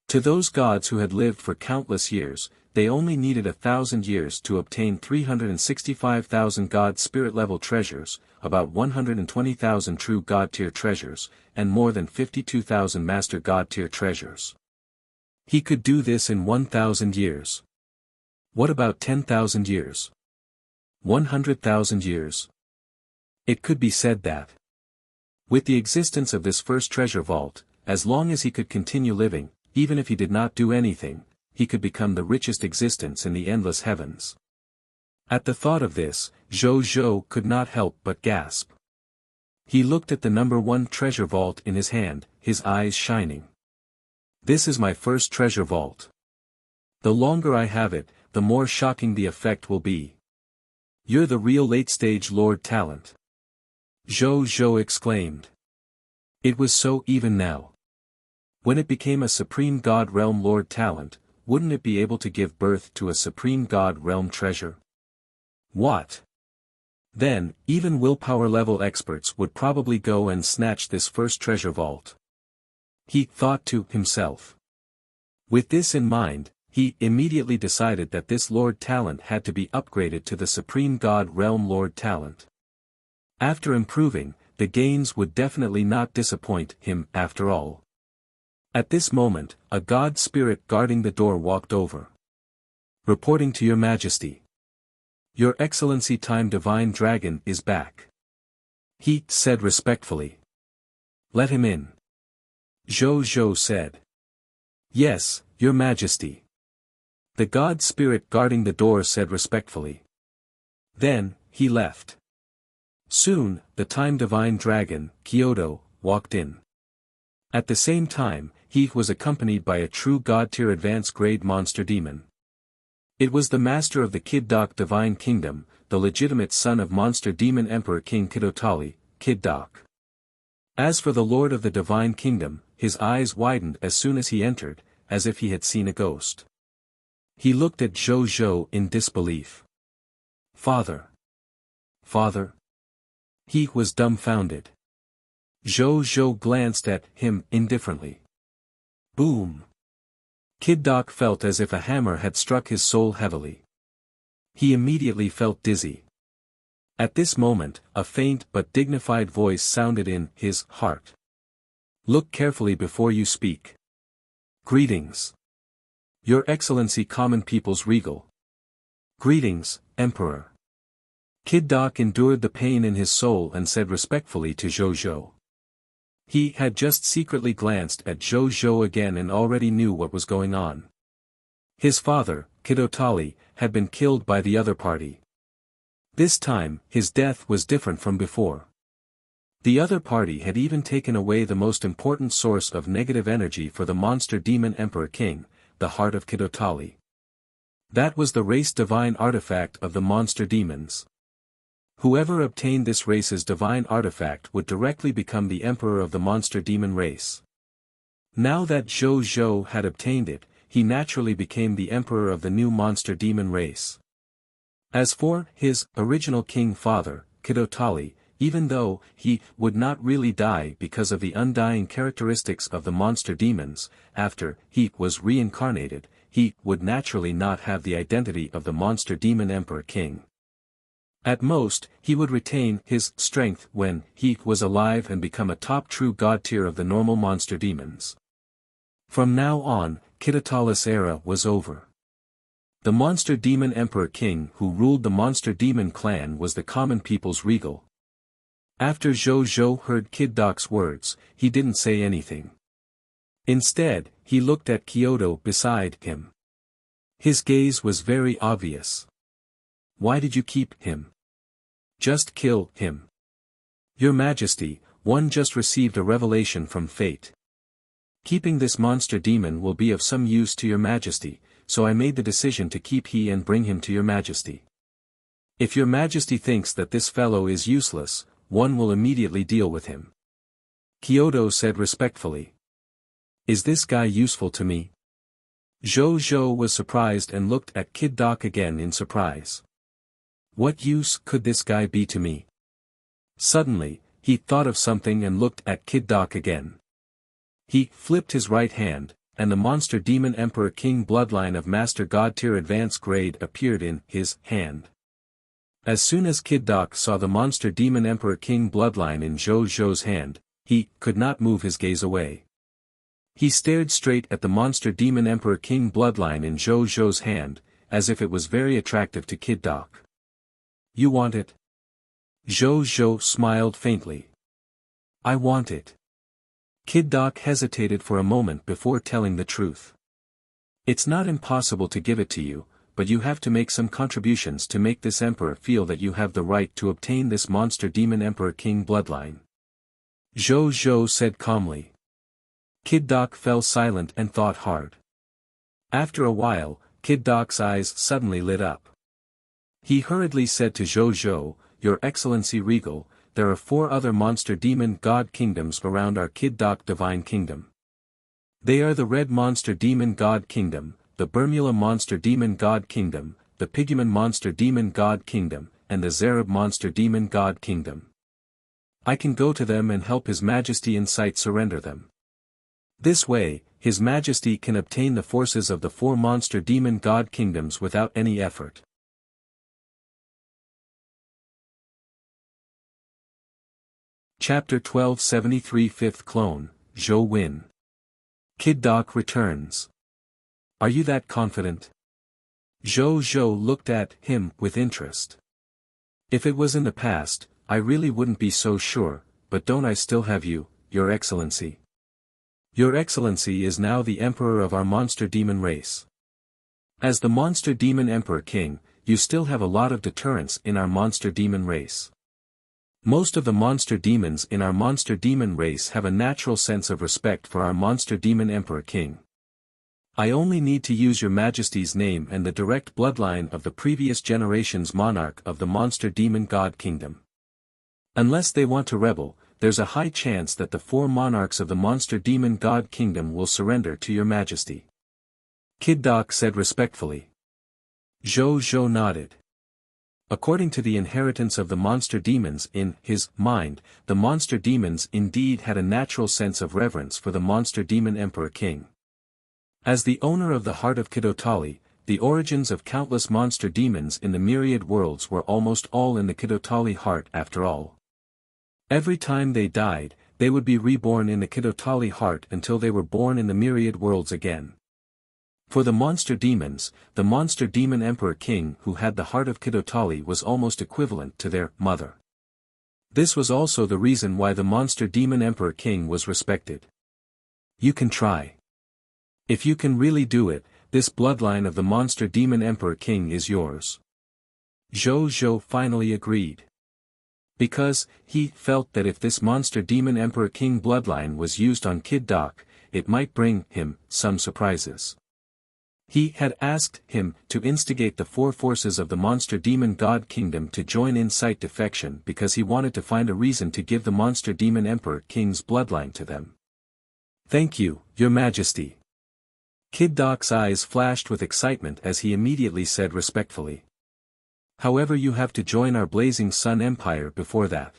To those gods who had lived for countless years, they only needed 1,000 years to obtain 365,000 God spirit level treasures, about 120,000 true God tier treasures, and more than 52,000 Master God tier treasures. He could do this in 1,000 years. What about 10,000 years? 100,000 years? It could be said that, with the existence of this first treasure vault, as long as he could continue living, even if he did not do anything, he could become the richest existence in the endless heavens. At the thought of this, Zhou could not help but gasp. He looked at the number 1 treasure vault in his hand, his eyes shining. This is my first treasure vault. The longer I have it, the more shocking the effect will be. You're the real late-stage Lord Talent. Zhou exclaimed. It was so even now. When it became a Supreme God Realm Lord Talent, wouldn't it be able to give birth to a Supreme God Realm treasure? What? Then, even willpower level experts would probably go and snatch this first treasure vault. He thought to himself. With this in mind, he immediately decided that this Lord Talent had to be upgraded to the Supreme God Realm Lord Talent. After improving, the gains would definitely not disappoint him after all. At this moment, a God spirit guarding the door walked over. Reporting to Your Majesty. Your Excellency Time Divine Dragon is back. He said respectfully. Let him in. Zhou said. Yes, Your Majesty. The God spirit guarding the door said respectfully. Then, he left. Soon, the Time Divine Dragon, Kyoto, walked in. At the same time, he was accompanied by a true God-tier advanced grade monster demon. It was the master of the Kid-Doc Divine Kingdom, the legitimate son of Monster Demon Emperor King Kidotali, Kid-Doc. As for the Lord of the Divine Kingdom, his eyes widened as soon as he entered, as if he had seen a ghost. He looked at Zhou in disbelief. Father. Father. He was dumbfounded. Zhou glanced at him indifferently. Boom. Kid-Doc felt as if a hammer had struck his soul heavily. He immediately felt dizzy. At this moment, a faint but dignified voice sounded in his heart. Look carefully before you speak. Greetings. Your Excellency Common People's Regal. Greetings, Emperor. Kid-Doc endured the pain in his soul and said respectfully to Zhou. He had just secretly glanced at Zhou again and already knew what was going on. His father, Kidotali, had been killed by the other party. This time, his death was different from before. The other party had even taken away the most important source of negative energy for the monster demon Emperor King, the heart of Kidotali. That was the race divine artifact of the monster demons. Whoever obtained this race's divine artifact would directly become the emperor of the monster demon race. Now that Zhou Zhou had obtained it, he naturally became the emperor of the new monster demon race. As for his original king father, Kidotali, even though he would not really die because of the undying characteristics of the monster demons, after he was reincarnated, he would naturally not have the identity of the monster demon Emperor King. At most, he would retain his strength when he was alive and become a top true god tier of the normal monster demons. From now on, Kidotali's era was over. The monster demon Emperor King who ruled the monster demon clan was the common people's regal. After Zhou Zhou heard Kid Doc's words, he didn't say anything. Instead, he looked at Kyoto beside him. His gaze was very obvious. Why did you keep him? Just kill him. Your Majesty, one just received a revelation from fate. Keeping this monster demon will be of some use to your Majesty, so I made the decision to keep he and bring him to your Majesty. If your Majesty thinks that this fellow is useless, one will immediately deal with him. Kyoto said respectfully. Is this guy useful to me? Zhou Zhou was surprised and looked at Kid Doc again in surprise. What use could this guy be to me? Suddenly, he thought of something and looked at Kid Doc again. He flipped his right hand, and the monster demon Emperor King bloodline of Master God tier advanced grade appeared in his hand. As soon as Kid Doc saw the monster demon Emperor King bloodline in Zhou Zhou's hand, he could not move his gaze away. He stared straight at the monster demon Emperor King bloodline in Zhou Zhou's hand, as if it was very attractive to Kid Doc. You want it? Zhou Zhou smiled faintly. I want it. Kid Doc hesitated for a moment before telling the truth. It's not impossible to give it to you, but you have to make some contributions to make this emperor feel that you have the right to obtain this monster demon Emperor King bloodline. Zhou Zhou said calmly. Kid Doc fell silent and thought hard. After a while, Kid Doc's eyes suddenly lit up. He hurriedly said to Zhou Zhou, Your Excellency Regal, there are 4 other monster demon god kingdoms around our Kid Doc divine kingdom. They are the Red Monster Demon God Kingdom, the Bermula Monster Demon God Kingdom, the Pigumen Monster Demon God Kingdom, and the Zareb Monster Demon God Kingdom. I can go to them and help His Majesty incite surrender them. This way, His Majesty can obtain the forces of the 4 Monster Demon God Kingdoms without any effort. Chapter 1273 Fifth Clone, Zhou Win. Kid Doc returns. Are you that confident? Zhou Zhou looked at him with interest. If it was in the past, I really wouldn't be so sure, but don't I still have you, Your Excellency? Your Excellency is now the Emperor of our monster demon race. As the monster demon Emperor King, you still have a lot of deterrence in our monster demon race. Most of the monster demons in our monster demon race have a natural sense of respect for our monster demon Emperor King. I only need to use your Majesty's name and the direct bloodline of the previous generation's monarch of the monster demon god kingdom. Unless they want to rebel, there's a high chance that the 4 monarchs of the monster demon god kingdom will surrender to your Majesty. Kid Doc said respectfully. Zhou Zhou nodded. According to the inheritance of the monster demons in his mind, the monster demons indeed had a natural sense of reverence for the monster demon Emperor King. As the owner of the heart of Kidotali, the origins of countless monster demons in the myriad worlds were almost all in the Kidotali heart after all. Every time they died, they would be reborn in the Kidotali heart until they were born in the myriad worlds again. For the monster demons, the monster demon Emperor King who had the heart of Kidotali was almost equivalent to their mother. This was also the reason why the monster demon Emperor King was respected. You can try. If you can really do it, this bloodline of the monster demon Emperor King is yours. Zhou Zhou finally agreed. Because, he felt that if this monster demon Emperor King bloodline was used on Kid Doc, it might bring him some surprises. He had asked him to instigate the 4 forces of the monster demon god kingdom to join in site defection because he wanted to find a reason to give the monster demon Emperor King's bloodline to them. "Thank you, Your Majesty." Kid Doc's eyes flashed with excitement as he immediately said respectfully. "However, you have to join our Blazing Sun Empire before that,"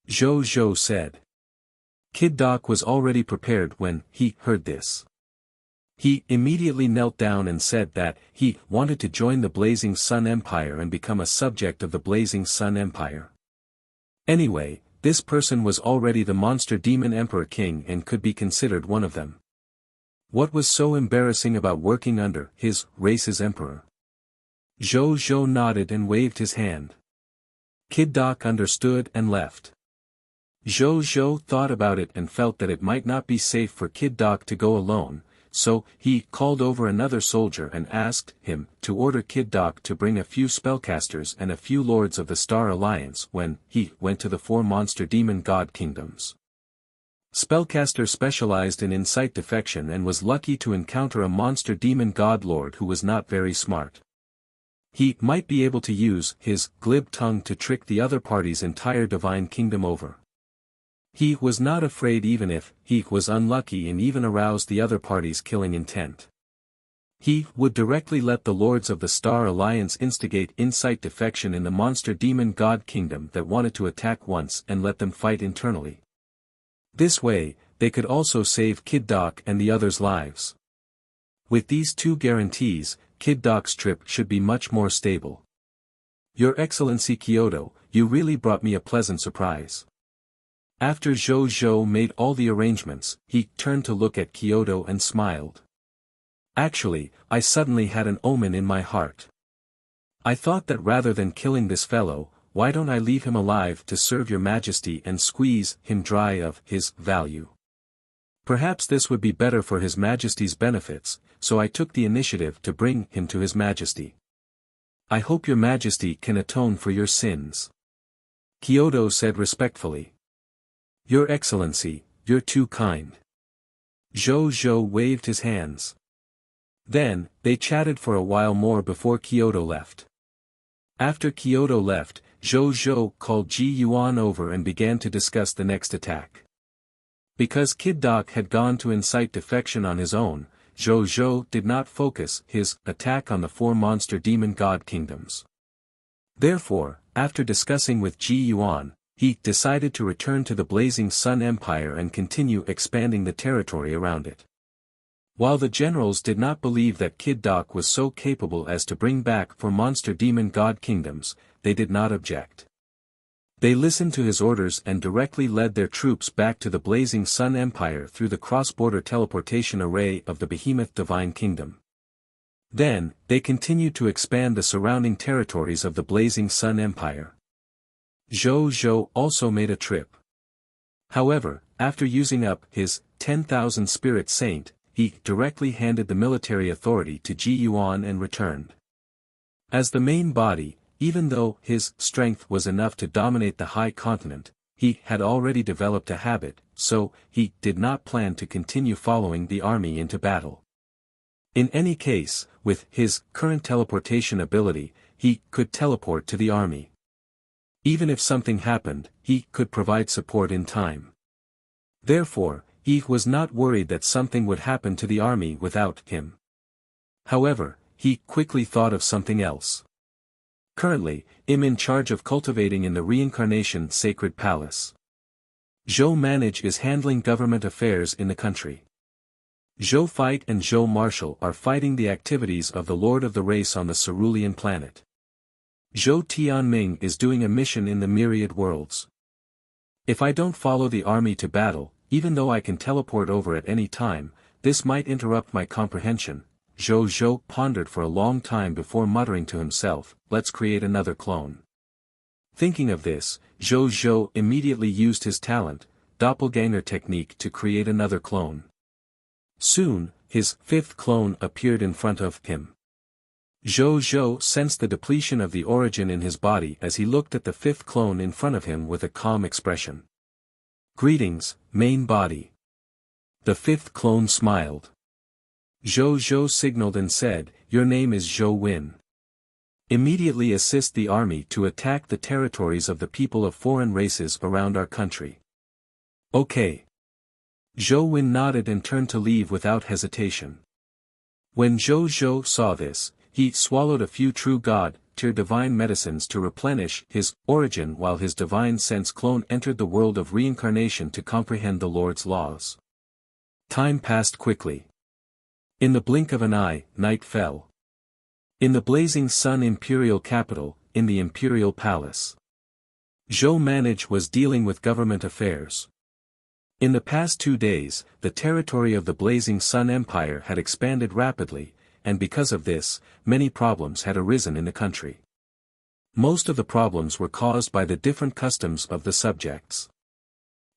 Zhou said. Kid Doc was already prepared when he heard this. He immediately knelt down and said that he wanted to join the Blazing Sun Empire and become a subject of the Blazing Sun Empire. Anyway, this person was already the monster demon Emperor King and could be considered one of them. What was so embarrassing about working under his race's emperor? Zhou nodded and waved his hand. Kid Doc understood and left. Zhou thought about it and felt that it might not be safe for Kid Doc to go alone, so he called over another soldier and asked him to order Kid Doc to bring a few spellcasters and a few lords of the Star Alliance when he went to the 4 monster demon god kingdoms. Spellcaster specialized in insight defection and was lucky to encounter a monster demon god lord who was not very smart. He might be able to use his glib tongue to trick the other party's entire divine kingdom over. He was not afraid even if he was unlucky and even aroused the other party's killing intent. He would directly let the lords of the Star Alliance instigate insight defection in the monster demon god kingdom that wanted to attack once and let them fight internally. This way, they could also save Kid Doc and the others' lives. With these 2 guarantees, Kid Doc's trip should be much more stable. "Your Excellency Kyoto, you really brought me a pleasant surprise." After Zhou made all the arrangements, he turned to look at Kyoto and smiled. "Actually, I suddenly had an omen in my heart. I thought that rather than killing this fellow, why don't I leave him alive to serve your majesty and squeeze him dry of his value? Perhaps this would be better for his majesty's benefits, so I took the initiative to bring him to his majesty. I hope your majesty can atone for your sins." Kyoto said respectfully. "Your Excellency, you're too kind." Zhou waved his hands. Then, they chatted for a while more before Kyoto left. After Kyoto left, Zhou called Ji Yuan over and began to discuss the next attack. Because Kid Doc had gone to incite defection on his own, Zhou did not focus his attack on the 4 monster demon god kingdoms. Therefore, after discussing with Ji Yuan, he decided to return to the Blazing Sun Empire and continue expanding the territory around it. While the generals did not believe that Kid Doc was so capable as to bring back 4 monster demon god kingdoms, they did not object. They listened to his orders and directly led their troops back to the Blazing Sun Empire through the cross-border teleportation array of the Behemoth Divine Kingdom. Then, they continued to expand the surrounding territories of the Blazing Sun Empire. Zhou also made a trip. However, after using up his 10,000 Spirit Saint, he directly handed the military authority to Ji Yuan and returned. As the main body, even though his strength was enough to dominate the high continent, he had already developed a habit, so he did not plan to continue following the army into battle. In any case, with his current teleportation ability, he could teleport to the army. Even if something happened, he could provide support in time. Therefore, he was not worried that something would happen to the army without him. However, he quickly thought of something else. Currently, I'm in charge of cultivating in the Reincarnation Sacred Palace. Zhou Manage is handling government affairs in the country. Zhou Fight and Zhou Marshal are fighting the activities of the Lord of the Race on the Cerulean planet. Zhou Tianming is doing a mission in the Myriad Worlds. If I don't follow the army to battle, even though I can teleport over at any time, this might interrupt my comprehension. Zhou pondered for a long time before muttering to himself, "Let's create another clone." Thinking of this, Zhou immediately used his talent, doppelganger technique to create another clone. Soon, his 5th clone appeared in front of him. Zhou Zhou sensed the depletion of the origin in his body as he looked at the fifth clone in front of him with a calm expression. "Greetings, main body." The fifth clone smiled. Zhou Zhou signaled and said, "Your name is Zhou Win. Immediately assist the army to attack the territories of the people of foreign races around our country." "Okay." Zhou Win nodded and turned to leave without hesitation. When Zhou Zhou saw this, he swallowed a few true God-tier divine medicines to replenish his origin while his divine sense clone entered the world of reincarnation to comprehend the Lord's laws. Time passed quickly. In the blink of an eye, night fell. In the blazing sun imperial capital, in the imperial palace, Zhou Manage was dealing with government affairs. In the past 2 days, the territory of the Blazing Sun Empire had expanded rapidly, and because of this, many problems had arisen in the country. Most of the problems were caused by the different customs of the subjects.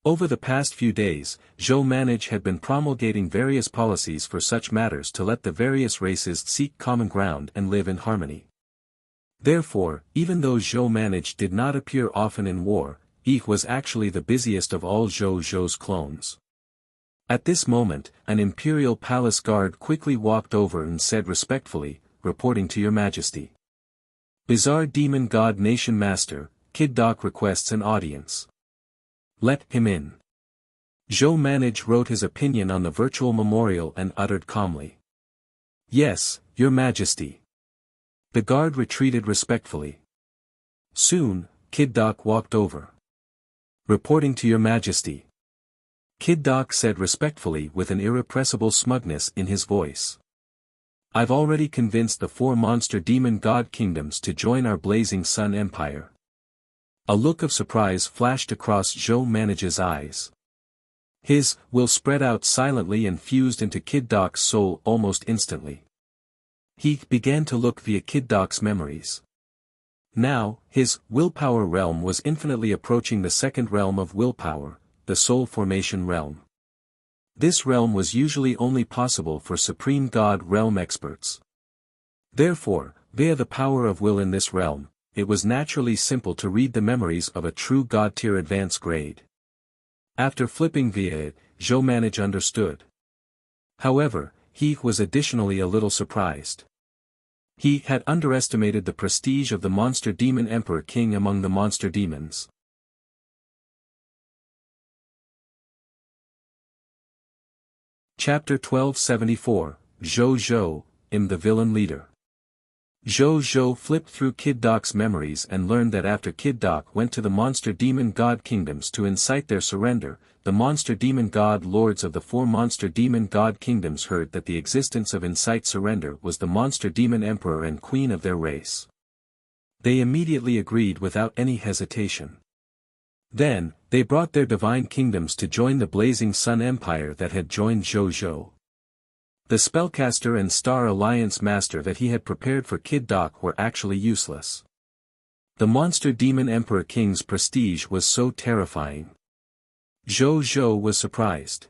Over the past few days, Zhou Manage had been promulgating various policies for such matters to let the various races seek common ground and live in harmony. Therefore, even though Zhou Manage did not appear often in war, he was actually the busiest of all Zhou Zhou's clones. At this moment, an imperial palace guard quickly walked over and said respectfully, "Reporting to your majesty. Bizarre Demon God Nation Master, Kid Doc requests an audience." "Let him in." Zhou Manage wrote his opinion on the virtual memorial and uttered calmly, "Yes, your majesty." The guard retreated respectfully. Soon, Kid Doc walked over. "Reporting to your majesty." Kid Doc said respectfully with an irrepressible smugness in his voice. "I've already convinced the 4 monster demon god kingdoms to join our Blazing Sun Empire." A look of surprise flashed across Zhou Manage's eyes. His will spread out silently and fused into Kid Doc's soul almost instantly. He began to look via Kid Doc's memories. Now, his willpower realm was infinitely approaching the second realm of willpower, the soul formation realm. This realm was usually only possible for Supreme God realm experts. Therefore, via the power of will in this realm, it was naturally simple to read the memories of a true God-tier advanced grade. After flipping via it, Zhou Manage understood. However, he was additionally a little surprised. He had underestimated the prestige of the Monster Demon Emperor King among the monster demons. Chapter 1274, Zhou Zhou, the Villain Leader. Zhou Zhou flipped through Kid Doc's memories and learned that after Kid Doc went to the monster demon god kingdoms to incite their surrender, the monster demon god lords of the 4 monster demon god kingdoms heard that the existence of incite surrender was the monster demon emperor and queen of their race. They immediately agreed without any hesitation. Then, they brought their divine kingdoms to join the Blazing Sun Empire that had joined Zhou Zhou. The spellcaster and Star Alliance master that he had prepared for Kid Doc were actually useless. The monster demon emperor king's prestige was so terrifying. Zhou Zhou was surprised.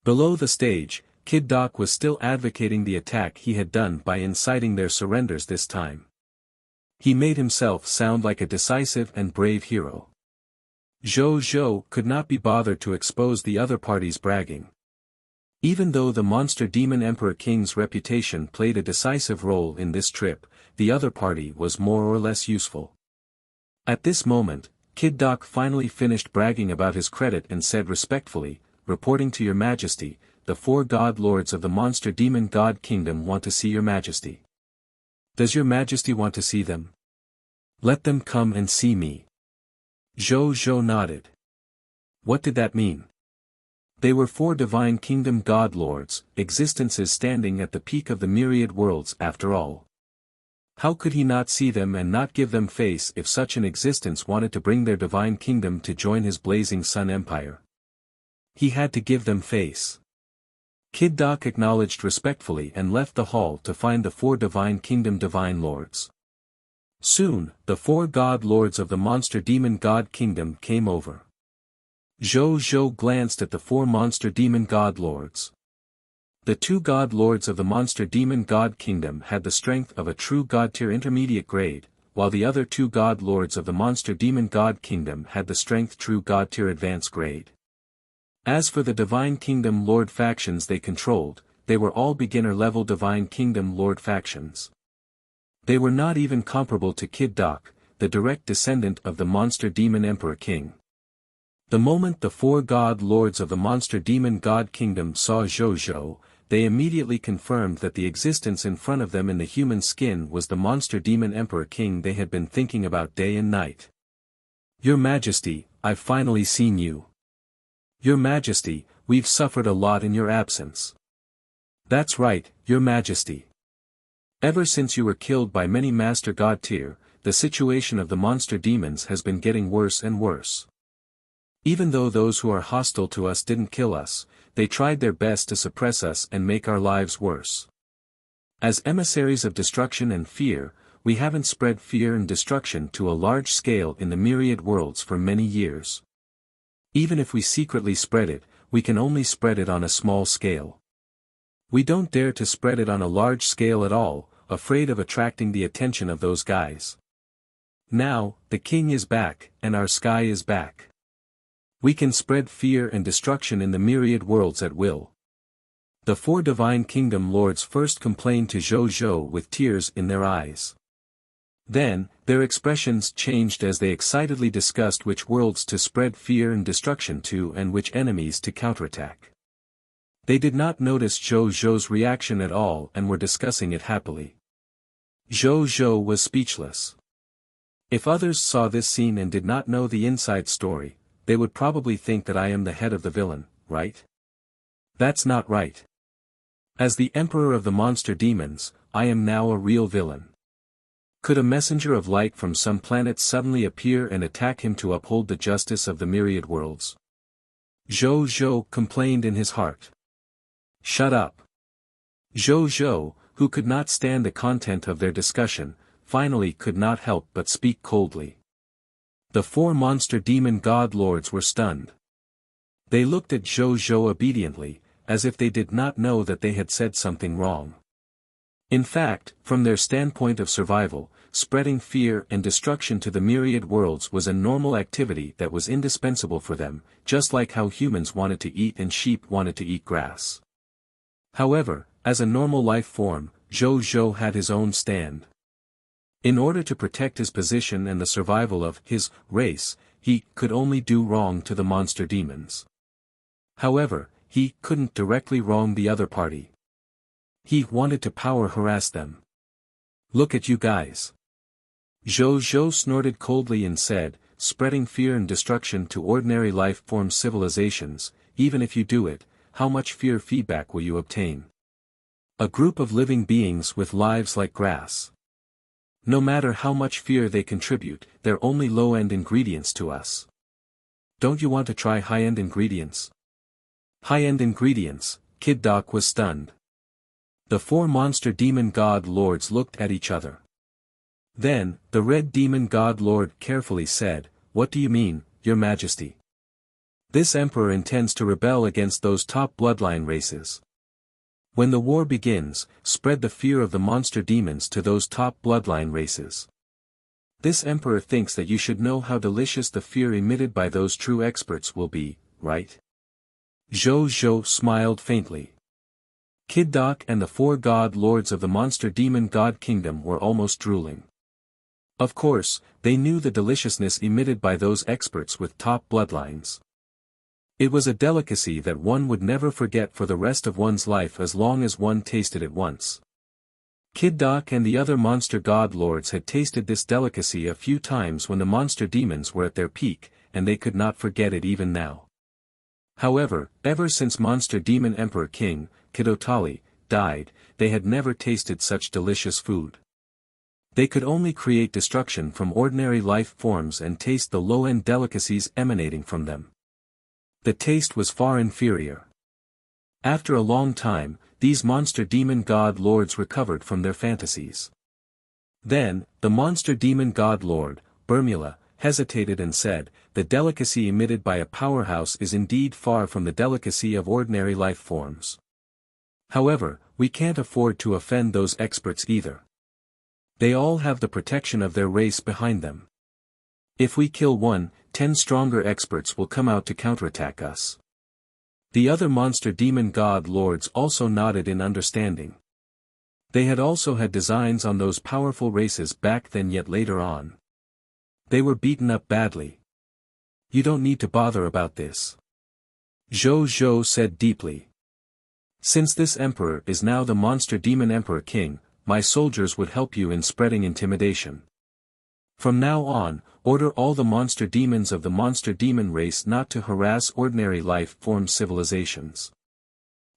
Below the stage, Kid Doc was still advocating the attack he had done by inciting their surrenders this time. He made himself sound like a decisive and brave hero. Zhou Zhou could not be bothered to expose the other party's bragging. Even though the monster demon emperor king's reputation played a decisive role in this trip, the other party was more or less useful. At this moment, Kid Doc finally finished bragging about his credit and said respectfully, "Reporting to your majesty, the 4 god lords of the monster demon god kingdom want to see your majesty." "Does your majesty want to see them?" "Let them come and see me." Zhou Zhou nodded. What did that mean? They were 4 divine kingdom god lords, existences standing at the peak of the myriad worlds after all. How could he not see them and not give them face if such an existence wanted to bring their divine kingdom to join his Blazing Sun Empire? He had to give them face. Kid Doc acknowledged respectfully and left the hall to find the 4 divine kingdom divine lords. Soon, the 4 god lords of the monster demon god kingdom came over. Zhou Zhou glanced at the 4 monster demon god lords. The two god lords of the monster demon god kingdom had the strength of a true god tier intermediate grade, while the other two god lords of the monster demon god kingdom had the strength true god tier advanced grade. As for the divine kingdom lord factions they controlled, they were all beginner level divine kingdom lord factions. They were not even comparable to Kid Doc, the direct descendant of the monster demon emperor king. The moment the four god lords of the monster demon god kingdom saw Zhou, they immediately confirmed that the existence in front of them in the human skin was the monster demon emperor king they had been thinking about day and night. Your Majesty, I've finally seen you. Your Majesty, we've suffered a lot in your absence. That's right, Your Majesty. Ever since you were killed by many Master God tier, the situation of the monster demons has been getting worse and worse. Even though those who are hostile to us didn't kill us, they tried their best to suppress us and make our lives worse. As emissaries of destruction and fear, we haven't spread fear and destruction to a large scale in the myriad worlds for many years. Even if we secretly spread it, we can only spread it on a small scale. We don't dare to spread it on a large scale at all, afraid of attracting the attention of those guys. Now, the king is back, and our sky is back. We can spread fear and destruction in the myriad worlds at will. The four divine kingdom lords first complained to Zhou with tears in their eyes. Then, their expressions changed as they excitedly discussed which worlds to spread fear and destruction to and which enemies to counterattack. They did not notice Zhou's reaction at all and were discussing it happily. Zhou was speechless. If others saw this scene and did not know the inside story, they would probably think that I am the head of the villain, right? That's not right. As the emperor of the monster demons, I am now a real villain. Could a messenger of light from some planet suddenly appear and attack him to uphold the justice of the myriad worlds? Zhou complained in his heart. Shut up. Zhou, who could not stand the content of their discussion, finally could not help but speak coldly. The four monster demon god lords were stunned. They looked at Zhou obediently, as if they did not know that they had said something wrong. In fact, from their standpoint of survival, spreading fear and destruction to the myriad worlds was a normal activity that was indispensable for them, just like how humans wanted to eat and sheep wanted to eat grass. However, as a normal life form, Zhou had his own stand. In order to protect his position and the survival of his race, he could only do wrong to the monster demons. However, he couldn't directly wrong the other party. He wanted to power harass them. Look at you guys. Zhou snorted coldly and said, spreading fear and destruction to ordinary life form civilizations, even if you do it, how much fear feedback will you obtain? A group of living beings with lives like grass. No matter how much fear they contribute, they're only low-end ingredients to us. Don't you want to try high-end ingredients? High-end ingredients, Kid Doc was stunned. The four monster demon god lords looked at each other. Then, the red demon god lord carefully said, "What do you mean, Your Majesty? This emperor intends to rebel against those top bloodline races. When the war begins, spread the fear of the monster demons to those top bloodline races. This emperor thinks that you should know how delicious the fear emitted by those true experts will be, right?" Zhou smiled faintly. Kid Doc and the four god lords of the monster demon god kingdom were almost drooling. Of course, they knew the deliciousness emitted by those experts with top bloodlines. It was a delicacy that one would never forget for the rest of one's life as long as one tasted it once. Kid Doc and the other monster god lords had tasted this delicacy a few times when the monster demons were at their peak, and they could not forget it even now. However, ever since Monster Demon Emperor King, Kidotali, died, they had never tasted such delicious food. They could only create destruction from ordinary life forms and taste the low-end delicacies emanating from them. The taste was far inferior. After a long time, these monster demon god lords recovered from their fantasies. Then, the monster demon god lord, Bermula, hesitated and said, "The delicacy emitted by a powerhouse is indeed far from the delicacy of ordinary life forms. However, we can't afford to offend those experts either. They all have the protection of their race behind them. If we kill one, 10 stronger experts will come out to counterattack us. The other monster demon god lords also nodded in understanding. They had also had designs on those powerful races back then, yet later on they were beaten up badly. You don't need to bother about this, Zhou Zhou said deeply. Since this emperor is now the monster demon emperor king, my soldiers would help you in spreading intimidation. From now on, order all the monster demons of the monster demon race not to harass ordinary life form civilizations.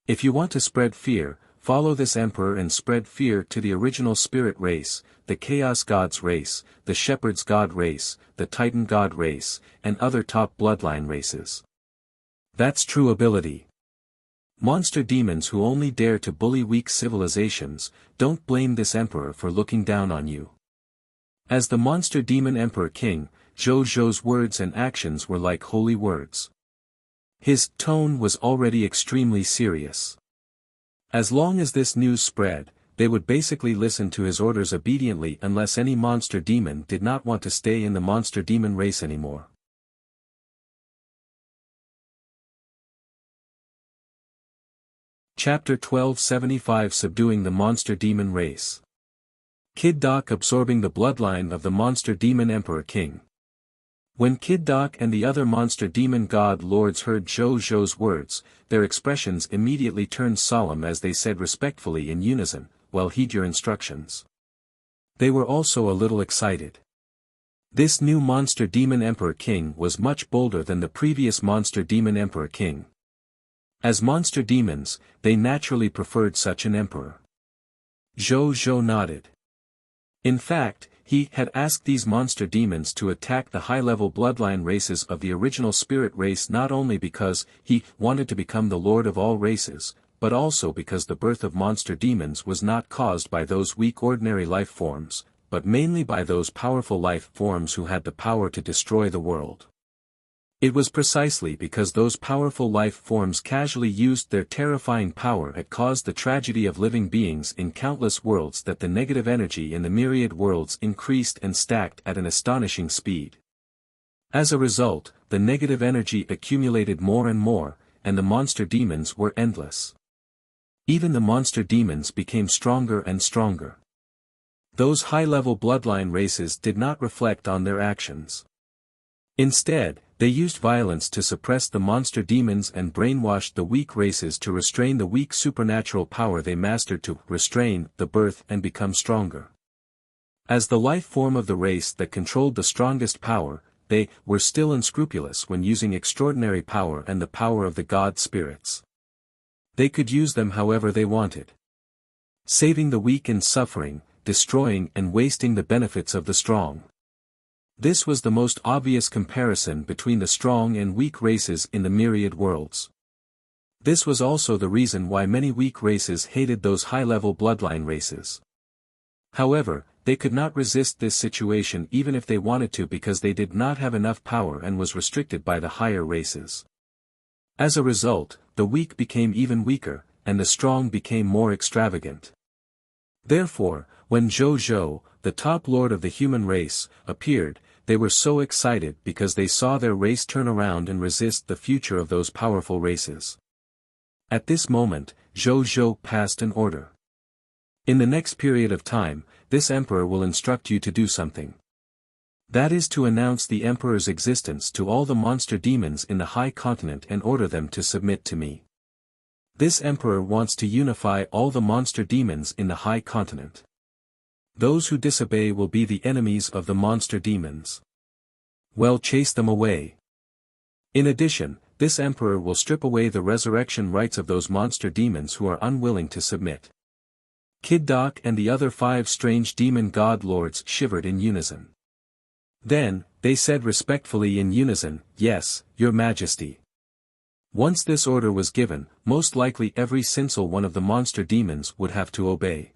If you want to spread fear, follow this emperor and spread fear to the original spirit race, the chaos gods race, the shepherds god race, the titan god race, and other top bloodline races. That's true ability. Monster demons who only dare to bully weak civilizations, don't blame this emperor for looking down on you. As the monster demon emperor king, Zhou Zhou's words and actions were like holy words. His tone was already extremely serious. As long as this news spread, they would basically listen to his orders obediently unless any monster demon did not want to stay in the monster demon race anymore. Chapter 1275 Subduing the Monster Demon Race. Kid Doc absorbing the bloodline of the monster demon emperor king. When Kid Doc and the other monster demon god lords heard Zhou Zhou's words, their expressions immediately turned solemn as they said respectfully in unison, "Well, heed your instructions." They were also a little excited. This new monster demon emperor king was much bolder than the previous monster demon emperor king. As monster demons, they naturally preferred such an emperor. Zhou Zhou nodded. In fact, he had asked these monster demons to attack the high-level bloodline races of the original spirit race not only because he wanted to become the lord of all races, but also because the birth of monster demons was not caused by those weak ordinary life forms, but mainly by those powerful life forms who had the power to destroy the world. It was precisely because those powerful life forms casually used their terrifying power that caused the tragedy of living beings in countless worlds that the negative energy in the myriad worlds increased and stacked at an astonishing speed. As a result, the negative energy accumulated more and more, and the monster demons were endless. Even the monster demons became stronger and stronger. Those high-level bloodline races did not reflect on their actions. Instead, they used violence to suppress the monster demons and brainwashed the weak races to restrain the weak supernatural power they mastered to restrain the birth and become stronger. As the life form of the race that controlled the strongest power, they were still unscrupulous when using extraordinary power and the power of the god spirits. They could use them however they wanted. Saving the weak and suffering, destroying and wasting the benefits of the strong. This was the most obvious comparison between the strong and weak races in the myriad worlds. This was also the reason why many weak races hated those high-level bloodline races. However, they could not resist this situation even if they wanted to because they did not have enough power and was restricted by the higher races. As a result, the weak became even weaker, and the strong became more extravagant. Therefore, when Zhou Zhou, the top lord of the human race, appeared, they were so excited because they saw their race turn around and resist the future of those powerful races. At this moment, Zhou Zhou passed an order. In the next period of time, this emperor will instruct you to do something. That is to announce the emperor's existence to all the monster demons in the high continent and order them to submit to me. This emperor wants to unify all the monster demons in the high continent. Those who disobey will be the enemies of the monster demons. Well, chase them away. In addition, this emperor will strip away the resurrection rights of those monster demons who are unwilling to submit. Kid Doc and the other 5 strange demon god lords shivered in unison. Then, they said respectfully in unison, "Yes, your majesty." Once this order was given, most likely every single one of the monster demons would have to obey.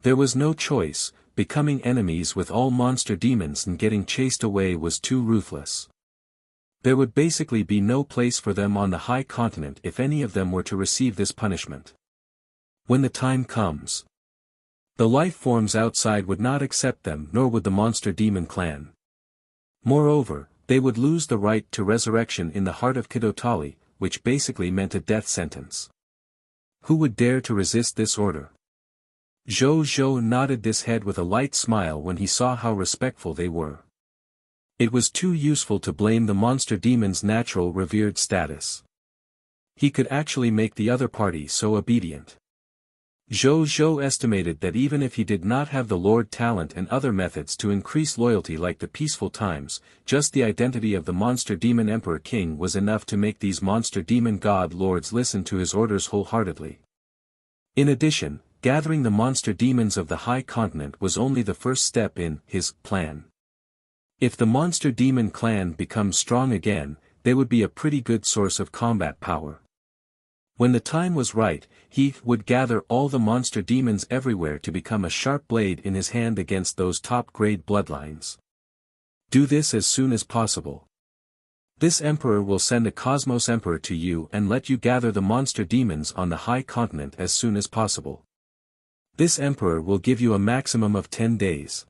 There was no choice, becoming enemies with all monster demons and getting chased away was too ruthless. There would basically be no place for them on the high continent if any of them were to receive this punishment. When the time comes, the life forms outside would not accept them, nor would the monster demon clan. Moreover, they would lose the right to resurrection in the heart of Kidotali, which basically meant a death sentence. Who would dare to resist this order? Zhou Zhou nodded his head with a light smile when he saw how respectful they were. It was too useful to blame the monster demon's natural revered status. He could actually make the other party so obedient. Zhou Zhou estimated that even if he did not have the Lord talent and other methods to increase loyalty like the peaceful times, just the identity of the monster demon emperor king was enough to make these monster demon god lords listen to his orders wholeheartedly. In addition, gathering the monster demons of the high continent was only the first step in his plan. If the monster demon clan becomes strong again, they would be a pretty good source of combat power. When the time was right, he would gather all the monster demons everywhere to become a sharp blade in his hand against those top-grade bloodlines. Do this as soon as possible. This emperor will send a Cosmos Emperor to you and let you gather the monster demons on the high continent as soon as possible. This emperor will give you a maximum of 10 days.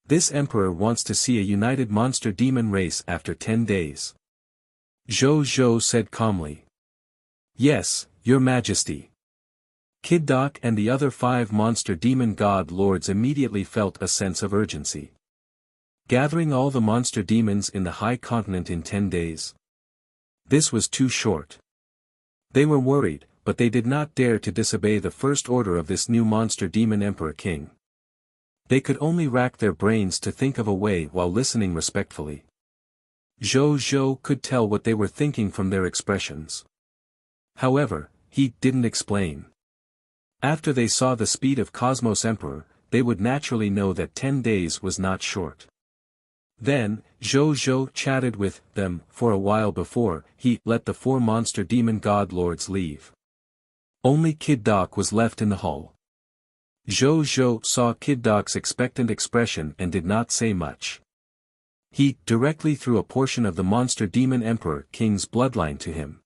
This emperor wants to see a united monster demon race after 10 days. Zhou Zhou said calmly. Yes, Your Majesty. Kid Doc and the other 5 monster demon god lords immediately felt a sense of urgency. Gathering all the monster demons in the high continent in 10 days. This was too short. They were worried, but they did not dare to disobey the first order of this new monster demon emperor king. They could only rack their brains to think of a way while listening respectfully. Zhou Zhou could tell what they were thinking from their expressions. However, he didn't explain. After they saw the speed of Cosmos Emperor, they would naturally know that 10 days was not short. Then, Zhou Zhou chatted with them for a while before he let the 4 monster demon god lords leave. Only Kid Doc was left in the hall. Zhou Zhou saw Kid Doc's expectant expression and did not say much. He directly threw a portion of the monster demon emperor king's bloodline to him.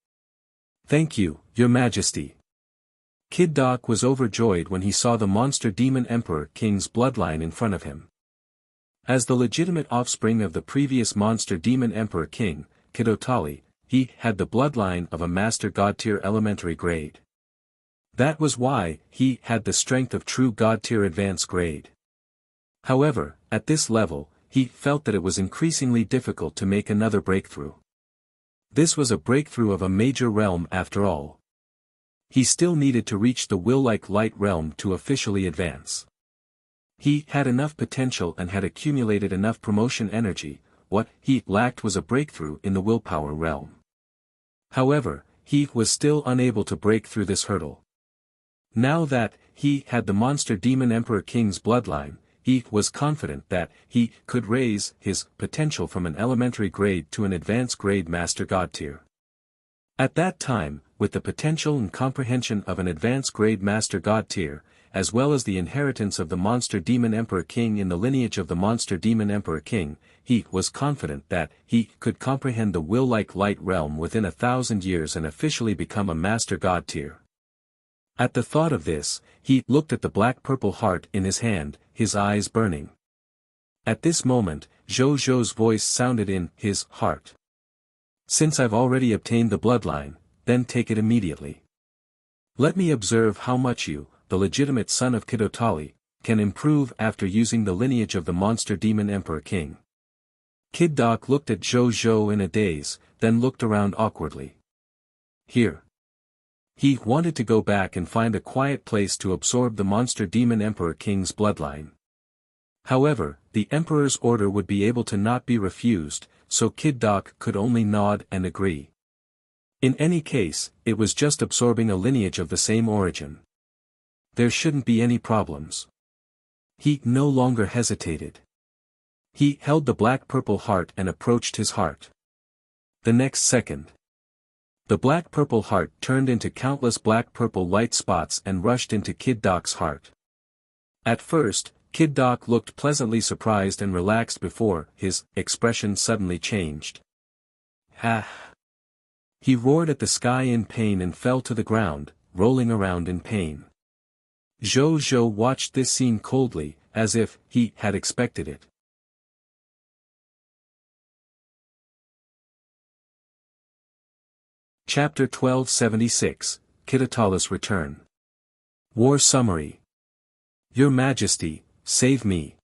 Thank you, Your Majesty. Kid Doc was overjoyed when he saw the monster demon emperor king's bloodline in front of him. As the legitimate offspring of the previous monster demon emperor king, Kidotali, he had the bloodline of a master god tier elementary grade. That was why he had the strength of true god tier advanced grade. However, at this level, he felt that it was increasingly difficult to make another breakthrough. This was a breakthrough of a major realm after all. He still needed to reach the will-like light realm to officially advance. He had enough potential and had accumulated enough promotion energy. What he lacked was a breakthrough in the willpower realm. However, he was still unable to break through this hurdle. Now that he had the monster demon emperor king's bloodline, he was confident that he could raise his potential from an elementary grade to an advanced grade master god tier. At that time, with the potential and comprehension of an advanced grade master god tier, as well as the inheritance of the monster demon emperor king in the lineage of the monster demon emperor king, he was confident that he could comprehend the will-like light realm within 1,000 years and officially become a master god tier. At the thought of this, he looked at the black-purple heart in his hand, his eyes burning. At this moment, Zhou Zhou's voice sounded in his heart. Since I've already obtained the bloodline, then take it immediately. Let me observe how much you, the legitimate son of Kidotali, can improve after using the lineage of the monster demon emperor king. Kid Doc looked at Zhou Zhou in a daze, then looked around awkwardly. Here. He wanted to go back and find a quiet place to absorb the monster demon emperor king's bloodline. However, the emperor's order would be able to not be refused, so Kid Doc could only nod and agree. In any case, it was just absorbing a lineage of the same origin. There shouldn't be any problems. He no longer hesitated. He held the black-purple heart and approached his heart. The next second, the black-purple heart turned into countless black-purple light spots and rushed into Kid Doc's heart. At first, Kid Doc looked pleasantly surprised and relaxed before his expression suddenly changed. Ha! He roared at the sky in pain and fell to the ground, rolling around in pain. Zhou Zhou watched this scene coldly, as if he had expected it. Chapter 1276, Kitotali's Return. War Summary. Your Majesty, save me.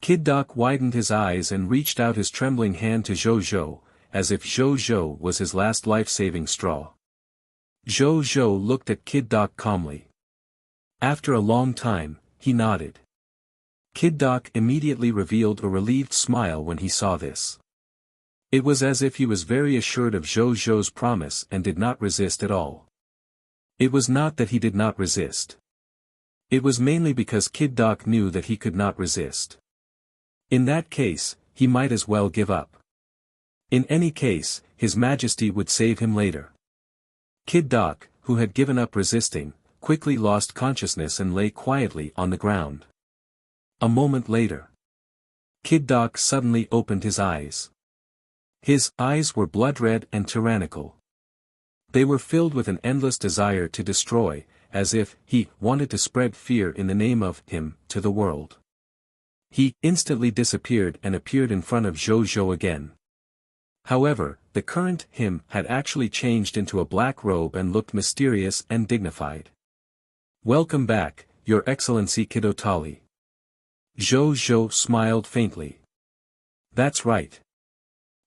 Kid Doc widened his eyes and reached out his trembling hand to Zhou Zhou, as if Zhou Zhou was his last life-saving straw. Zhou Zhou looked at Kid Doc calmly. After a long time, he nodded. Kid Doc immediately revealed a relieved smile when he saw this. It was as if he was very assured of Zhou Zhou's promise and did not resist at all. It was not that he did not resist. It was mainly because Kid Doc knew that he could not resist. In that case, he might as well give up. In any case, His Majesty would save him later. Kid Doc, who had given up resisting, quickly lost consciousness and lay quietly on the ground. A moment later, Kid Doc suddenly opened his eyes. His eyes were blood-red and tyrannical. They were filled with an endless desire to destroy, as if he wanted to spread fear in the name of him to the world. He instantly disappeared and appeared in front of Zhou Zhou again. However, the current him had actually changed into a black robe and looked mysterious and dignified. Welcome back, Your Excellency Kitotali. Zhou Zhou smiled faintly. That's right.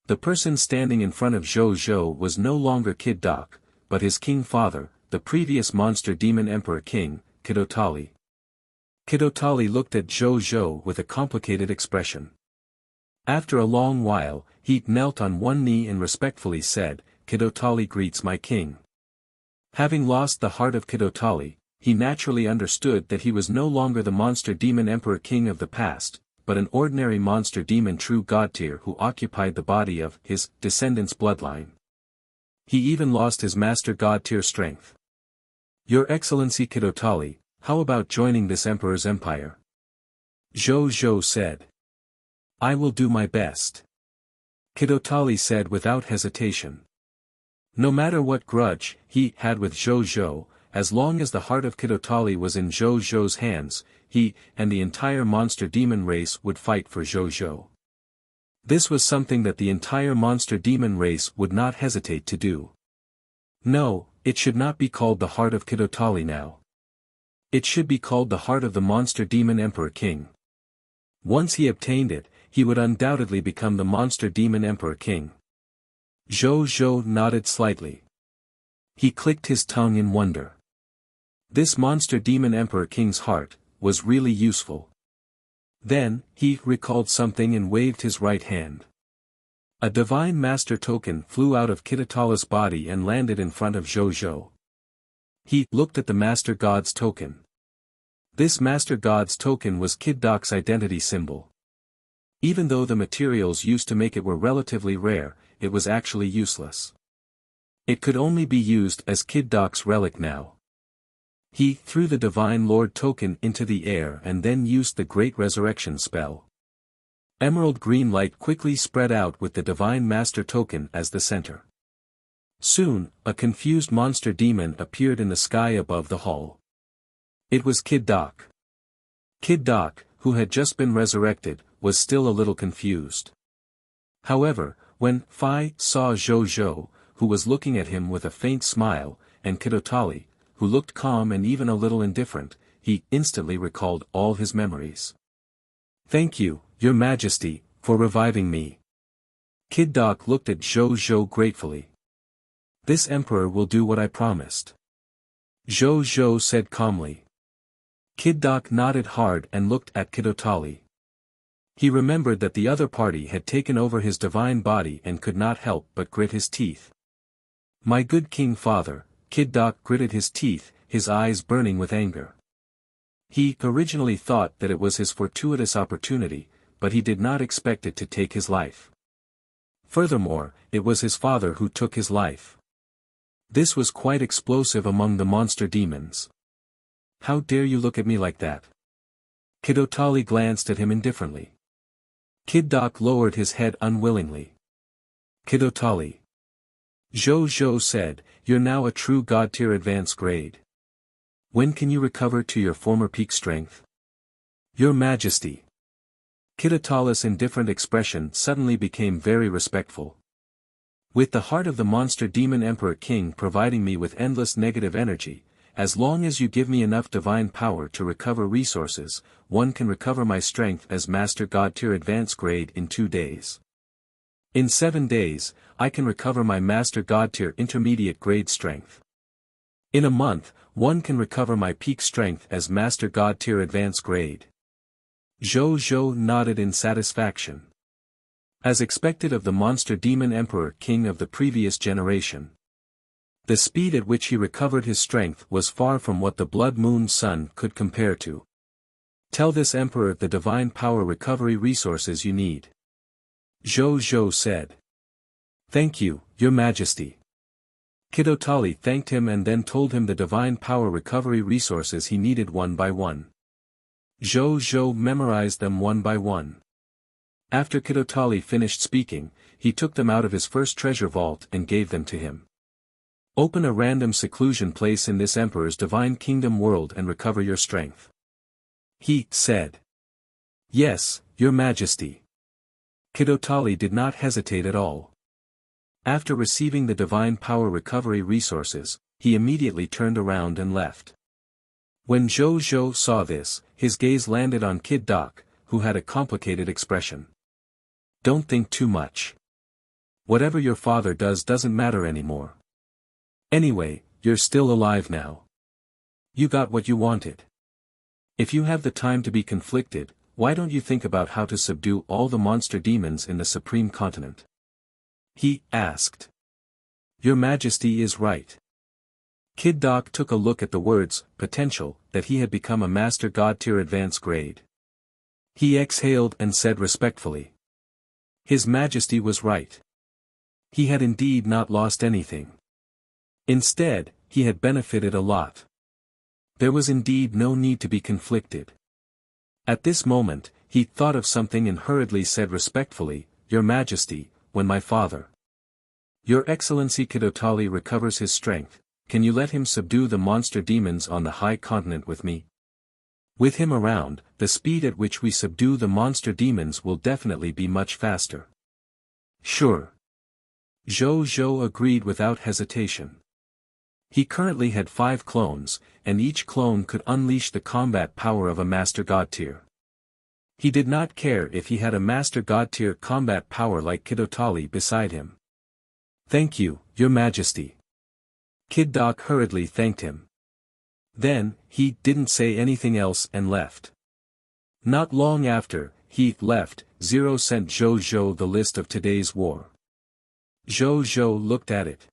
The person standing in front of Zhou Zhou was no longer Kid Doc, but his king father, the previous monster demon emperor king, Kitotali. Kitotali looked at Zhou Zhou with a complicated expression. After a long while, he knelt on one knee and respectfully said, Kitotali greets my king. Having lost the heart of Kitotali, he naturally understood that he was no longer the monster demon emperor king of the past, but an ordinary monster demon true god tier who occupied the body of his descendants' bloodline. He even lost his master god tier strength. Your Excellency Kitotali, how about joining this emperor's empire? Zhou Zhou said. I will do my best. Kitotali said without hesitation. No matter what grudge he had with Zhou Zhou, as long as the heart of Kitotali was in Zhou Zhou's hands, he and the entire monster demon race would fight for Zhou Zhou. This was something that the entire monster demon race would not hesitate to do. No, it should not be called the heart of Kitotali now. It should be called the heart of the monster demon emperor king. Once he obtained it, he would undoubtedly become the monster demon emperor king. Zhou Zhou nodded slightly. He clicked his tongue in wonder. This monster demon emperor king's heart was really useful. Then, he recalled something and waved his right hand. A divine master token flew out of Kitotali's body and landed in front of Zhou Zhou. He looked at the master god's token. This master god's token was Kid Doc's identity symbol. Even though the materials used to make it were relatively rare, it was actually useless. It could only be used as Kid Doc's relic now. He threw the Divine Lord token into the air and then used the Great Resurrection spell. Emerald green light quickly spread out with the Divine Master token as the center. Soon, a confused monster demon appeared in the sky above the hall. It was Kid Doc. Kid Doc, who had just been resurrected, was still a little confused. However, when Phi saw Zhou Zhou, who was looking at him with a faint smile, and Kitotali, who looked calm and even a little indifferent, he instantly recalled all his memories. Thank you, Your Majesty, for reviving me. Kid Doc looked at Zhou Zhou gratefully. This emperor will do what I promised. Zhou Zhou said calmly. Kid Doc nodded hard and looked at Kitotali. He remembered that the other party had taken over his divine body and could not help but grit his teeth. My good king father, Kid Doc gritted his teeth, his eyes burning with anger. He originally thought that it was his fortuitous opportunity, but he did not expect it to take his life. Furthermore, it was his father who took his life. This was quite explosive among the monster demons. How dare you look at me like that? Kitotali glanced at him indifferently. Kid Doc lowered his head unwillingly. Kitotali. Zhou Zhou said, you're now a true god tier advanced grade. When can you recover to your former peak strength? Your Majesty. Kitotali's indifferent expression suddenly became very respectful. With the heart of the monster demon Emperor King providing me with endless negative energy, as long as you give me enough divine power to recover resources, one can recover my strength as Master God Tier Advanced Grade in 2 days. In 7 days, I can recover my Master God Tier Intermediate Grade strength. In a month, one can recover my peak strength as Master God Tier Advanced Grade. Zhou nodded in satisfaction. As expected of the monster demon Emperor King of the previous generation. The speed at which he recovered his strength was far from what the Blood Moon Sun could compare to. Tell this Emperor the divine power recovery resources you need. Zhou said. Thank you, Your Majesty. Kitotali thanked him and then told him the divine power recovery resources he needed one by one. Zhou memorized them one by one. After Kitotali finished speaking, he took them out of his first treasure vault and gave them to him. Open a random seclusion place in this Emperor's divine kingdom world and recover your strength. He said. Yes, Your Majesty. Kitotali did not hesitate at all. After receiving the divine power recovery resources, he immediately turned around and left. When Zhou saw this, his gaze landed on Kid Doc, who had a complicated expression. Don't think too much. Whatever your father does doesn't matter anymore. Anyway, you're still alive now. You got what you wanted. If you have the time to be conflicted, why don't you think about how to subdue all the monster demons in the Supreme Continent? He asked. Your Majesty is right. Kid Doc took a look at the words, potential, that he had become a Master God Tier Advanced Grade. He exhaled and said respectfully. His Majesty was right. He had indeed not lost anything. Instead, he had benefited a lot. There was indeed no need to be conflicted. At this moment, he thought of something and hurriedly said respectfully, Your Majesty, when my father, Your Excellency Kitotali recovers his strength, can you let him subdue the monster demons on the high continent with me? With him around, the speed at which we subdue the monster demons will definitely be much faster. Sure. Zhou agreed without hesitation. He currently had 5 clones, and each clone could unleash the combat power of a Master God Tier. He did not care if he had a Master God Tier combat power like Kitotali beside him. Thank you, Your Majesty. Kid Doc hurriedly thanked him. Then, he didn't say anything else and left. Not long after, he left, Zero sent Zhou the list of today's war. Zhou looked at it.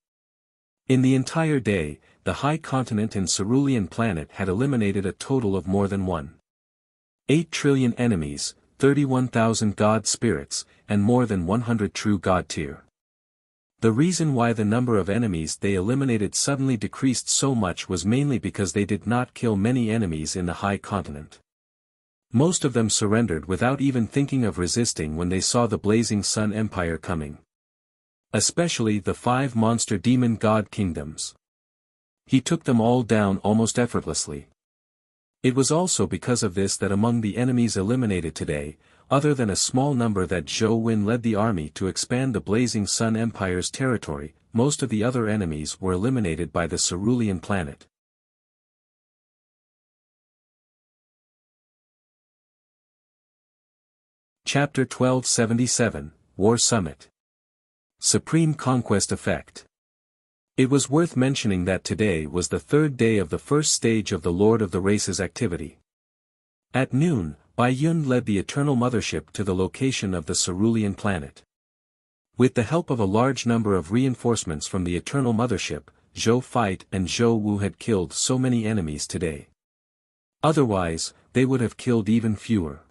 In the entire day, the high continent and cerulean planet had eliminated a total of more than 1.8 trillion enemies, 31,000 god spirits, and more than 100 true god tier. The reason why the number of enemies they eliminated suddenly decreased so much was mainly because they did not kill many enemies in the high continent. Most of them surrendered without even thinking of resisting when they saw the Blazing Sun Empire coming. Especially the 5 monster demon god kingdoms. He took them all down almost effortlessly. It was also because of this that among the enemies eliminated today, other than a small number that Zhou Wen led the army to expand the Blazing Sun Empire's territory, most of the other enemies were eliminated by the cerulean planet. Chapter 1277, War Summit. Supreme Conquest Effect. It was worth mentioning that today was the 3rd day of the first stage of the Lord of the Races activity. At noon, Bai Yun led the Eternal Mothership to the location of the cerulean planet. With the help of a large number of reinforcements from the Eternal Mothership, Zhou Fight and Zhou Wu had killed so many enemies today. Otherwise, they would have killed even fewer.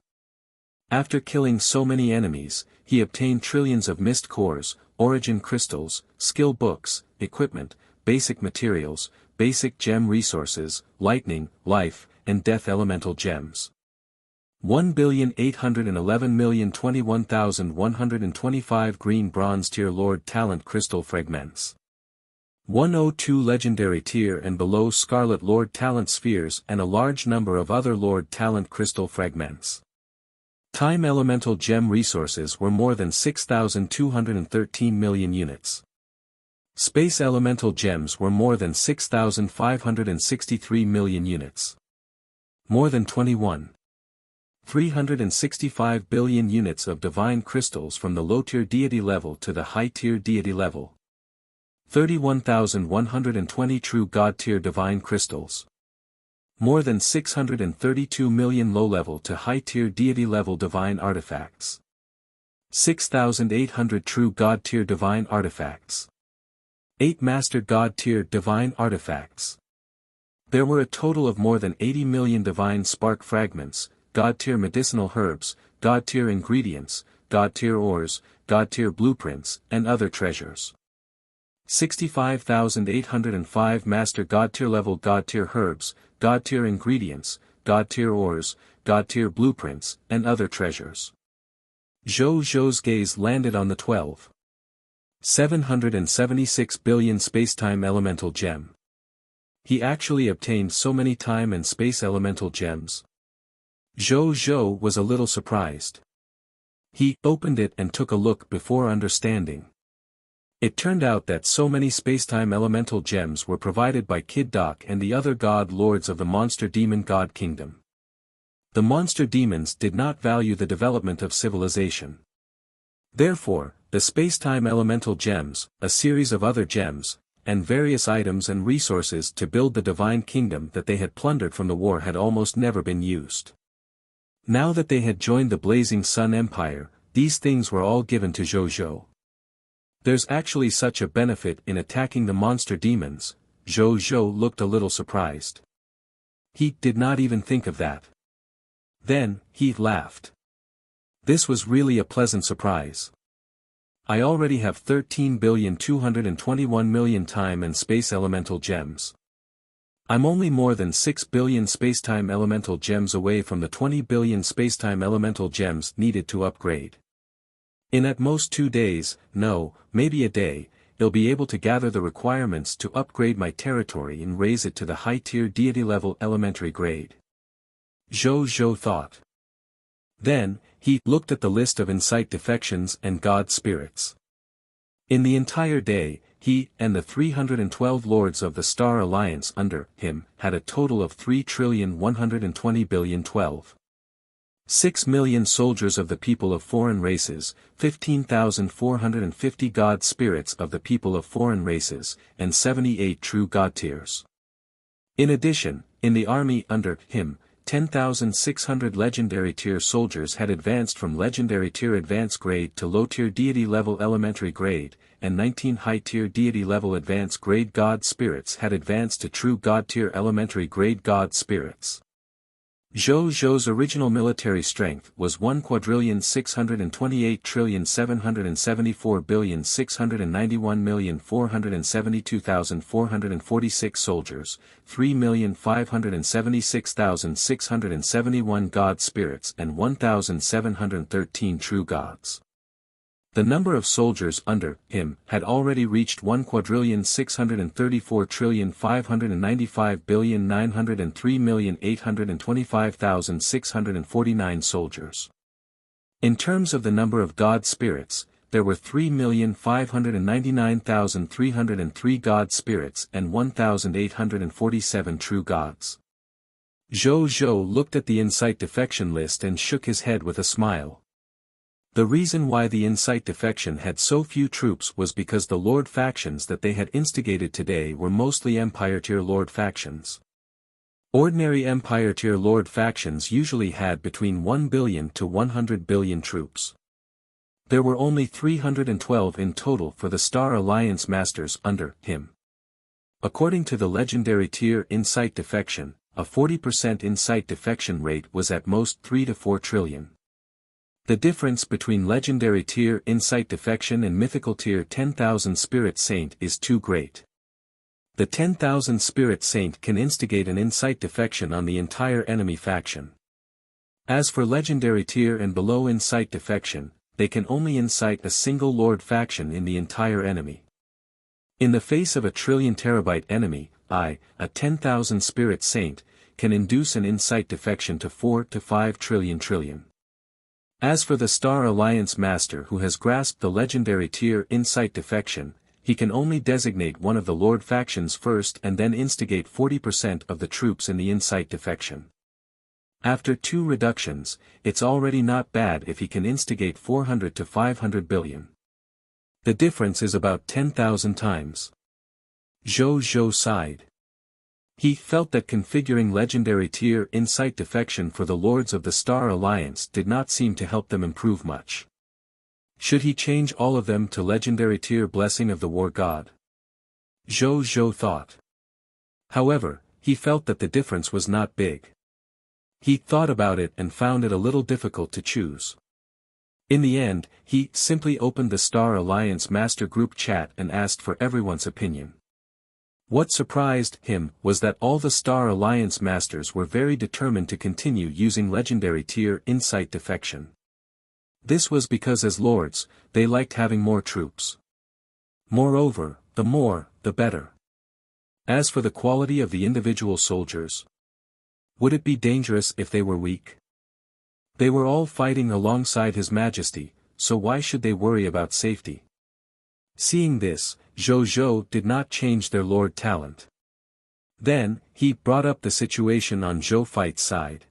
After killing so many enemies, he obtained trillions of mist cores, origin crystals, skill books, equipment, basic materials, basic gem resources, lightning, life, and death elemental gems. 1,811,021,125 green bronze tier Lord Talent crystal fragments. 102 Legendary Tier and below Scarlet Lord Talent Spheres and a large number of other Lord Talent Crystal Fragments. Time Elemental Gem resources were more than 6,213 million units. Space Elemental Gems were more than 6,563 million units. More than 365 billion units of divine crystals from the low-tier deity level to the high-tier deity level. 31,120 true God-tier divine crystals. More than 632 million low-level to high-tier deity-level divine artifacts. 6,800 true God-tier divine artifacts. 8 Master God-tier divine artifacts. There were a total of more than 80 million divine spark fragments, God-tier medicinal herbs, God-tier ingredients, God-tier ores, God-tier blueprints, and other treasures. 65,805 Master God-tier level God-tier herbs, God-tier ingredients, God-tier ores, God-tier blueprints, and other treasures. Zhou Zhou's gaze landed on the 776 billion space-time elemental gem. He actually obtained so many time and space elemental gems. Zhou Zhou was a little surprised. He opened it and took a look before understanding. It turned out that so many spacetime elemental gems were provided by Kid Doc and the other god lords of the monster demon god kingdom. The monster demons did not value the development of civilization. Therefore, the spacetime elemental gems, a series of other gems, and various items and resources to build the divine kingdom that they had plundered from the war had almost never been used. Now that they had joined the Blazing Sun Empire, these things were all given to Zhou Zhou. There's actually such a benefit in attacking the monster demons. Zhou Zhou looked a little surprised. He did not even think of that. Then, he laughed. This was really a pleasant surprise. I already have 13,221,000,000 time and space elemental gems. I'm only more than 6 billion spacetime elemental gems away from the 20 billion spacetime elemental gems needed to upgrade. In at most 2 days, no, maybe a day, I'll be able to gather the requirements to upgrade my territory and raise it to the high-tier deity-level elementary grade. Zhou Zhou thought. Then, he looked at the list of insight defections and god spirits. In the entire day, he and the 312 lords of the Star Alliance under him had a total of 3,120,000,000,012. 6 million soldiers of the people of foreign races, 15,450 god spirits of the people of foreign races, and 78 true god tiers. In addition, in the army under him, 10,600 legendary tier soldiers had advanced from legendary tier advanced grade to low tier deity level elementary grade, and 19 high tier deity level advanced grade god spirits had advanced to true god tier elementary grade god spirits. Zhou Zhou's original military strength was 1,628,774,691,472,446 soldiers, 3,576,671 god spirits and 1,713 true gods. The number of soldiers under him had already reached 1,634,595,903,825,649 soldiers. In terms of the number of god spirits, there were 3,599,303 god spirits and 1,847 true gods. Zhou Zhou looked at the insight defection list and shook his head with a smile. The reason why the insight defection had so few troops was because the Lord factions that they had instigated today were mostly Empire-tier Lord factions. Ordinary Empire-tier Lord factions usually had between 1 billion to 100 billion troops. There were only 312 in total for the Star Alliance Masters under him. According to the legendary tier insight defection, a 40% insight defection rate was at most 3 to 4 trillion. The difference between legendary tier insight defection and mythical tier 10,000 spirit saint is too great. The 10,000 spirit saint can instigate an insight defection on the entire enemy faction. As for legendary tier and below insight defection, they can only incite a single lord faction in the entire enemy. In the face of a trillion terabyte enemy, I, a 10,000 spirit saint, can induce an insight defection to 4 to 5 trillion. As for the Star Alliance Master who has grasped the legendary tier insight defection, he can only designate one of the Lord factions first and then instigate 40% of the troops in the insight defection. After 2 reductions, it's already not bad if he can instigate 400 to 500 billion. The difference is about 10,000 times. Zhou sighed. He felt that configuring legendary tier insight defection for the Lords of the Star Alliance did not seem to help them improve much. Should he change all of them to legendary tier blessing of the War God? Zhou thought. However, he felt that the difference was not big. He thought about it and found it a little difficult to choose. In the end, he simply opened the Star Alliance Master Group chat and asked for everyone's opinion. What surprised him was that all the Star Alliance Masters were very determined to continue using legendary tier insight defection. This was because as lords, they liked having more troops. Moreover, the more, the better. As for the quality of the individual soldiers, would it be dangerous if they were weak? They were all fighting alongside His Majesty, so why should they worry about safety? Seeing this, Zhou did not change their lord talent. Then, he brought up the situation on Zhou Fight's side.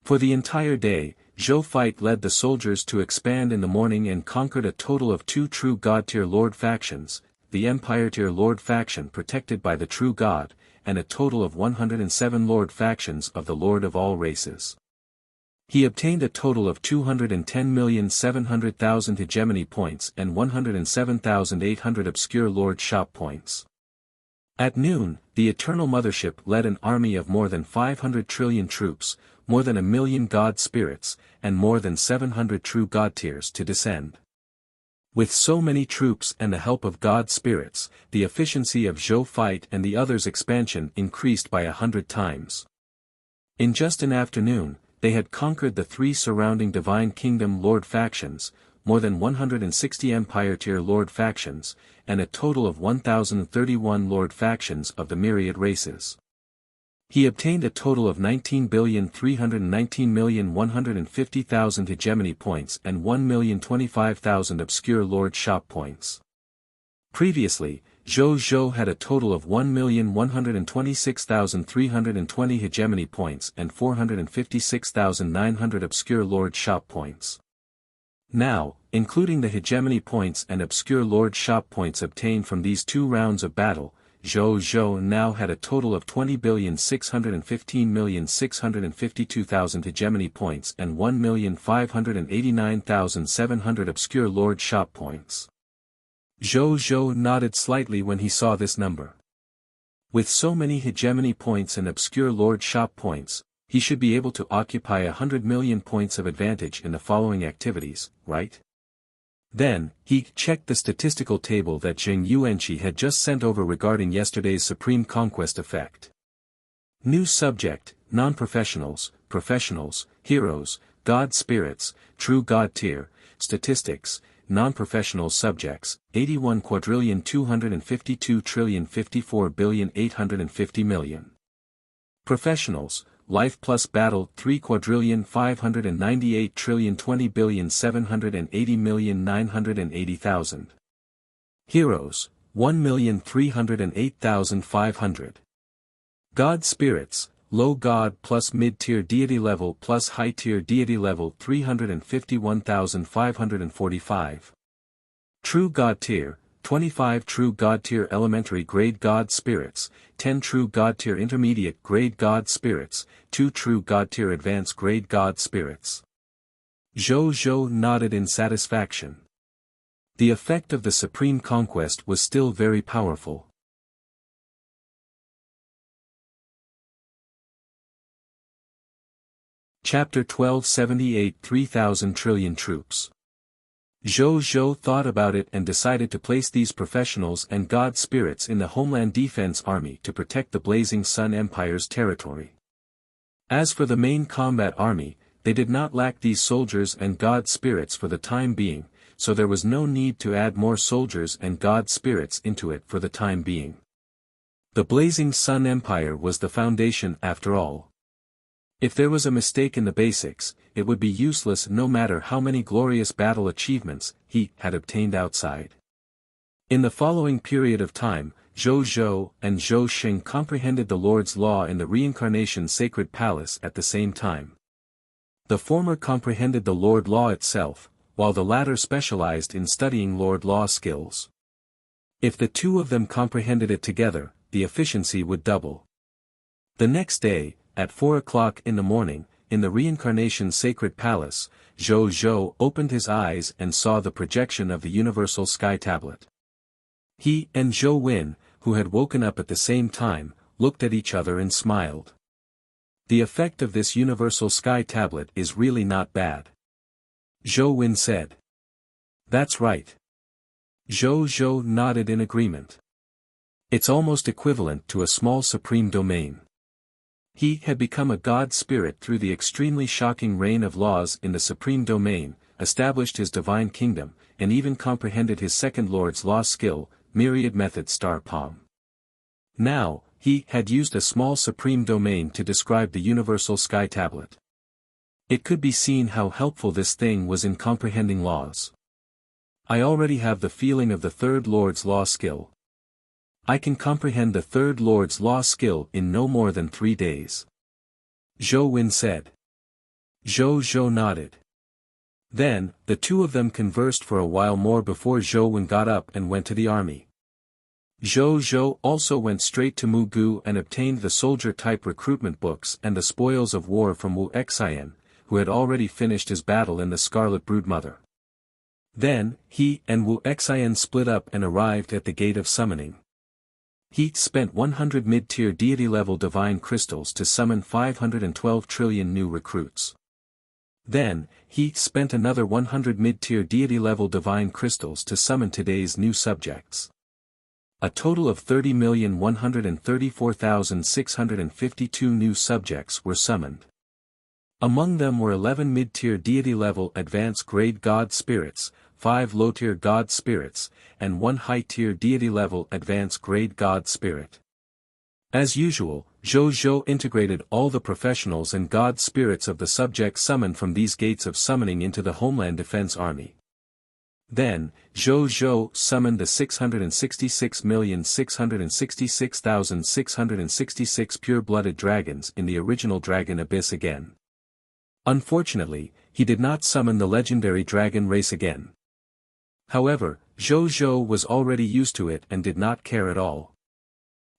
For the entire day, Zhou Fight led the soldiers to expand in the morning and conquered a total of 2 true God-tier lord factions, the Empire-tier lord faction protected by the true God, and a total of 107 lord factions of the Lord of all races. He obtained a total of 210,700,000 hegemony points and 107,800 obscure lord shop points. At noon, the Eternal Mothership led an army of more than 500 trillion troops, more than 1 million god spirits, and more than 700 true god tiers to descend. With so many troops and the help of god spirits, the efficiency of Zhou Fight and the others' expansion increased by 100 times. In just an afternoon, they had conquered the 3 surrounding Divine Kingdom Lord factions, more than 160 Empire-tier Lord factions, and a total of 1,031 Lord factions of the myriad races. He obtained a total of 19,319,150,000 hegemony points and 1,025,000 obscure Lord shop points. Previously, Zhou had a total of 1,126,320 hegemony points and 456,900 obscure lord shop points. Now, including the hegemony points and obscure lord shop points obtained from these 2 rounds of battle, Zhou now had a total of 20,615,652,000 hegemony points and 1,589,700 obscure lord shop points. Zhou nodded slightly when he saw this number. With so many hegemony points and obscure lord shop points, he should be able to occupy 100 million points of advantage in the following activities, right? Then, he checked the statistical table that Jing Yuanqi had just sent over regarding yesterday's Supreme Conquest effect. New subject, non-professionals, professionals, heroes, god spirits, true god tier, statistics, non-professional subjects, 81,252,054,850,000,000. Professionals, life plus battle 3,598,020,780,980,000. Heroes, 1,308,500. God spirits, low god plus mid-tier deity level plus high-tier deity level 351,545. True god tier, 25 true god tier elementary grade god spirits, 10 true god tier intermediate grade god spirits, 2 true god tier advanced grade god spirits. Zhou nodded in satisfaction. The effect of the Supreme Conquest was still very powerful. Chapter 1278 3,000 trillion troops. Zhou thought about it and decided to place these professionals and god spirits in the Homeland Defense Army to protect the Blazing Sun Empire's territory. As for the main combat army, they did not lack these soldiers and god spirits for the time being, so there was no need to add more soldiers and god spirits into it for the time being. The Blazing Sun Empire was the foundation after all. If there was a mistake in the basics, it would be useless no matter how many glorious battle achievements he had obtained outside. In the following period of time, Zhou Zhou and Zhou Xing comprehended the Lord's Law in the Reincarnation Sacred Palace at the same time. The former comprehended the Lord Law itself, while the latter specialized in studying Lord Law skills. If the two of them comprehended it together, the efficiency would double. The next day, at 4 o'clock in the morning, in the Reincarnation Sacred Palace, Zhou Zhou opened his eyes and saw the projection of the Universal Sky Tablet. He and Zhou Wen, who had woken up at the same time, looked at each other and smiled. The effect of this Universal Sky Tablet is really not bad. Zhou Wen said. That's right. Zhou Zhou nodded in agreement. It's almost equivalent to a small supreme domain. He had become a god spirit through the extremely shocking reign of laws in the supreme domain, established his divine kingdom, and even comprehended his second Lord's Law skill, Myriad Method Star Palm. Now, he had used a small supreme domain to describe the Universal Sky Tablet. It could be seen how helpful this thing was in comprehending laws. I already have the feeling of the third Lord's Law skill. I can comprehend the third Lord's Law skill in no more than 3 days. Zhou Wen said. Zhou Zhou nodded. Then, the two of them conversed for a while more before Zhou Wen got up and went to the army. Zhou Zhou also went straight to Mugu and obtained the soldier-type recruitment books and the spoils of war from Wuxia, who had already finished his battle in the Scarlet Broodmother. Then, he and Wuxia split up and arrived at the Gate of Summoning. He spent 100 mid-tier deity-level divine crystals to summon 512 trillion new recruits. Then, he spent another 100 mid-tier deity-level divine crystals to summon today's new subjects. A total of 30,134,652 new subjects were summoned. Among them were 11 mid-tier deity-level advanced grade god spirits, 5 low-tier god spirits, and 1 high-tier deity-level advanced grade god spirit. As usual, Zhou Zhou integrated all the professionals and god spirits of the subjects summoned from these gates of summoning into the Homeland Defense Army. Then, Zhou Zhou summoned the 666,666,666 pure-blooded dragons in the original Dragon Abyss again. Unfortunately, he did not summon the legendary dragon race again. However, Zhou Zhou was already used to it and did not care at all.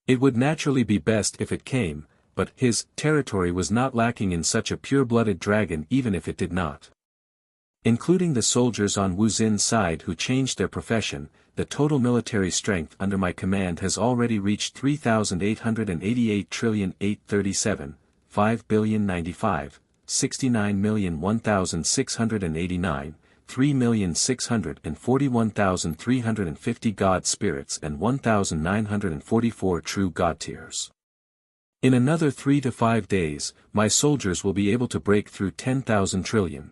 It would naturally be best if it came, but his territory was not lacking in such a pure-blooded dragon even if it did not. Including the soldiers on Wu Xin's side who changed their profession, the total military strength under my command has already reached 3,888,837, 5,095, 69,001,689, 3,641,350 god spirits and 1,944 true god tiers. In another 3 to 5 days, my soldiers will be able to break through 10,000 trillion.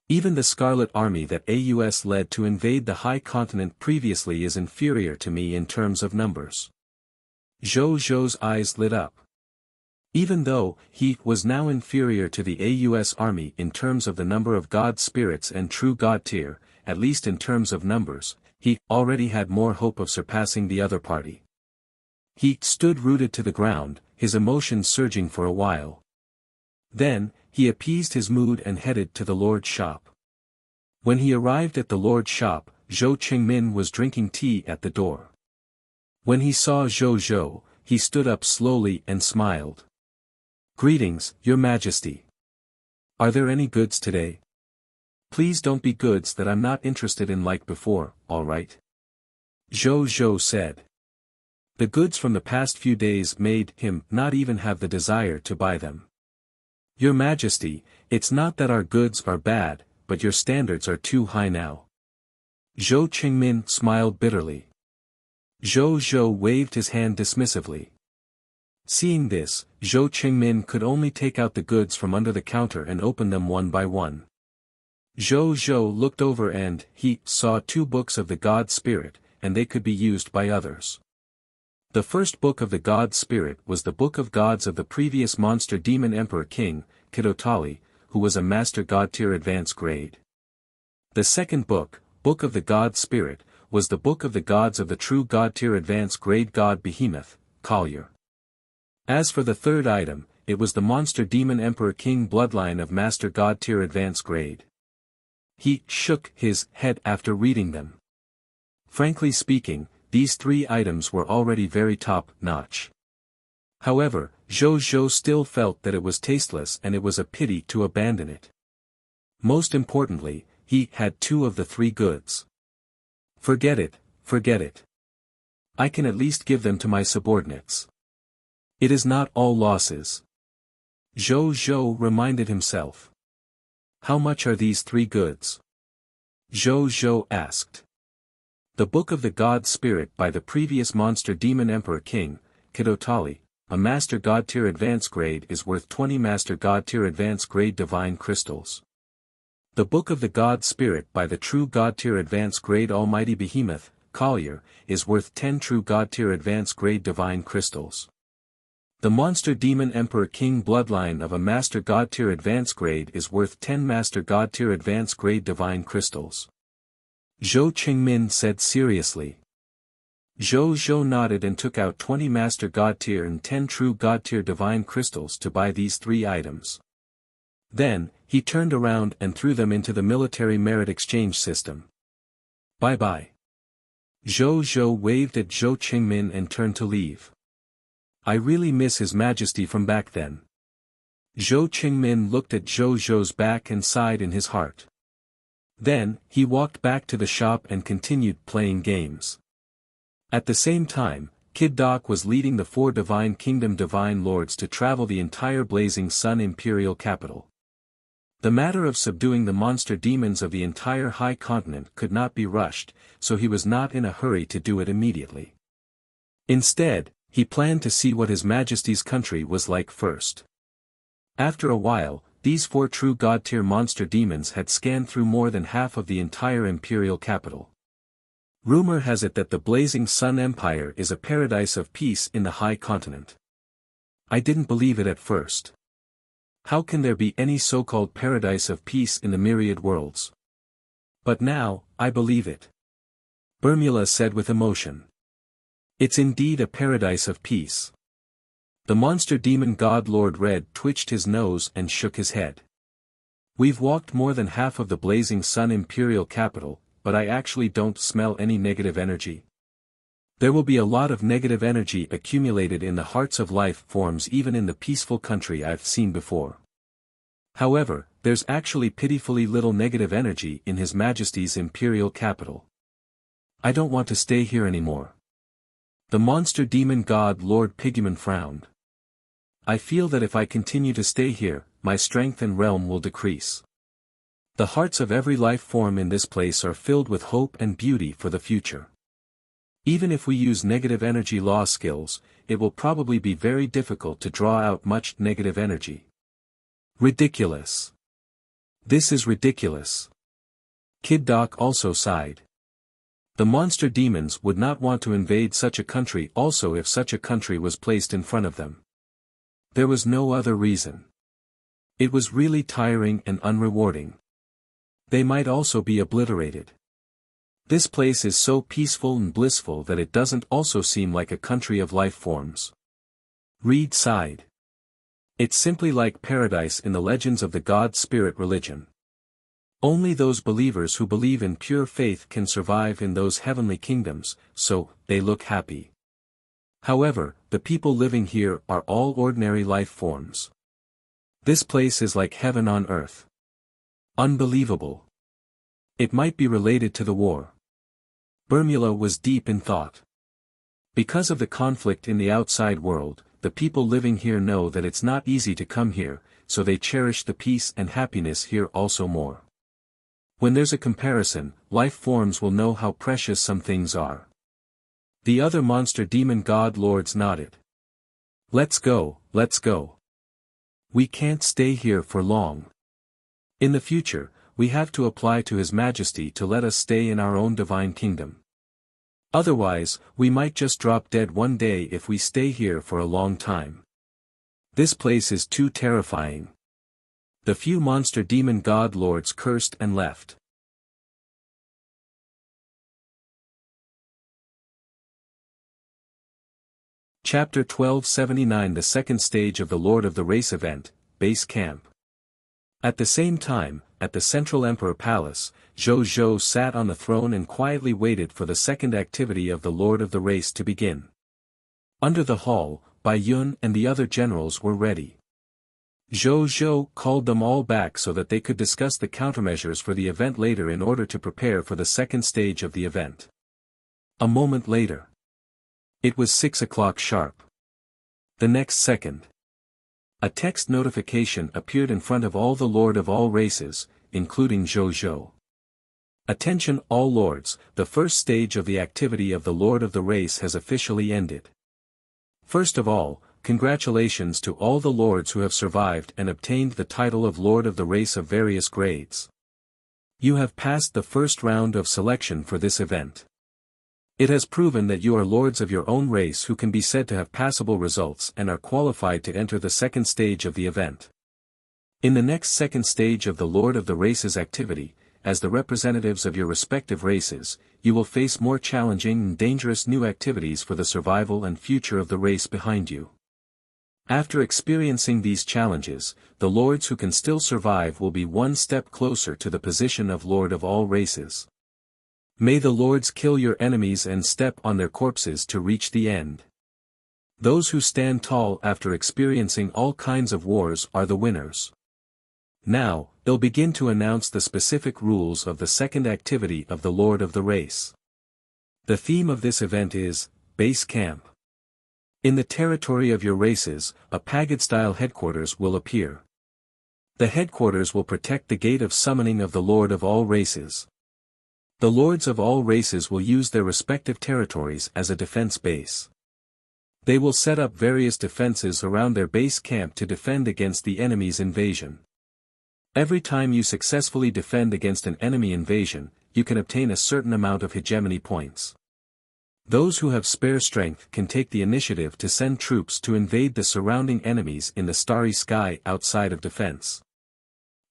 Even the Scarlet Army that AUS led to invade the High Continent previously is inferior to me in terms of numbers. Zhou Zhou's eyes lit up. Even though he was now inferior to the AUS army in terms of the number of god spirits and true god tier, at least in terms of numbers, he already had more hope of surpassing the other party. He stood rooted to the ground, his emotions surging for a while. Then, he appeased his mood and headed to the Lord's shop. When he arrived at the Lord's shop, Zhou Qingmin was drinking tea at the door. When he saw Zhou Zhou, he stood up slowly and smiled. "Greetings, Your Majesty. Are there any goods today? Please don't be goods that I'm not interested in like before, alright?" Zhou Zhou said. The goods from the past few days made him not even have the desire to buy them. "Your Majesty, it's not that our goods are bad, but your standards are too high now." Zhou Qingmin smiled bitterly. Zhou Zhou waved his hand dismissively. Seeing this, Zhou Qingmin could only take out the goods from under the counter and open them one by one. Zhou Zhou looked over and he saw 2 books of the God Spirit, and they could be used by others. The first book of the God Spirit was the Book of Gods of the previous Monster Demon Emperor King, Kidotali, who was a Master God Tier Advanced Grade. The second book, Book of the God Spirit, was the Book of the Gods of the True God Tier Advanced Grade God Behemoth, Collier. As for the third item, it was the Monster Demon Emperor King Bloodline of Master God Tier Advanced Grade. He shook his head after reading them. Frankly speaking, these 3 items were already very top-notch. However, Zhou Zhou still felt that it was tasteless and it was a pity to abandon it. Most importantly, he had 2 of the 3 goods. Forget it, forget it. I can at least give them to my subordinates. It is not all losses. Zhou Zhou reminded himself. How much are these 3 goods? Zhou Zhou asked. The Book of the God Spirit by the previous Monster Demon Emperor King, Kidotali, a Master God Tier Advanced Grade is worth 20 Master God Tier Advanced Grade Divine Crystals. The Book of the God Spirit by the True God Tier Advanced Grade Almighty Behemoth, Collier, is worth 10 True God Tier Advanced Grade Divine Crystals. The Monster Demon Emperor King Bloodline of a Master God Tier Advanced Grade is worth 10 Master God Tier Advanced Grade Divine Crystals. Zhou Qingmin said seriously. Zhou Zhou nodded and took out 20 Master God Tier and 10 True God Tier Divine Crystals to buy these 3 items. Then, he turned around and threw them into the military merit exchange system. Bye-bye. Zhou Zhou waved at Zhou Qingmin and turned to leave. I really miss His Majesty from back then. Zhou Qingmin looked at Zhou Zhou's back and sighed in his heart. Then, he walked back to the shop and continued playing games. At the same time, Kid Doc was leading the 4 Divine Kingdom Divine Lords to travel the entire Blazing Sun Imperial capital. The matter of subduing the monster demons of the entire High Continent could not be rushed, so he was not in a hurry to do it immediately. Instead, he planned to see what His Majesty's country was like first. After a while, these 4 true God-tier monster demons had scanned through more than half of the entire imperial capital. Rumor has it that the Blazing Sun Empire is a paradise of peace in the High Continent. I didn't believe it at first. How can there be any so-called paradise of peace in the myriad worlds? But now, I believe it. Burmula said with emotion. It's indeed a paradise of peace. The monster demon god Lord Red twitched his nose and shook his head. We've walked more than half of the Blazing Sun Imperial capital, but I actually don't smell any negative energy. There will be a lot of negative energy accumulated in the hearts of life forms even in the peaceful country I've seen before. However, there's actually pitifully little negative energy in His Majesty's imperial capital. I don't want to stay here anymore. The monster demon god Lord Piggyman frowned. I feel that if I continue to stay here, my strength and realm will decrease. The hearts of every life form in this place are filled with hope and beauty for the future. Even if we use negative energy law skills, it will probably be very difficult to draw out much negative energy. Ridiculous. This is ridiculous. Kid Doc also sighed. The monster demons would not want to invade such a country also if such a country was placed in front of them. There was no other reason. It was really tiring and unrewarding. They might also be obliterated. This place is so peaceful and blissful that it doesn't also seem like a country of life forms. Reed sighed. It's simply like paradise in the legends of the God Spirit religion. Only those believers who believe in pure faith can survive in those heavenly kingdoms, so they look happy. However, the people living here are all ordinary life forms. This place is like heaven on earth. Unbelievable. It might be related to the war. Burmula was deep in thought. Because of the conflict in the outside world, the people living here know that it's not easy to come here, so they cherish the peace and happiness here also more. When there's a comparison, life forms will know how precious some things are. The other monster demon god lords nodded. Let's go, let's go. We can't stay here for long. In the future, we have to apply to His Majesty to let us stay in our own divine kingdom. Otherwise, we might just drop dead one day if we stay here for a long time. This place is too terrifying. The few monster demon god lords cursed and left. Chapter 1279 The second stage of the Lord of the Race event, Base Camp. At the same time, at the Central Emperor Palace, Zhou Zhou sat on the throne and quietly waited for the second activity of the Lord of the Race to begin. Under the hall, Bai Yun and the other generals were ready. Zhou Zhou called them all back so that they could discuss the countermeasures for the event later in order to prepare for the second stage of the event. A moment later. It was 6 o'clock sharp. The next second. A text notification appeared in front of all the Lord of all races, including Zhou Zhou. Attention all lords, the first stage of the activity of the Lord of the Race has officially ended. First of all, congratulations to all the lords who have survived and obtained the title of Lord of the Race of various grades. You have passed the first round of selection for this event. It has proven that you are lords of your own race who can be said to have passable results and are qualified to enter the second stage of the event. In the next second stage of the Lord of the Race's activity, as the representatives of your respective races, you will face more challenging and dangerous new activities for the survival and future of the race behind you. After experiencing these challenges, the lords who can still survive will be one step closer to the position of Lord of all races. May the lords kill your enemies and step on their corpses to reach the end. Those who stand tall after experiencing all kinds of wars are the winners. Now, they'll begin to announce the specific rules of the second activity of the Lord of the Race. The theme of this event is, Base Camp. In the territory of your races, a Pagod-style headquarters will appear. The headquarters will protect the gate of summoning of the Lord of all races. The lords of all races will use their respective territories as a defense base. They will set up various defenses around their base camp to defend against the enemy's invasion. Every time you successfully defend against an enemy invasion, you can obtain a certain amount of hegemony points. Those who have spare strength can take the initiative to send troops to invade the surrounding enemies in the starry sky outside of defense.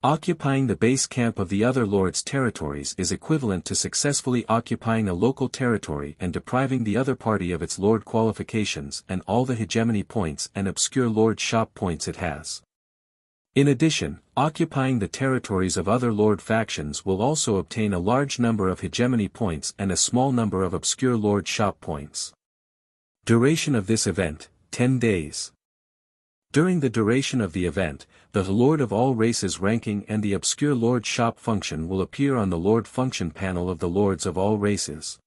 Occupying the base camp of the other lords' territories is equivalent to successfully occupying a local territory and depriving the other party of its lord qualifications and all the hegemony points and obscure lord shop points it has. In addition, occupying the territories of other lord factions will also obtain a large number of hegemony points and a small number of obscure lord shop points. Duration of this event, 10 days. During the duration of the event, the Lord of all races ranking and the obscure Lord shop function will appear on the Lord function panel of the Lords of all races.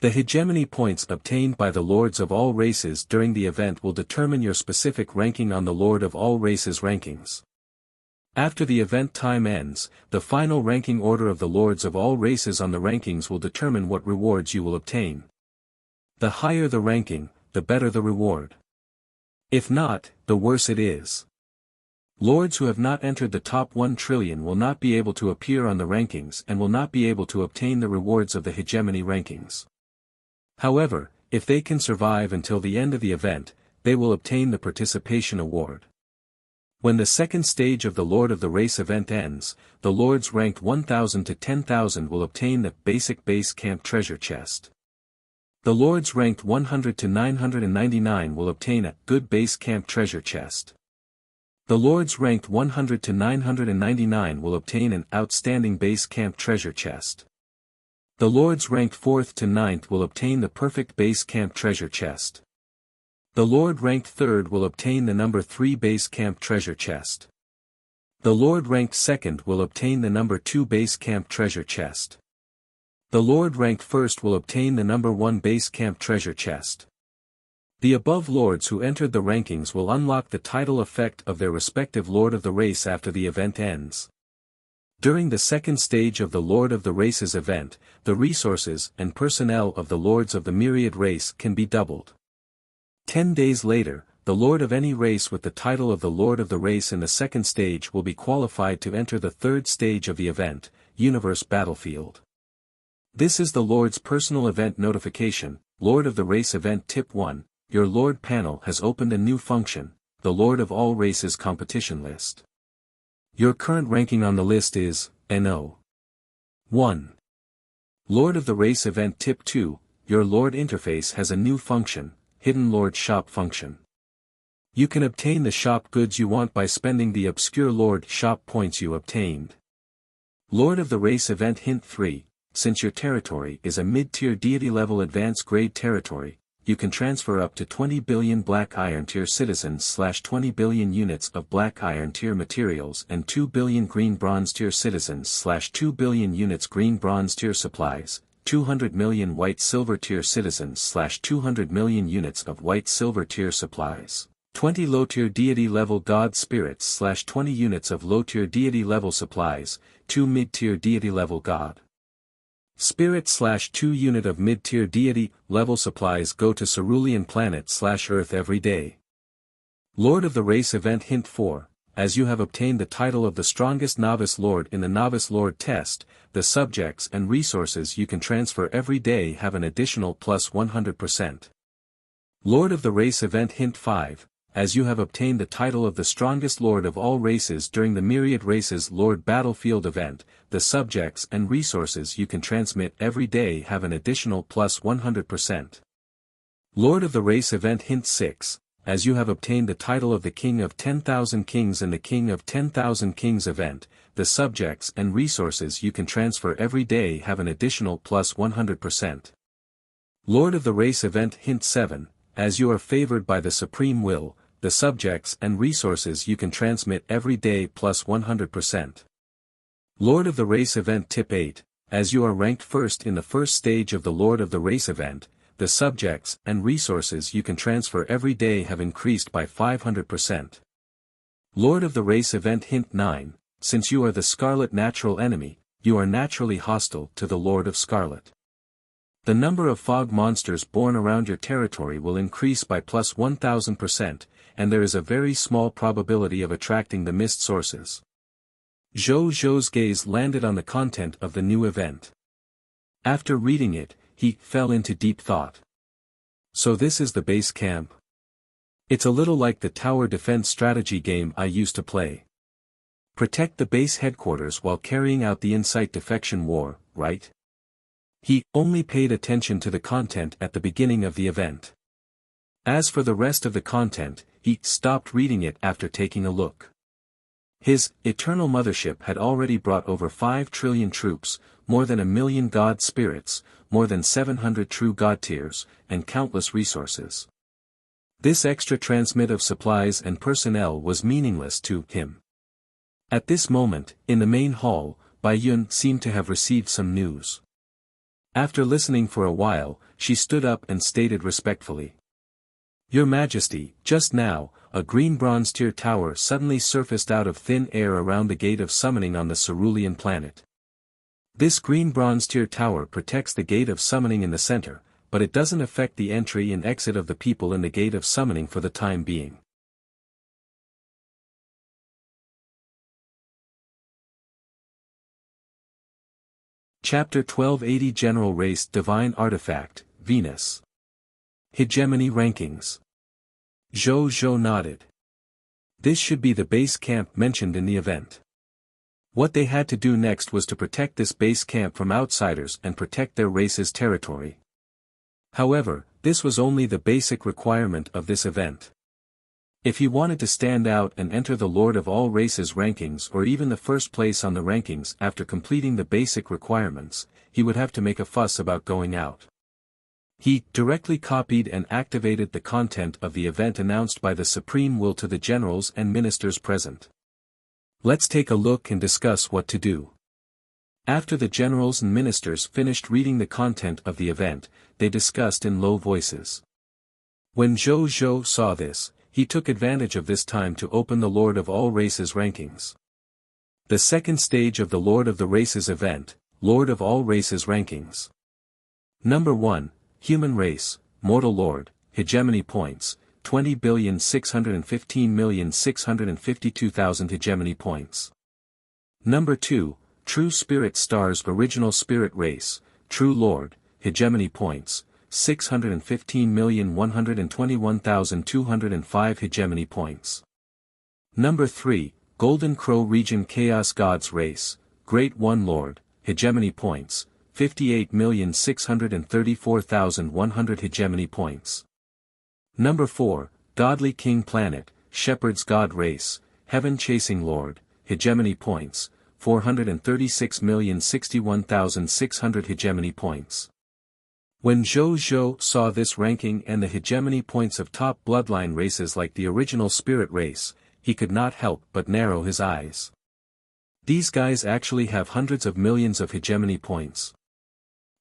The hegemony points obtained by the Lords of all races during the event will determine your specific ranking on the Lord of all races rankings. After the event time ends, the final ranking order of the Lords of all races on the rankings will determine what rewards you will obtain. The higher the ranking, the better the reward. If not, the worse it is. Lords who have not entered the top 1 trillion will not be able to appear on the rankings and will not be able to obtain the rewards of the hegemony rankings. However, if they can survive until the end of the event, they will obtain the participation award. When the second stage of the Lord of the Race event ends, the lords ranked 1000 to 10,000 will obtain the basic base camp treasure chest. The lords ranked 100 to 999 will obtain a good base camp treasure chest. The lords ranked 100 to 999 will obtain an outstanding base camp treasure chest. The lords ranked 4th to 9th will obtain the perfect base camp treasure chest. The lord ranked 3rd will obtain the number 3 base camp treasure chest. The lord ranked 2nd will obtain the number 2 base camp treasure chest. The lord ranked 1st will obtain the number 1 base camp treasure chest. The above lords who entered the rankings will unlock the title effect of their respective Lord of the Race after the event ends. During the second stage of the Lord of the Race's event, the resources and personnel of the Lords of the Myriad race can be doubled. 10 days later, the lord of any race with the title of the lord of the race in the second stage will be qualified to enter the third stage of the event, Universe Battlefield. This is the Lord's personal event notification. Lord of the Race Event Tip 1, your Lord panel has opened a new function, the Lord of All Races competition list. Your current ranking on the list is NO. 1. Lord of the Race Event Tip 2, your Lord interface has a new function, Hidden Lord Shop function. You can obtain the shop goods you want by spending the obscure Lord shop points you obtained. Lord of the Race Event Hint 3, since your territory is a mid-tier deity-level advanced grade territory, you can transfer up to 20 billion Black Iron Tier citizens / 20 billion units of Black Iron Tier materials and 2 billion Green Bronze Tier citizens / 2 billion units Green Bronze Tier supplies, 200 million White Silver Tier citizens / 200 million units of White Silver Tier supplies, 20 low-tier deity-level God spirits / 20 units of low-tier deity-level supplies, 2 mid-tier deity-level God Spirit / 2 unit of mid-tier deity level supplies go to Cerulean Planet / Earth every day. Lord of the Race Event Hint 4, as you have obtained the title of the strongest Novice Lord in the Novice Lord test, the subjects and resources you can transfer every day have an additional plus 100%. Lord of the Race Event Hint 5, as you have obtained the title of the strongest Lord of all races during the Myriad Races Lord Battlefield event, the subjects and resources you can transmit every day have an additional plus 100%. Lord of the Race Event Hint 6, as you have obtained the title of the King of 10,000 Kings in the King of 10,000 Kings event, the subjects and resources you can transfer every day have an additional plus 100%. Lord of the Race Event Hint 7, as you are favored by the Supreme Will, the subjects and resources you can transmit every day plus 100%. Lord of the Race Event Tip 8, as you are ranked first in the first stage of the Lord of the Race event, the subjects and resources you can transfer every day have increased by 500%. Lord of the Race Event Hint 9, since you are the Scarlet natural enemy, you are naturally hostile to the Lord of Scarlet. The number of fog monsters born around your territory will increase by plus 1000%, and there is a very small probability of attracting the mist sources. Zhou Zhou's gaze landed on the content of the new event. After reading it, he fell into deep thought. So this is the base camp? It's a little like the tower defense strategy game I used to play. Protect the base headquarters while carrying out the Insight Defection War, right? He only paid attention to the content at the beginning of the event. As for the rest of the content, he stopped reading it after taking a look. His eternal mothership had already brought over 5 trillion troops, more than 1 million god spirits, more than 700 true god tiers, and countless resources. This extra transmit of supplies and personnel was meaningless to him. At this moment, in the main hall, Bai Yun seemed to have received some news. After listening for a while, she stood up and stated respectfully. Your Majesty, just now, a green bronze tier tower suddenly surfaced out of thin air around the gate of summoning on the Cerulean planet. This green bronze tier tower protects the gate of summoning in the center, but it doesn't affect the entry and exit of the people in the gate of summoning for the time being. Chapter 1280 General Race Divine Artifact, Venus. Hegemony Rankings. Zhou Zhou nodded. This should be the base camp mentioned in the event. What they had to do next was to protect this base camp from outsiders and protect their race's territory. However, this was only the basic requirement of this event. If he wanted to stand out and enter the Lord of all races rankings or even the first place on the rankings after completing the basic requirements, he would have to make a fuss about going out. He directly copied and activated the content of the event announced by the Supreme Will to the generals and ministers present. Let's take a look and discuss what to do. After the generals and ministers finished reading the content of the event, they discussed in low voices. When Zhou Zhou saw this, he took advantage of this time to open the Lord of all races rankings. The second stage of the Lord of the Races event, Lord of all races rankings. Number 1, Human Race, Mortal Lord, Hegemony Points, 20,615,652,000 hegemony points. Number 2, True Spirit Stars Original Spirit Race, True Lord, hegemony points, 615,121,205 hegemony points. Number 3, Golden Crow Region Chaos Gods Race, Great One Lord, hegemony points, 58,634,100 hegemony points. Number 4, Godly King Planet, Shepherd's God Race, Heaven Chasing Lord, hegemony points, 436,061,600 hegemony points. When Zhou Zhou saw this ranking and the hegemony points of top bloodline races like the original spirit race, he could not help but narrow his eyes. These guys actually have hundreds of millions of hegemony points.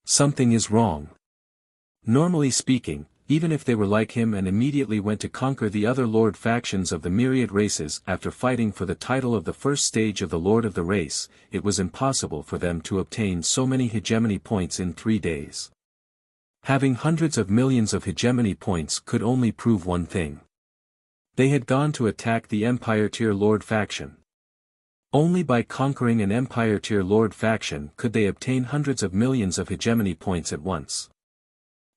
Something is wrong. Normally speaking, even if they were like him and immediately went to conquer the other Lord factions of the myriad races after fighting for the title of the first stage of the Lord of the race, it was impossible for them to obtain so many hegemony points in 3 days. Having hundreds of millions of hegemony points could only prove one thing. They had gone to attack the Empire Tier Lord faction. Only by conquering an Empire Tier Lord faction could they obtain hundreds of millions of hegemony points at once.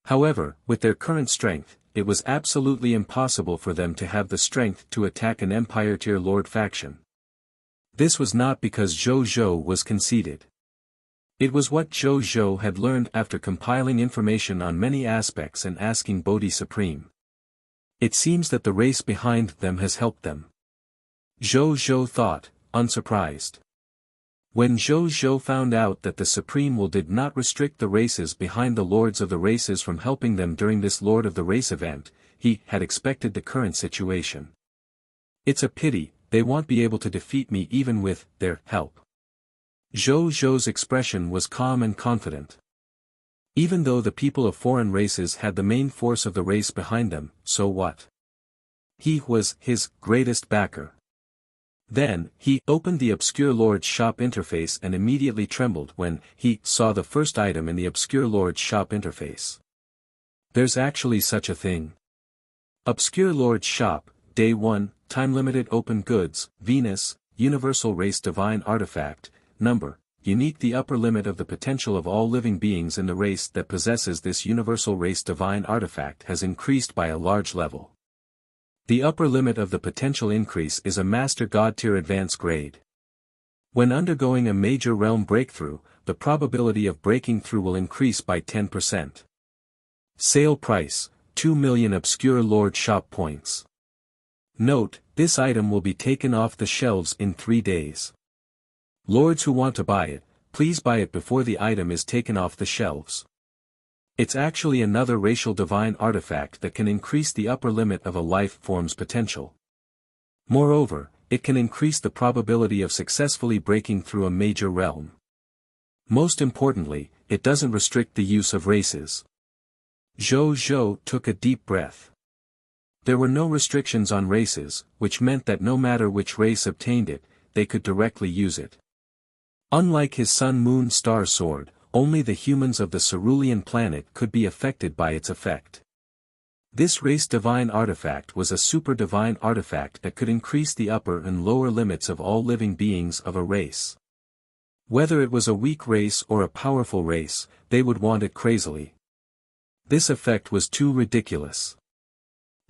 However, with their current strength, it was absolutely impossible for them to have the strength to attack an Empire Tier Lord faction. This was not because Zhou Zhou was conceited. It was what Zhou Zhou had learned after compiling information on many aspects and asking Bodhi Supreme. It seems that the race behind them has helped them. Zhou Zhou thought, unsurprised. When Zhou Zhou found out that the Supreme Will did not restrict the races behind the Lords of the Races from helping them during this Lord of the Race event, he had expected the current situation. It's a pity, they won't be able to defeat me even with their help. Zhou Zhou's expression was calm and confident. Even though the people of foreign races had the main force of the race behind them, so what? He was his greatest backer. Then, he opened the Obscure Lord's shop interface and immediately trembled when he saw the first item in the Obscure Lord's shop interface. There's actually such a thing. Obscure Lord's shop, Day 1, Time-Limited Open Goods, Venus, Universal Race Divine Artifact, Number, Unique. The upper limit of the potential of all living beings in the race that possesses this Universal Race Divine Artifact has increased by a large level. The upper limit of the potential increase is a Master God Tier Advanced grade. When undergoing a major realm breakthrough, the probability of breaking through will increase by 10%. Sale price, 2 million Obscure Lord shop points. Note, this item will be taken off the shelves in 3 days. Lords who want to buy it, please buy it before the item is taken off the shelves. It's actually another racial divine artifact that can increase the upper limit of a life form's potential. Moreover, it can increase the probability of successfully breaking through a major realm. Most importantly, it doesn't restrict the use of races. Zhou Zhou took a deep breath. There were no restrictions on races, which meant that no matter which race obtained it, they could directly use it. Unlike his Sun Moon Star Sword, only the humans of the Cerulean planet could be affected by its effect. This race divine artifact was a super divine artifact that could increase the upper and lower limits of all living beings of a race. Whether it was a weak race or a powerful race, they would want it crazily. This effect was too ridiculous.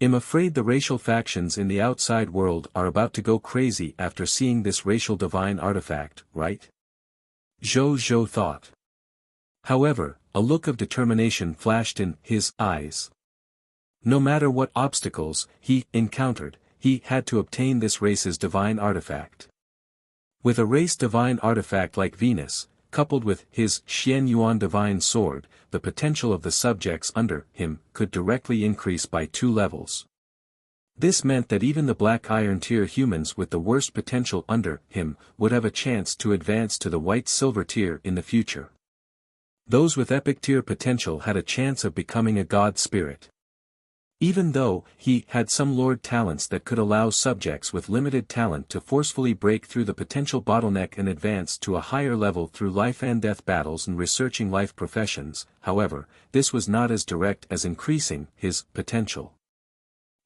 I'm afraid the racial factions in the outside world are about to go crazy after seeing this racial divine artifact, right? Zhou Zhou thought. However, a look of determination flashed in his eyes. No matter what obstacles he encountered, he had to obtain this race's divine artifact. With a race divine artifact like Venus, coupled with his Xian Yuan divine sword, the potential of the subjects under him could directly increase by 2 levels. This meant that even the Black Iron Tier humans with the worst potential under him would have a chance to advance to the White Silver Tier in the future. Those with Epic Tier potential had a chance of becoming a god spirit. Even though he had some Lord talents that could allow subjects with limited talent to forcefully break through the potential bottleneck and advance to a higher level through life and death battles and researching life professions, however, this was not as direct as increasing his potential.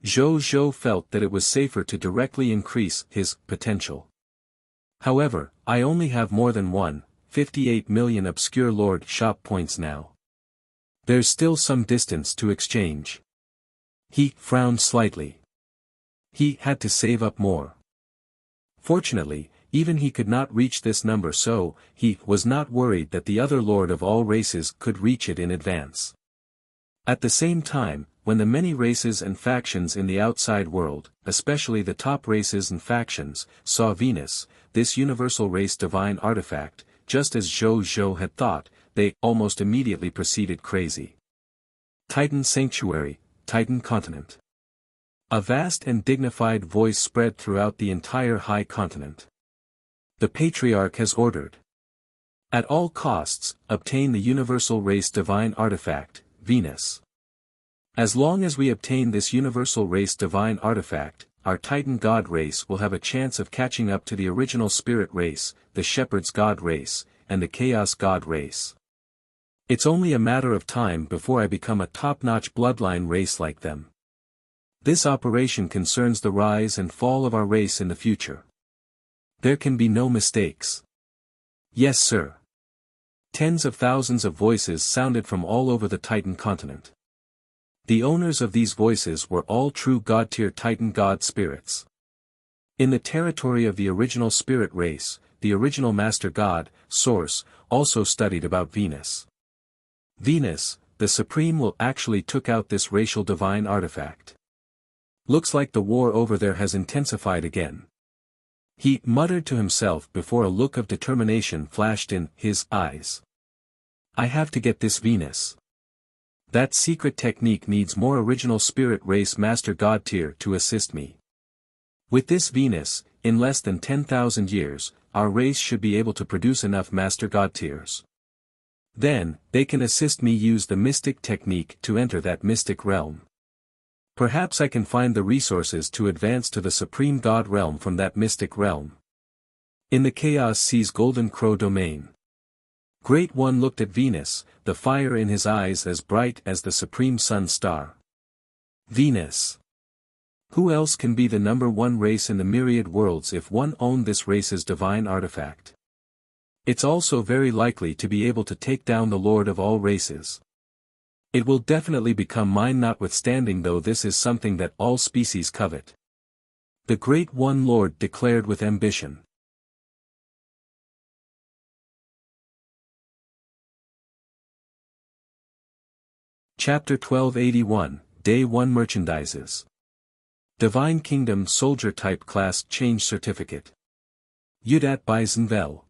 Zhou Zhou felt that it was safer to directly increase his potential. However, I only have more than 1.58 million obscure lord shop points now. There's still some distance to exchange. He frowned slightly. He had to save up more. Fortunately, even he could not reach this number, so he was not worried that the other lord of all races could reach it in advance. At the same time, when the many races and factions in the outside world, especially the top races and factions, saw Venus, this universal race divine artifact, just as Zhou Zhou had thought, they almost immediately proceeded crazy. Titan Sanctuary, Titan Continent. A vast and dignified voice spread throughout the entire high continent. The Patriarch has ordered. At all costs, obtain the universal race divine artifact, Venus. As long as we obtain this universal race divine artifact, our Titan God race will have a chance of catching up to the original spirit race, the Shepherd's God race, and the Chaos God race. It's only a matter of time before I become a top-notch bloodline race like them. This operation concerns the rise and fall of our race in the future. There can be no mistakes. Yes, sir. Tens of thousands of voices sounded from all over the Titan continent. The owners of these voices were all true God-tier Titan God spirits. In the territory of the original spirit race, the original Master God, Source, also studied about Venus. Venus, the Supreme, will actually took out this racial divine artifact. Looks like the war over there has intensified again. He muttered to himself before a look of determination flashed in his eyes. I have to get this Venus. That secret technique needs more original spirit race Master God tier to assist me. With this Venus, in less than 10,000 years, our race should be able to produce enough Master God tiers. Then, they can assist me use the mystic technique to enter that mystic realm. Perhaps I can find the resources to advance to the Supreme God realm from that mystic realm. In the Chaos Sea's Golden Crow domain. Great One looked at Venus, the fire in his eyes as bright as the Supreme Sun star. Venus. Who else can be the #1 race in the myriad worlds if one owned this race's divine artifact? It's also very likely to be able to take down the Lord of all races. It will definitely become mine, notwithstanding though this is something that all species covet. The Great One Lord declared with ambition. Chapter 1281, Day 1 Merchandises. Divine Kingdom Soldier Type Class Change Certificate. Yudat Bizenvel.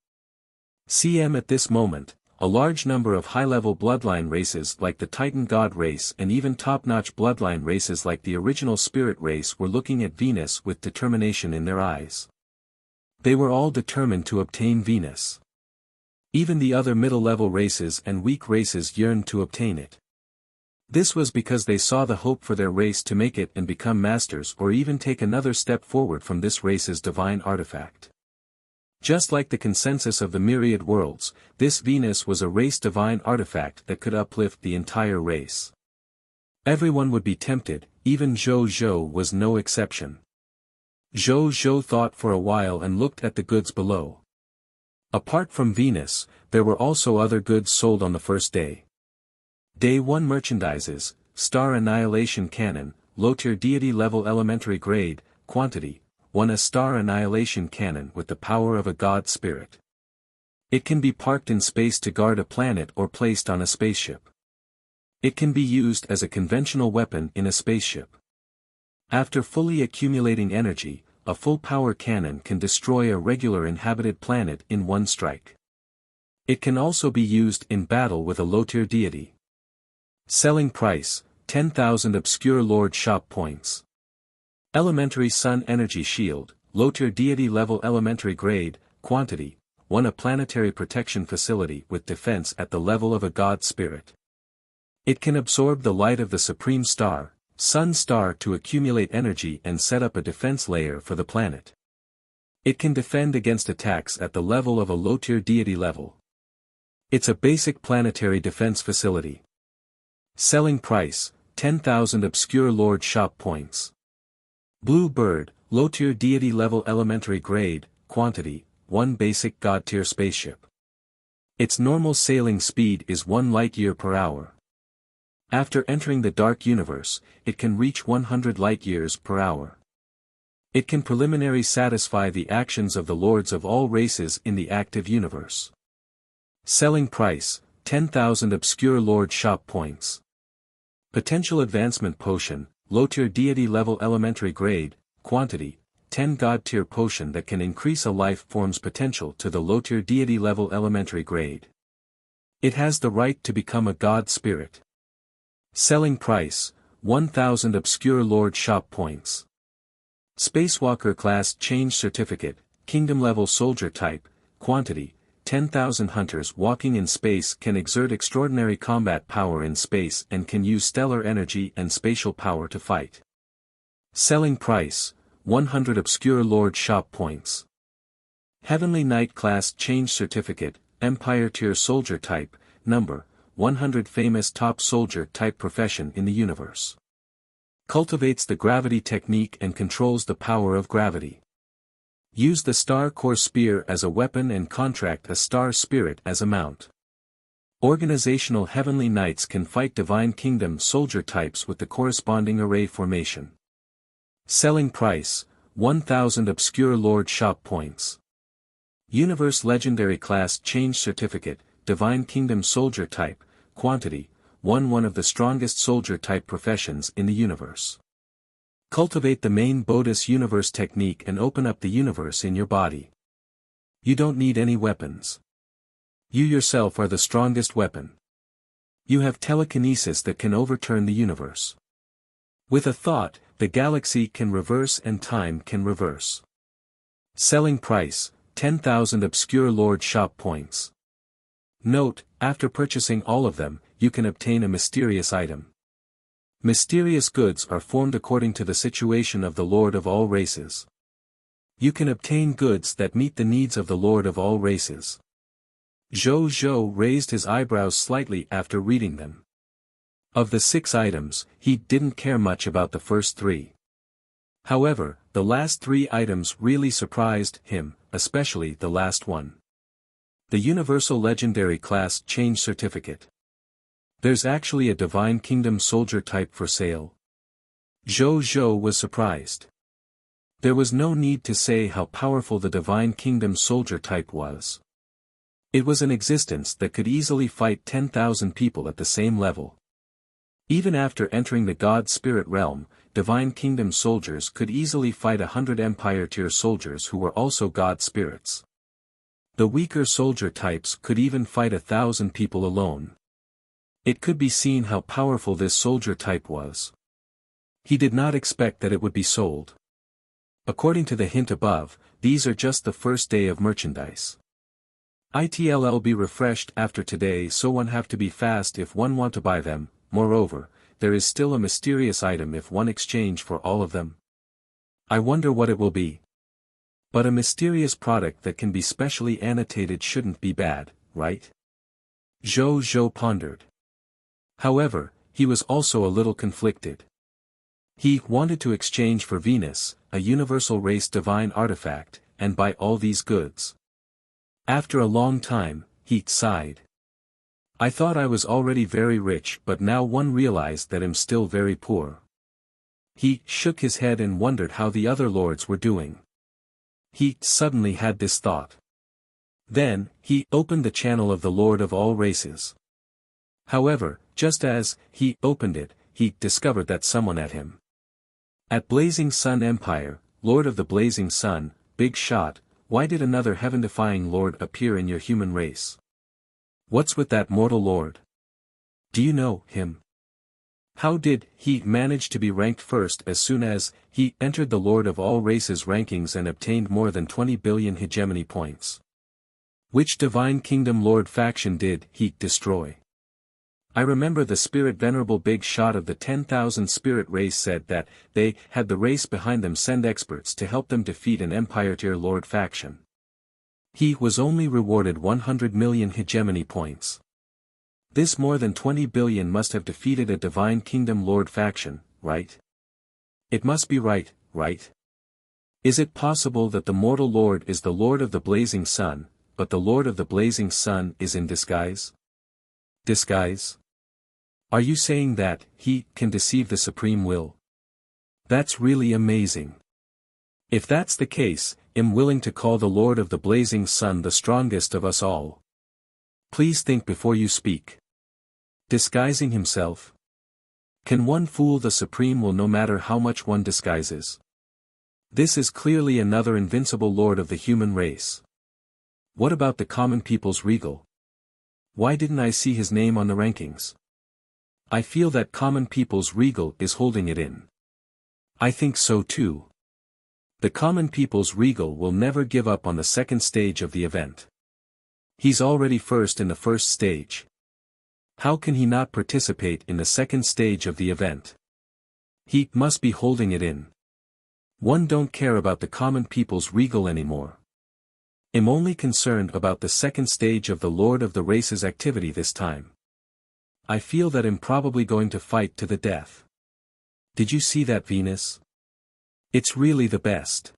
CM. At this moment, a large number of high-level bloodline races like the Titan God race and even top-notch bloodline races like the original Spirit race were looking at Venus with determination in their eyes. They were all determined to obtain Venus. Even the other middle-level races and weak races yearned to obtain it. This was because they saw the hope for their race to make it and become masters or even take another step forward from this race's divine artifact. Just like the consensus of the myriad worlds, this Venus was a race divine artifact that could uplift the entire race. Everyone would be tempted, even Zhou Zhou was no exception. Zhou Zhou thought for a while and looked at the goods below. Apart from Venus, there were also other goods sold on the first day. Day 1 Merchandises, Star Annihilation Cannon, Low-tier Deity Level Elementary Grade, Quantity, 1. A Star Annihilation Cannon with the power of a God Spirit. It can be parked in space to guard a planet or placed on a spaceship. It can be used as a conventional weapon in a spaceship. After fully accumulating energy, a full-power cannon can destroy a regular inhabited planet in one strike. It can also be used in battle with a low-tier deity. Selling price, 10,000 Obscure Lord Shop Points. Elementary Sun Energy Shield, Low-tier Deity Level Elementary Grade, Quantity, 1. A planetary protection facility with defense at the level of a God Spirit. It can absorb the light of the Supreme Star, Sun Star to accumulate energy and set up a defense layer for the planet. It can defend against attacks at the level of a low-tier deity level. It's a basic planetary defense facility. Selling price, 10,000 Obscure Lord Shop Points. Blue Bird, low-tier deity level elementary grade, quantity, 1 basic god-tier spaceship. Its normal sailing speed is 1 light-year per hour. After entering the dark universe, it can reach 100 light-years per hour. It can preliminarily satisfy the actions of the lords of all races in the active universe. Selling price, 10,000 obscure lord shop points. Potential advancement potion, low-tier deity level elementary grade, quantity, 10 god-tier potion that can increase a life form's potential to the low-tier deity level elementary grade. It has the right to become a god spirit. Selling price, 1,000 obscure lord shop points. Spacewalker class change certificate, kingdom level soldier type, quantity, 10,000 hunters walking in space can exert extraordinary combat power in space and can use stellar energy and spatial power to fight. Selling price, 100 obscure lord shop points. Heavenly Knight class change certificate, Empire tier soldier type, number, 100 famous top soldier type profession in the universe. Cultivates the gravity technique and controls the power of gravity. Use the Star Core Spear as a weapon and contract a Star Spirit as a mount. Organizational Heavenly Knights can fight Divine Kingdom soldier types with the corresponding array formation. Selling price, 1,000 obscure lord shop points. Universe Legendary class change certificate, Divine Kingdom soldier type, quantity, one of the strongest soldier type professions in the universe. Cultivate the main Bodhis universe technique and open up the universe in your body. You don't need any weapons. You yourself are the strongest weapon. You have telekinesis that can overturn the universe. With a thought, the galaxy can reverse and time can reverse. Selling price, 10,000 obscure lord shop points. Note, after purchasing all of them, you can obtain a mysterious item. Mysterious goods are formed according to the situation of the Lord of all races. You can obtain goods that meet the needs of the Lord of all races. Zhou raised his eyebrows slightly after reading them. Of the 6 items, he didn't care much about the first 3. However, the last 3 items really surprised him, especially the last one. The Universal Legendary class change certificate. There's actually a Divine Kingdom soldier type for sale. Zhou was surprised. There was no need to say how powerful the Divine Kingdom soldier type was. It was an existence that could easily fight 10,000 people at the same level. Even after entering the God Spirit realm, Divine Kingdom soldiers could easily fight 100 Empire tier soldiers who were also God spirits. The weaker soldier types could even fight 1,000 people alone. It could be seen how powerful this soldier type was. He did not expect that it would be sold. According to the hint above, these are just the first day of merchandise. It'll be refreshed after today, so one have to be fast if one want to buy them. Moreover, there is still a mysterious item if one exchange for all of them. I wonder what it will be. But a mysterious product that can be specially annotated shouldn't be bad, right? Zhou pondered. However, he was also a little conflicted. He wanted to exchange for Venus, a universal race divine artifact, and buy all these goods. After a long time, he sighed. I thought I was already very rich, but now one realized that I'm still very poor. He shook his head and wondered how the other lords were doing. He suddenly had this thought. Then, he opened the channel of the Lord of all races. However, just as he opened it, he discovered that someone at him. At Blazing Sun Empire, Lord of the Blazing Sun, Big Shot, why did another heaven-defying lord appear in your human race? What's with that mortal lord? Do you know him? How did he manage to be ranked first as soon as he entered the Lord of all races rankings and obtained more than 20 billion hegemony points? Which Divine Kingdom Lord faction did he destroy? I remember the Spirit Venerable Big Shot of the 10,000 Spirit race said that they had the race behind them send experts to help them defeat an Empire tier Lord faction. He was only rewarded 100 million hegemony points. This more than 20 billion must have defeated a Divine Kingdom Lord faction, right? It must be right, right? Is it possible that the mortal lord is the lord of the blazing sun, but the lord of the blazing sun is in disguise? Disguise? Are you saying that he can deceive the supreme will? That's really amazing. If that's the case, I'm willing to call the lord of the blazing sun the strongest of us all. Please think before you speak. Disguising himself? Can one fool the supreme will no matter how much one disguises? This is clearly another invincible lord of the human race. What about the common people's regal? Why didn't I see his name on the rankings? I feel that common people's regal is holding it in. I think so too. The common people's regal will never give up on the second stage of the event. He's already first in the first stage. How can he not participate in the second stage of the event? He must be holding it in. One don't care about the common people's regal anymore. I'm only concerned about the second stage of the Lord of the Race's activity this time. I feel that I'm probably going to fight to the death. Did you see that, Venus? It's really the best.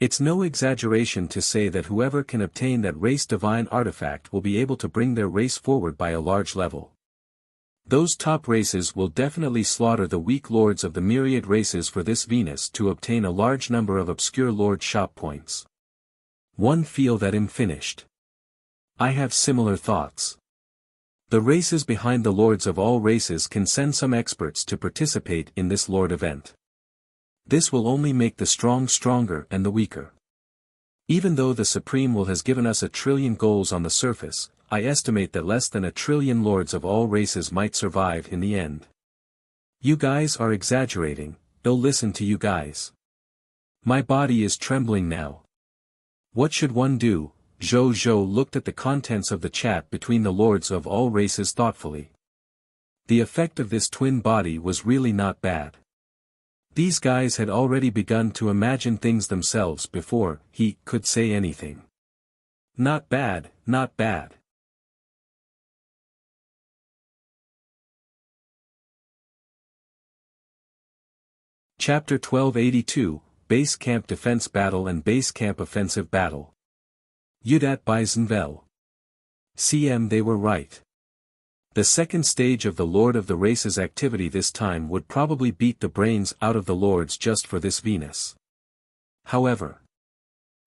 It's no exaggeration to say that whoever can obtain that race divine artifact will be able to bring their race forward by a large level. Those top races will definitely slaughter the weak lords of the myriad races for this Venus to obtain a large number of obscure lord shop points. One feel that I'm finished. I have similar thoughts. The races behind the lords of all races can send some experts to participate in this lord event. This will only make the strong stronger and the weaker. Even though the Supreme Will has given us 1 trillion goals on the surface, I estimate that less than 1 trillion lords of all races might survive in the end. You guys are exaggerating, I'll listen to you guys. My body is trembling now. What should one do? Zhou looked at the contents of the chat between the lords of all races thoughtfully. The effect of this twin body was really not bad. These guys had already begun to imagine things themselves before he could say anything. Not bad, not bad. Chapter 1282, Base Camp Defense Battle and Base Camp Offensive Battle. Yudat Bisenvel. CM They were right. The second stage of the Lord of the Race's activity this time would probably beat the brains out of the lords just for this Venus. However,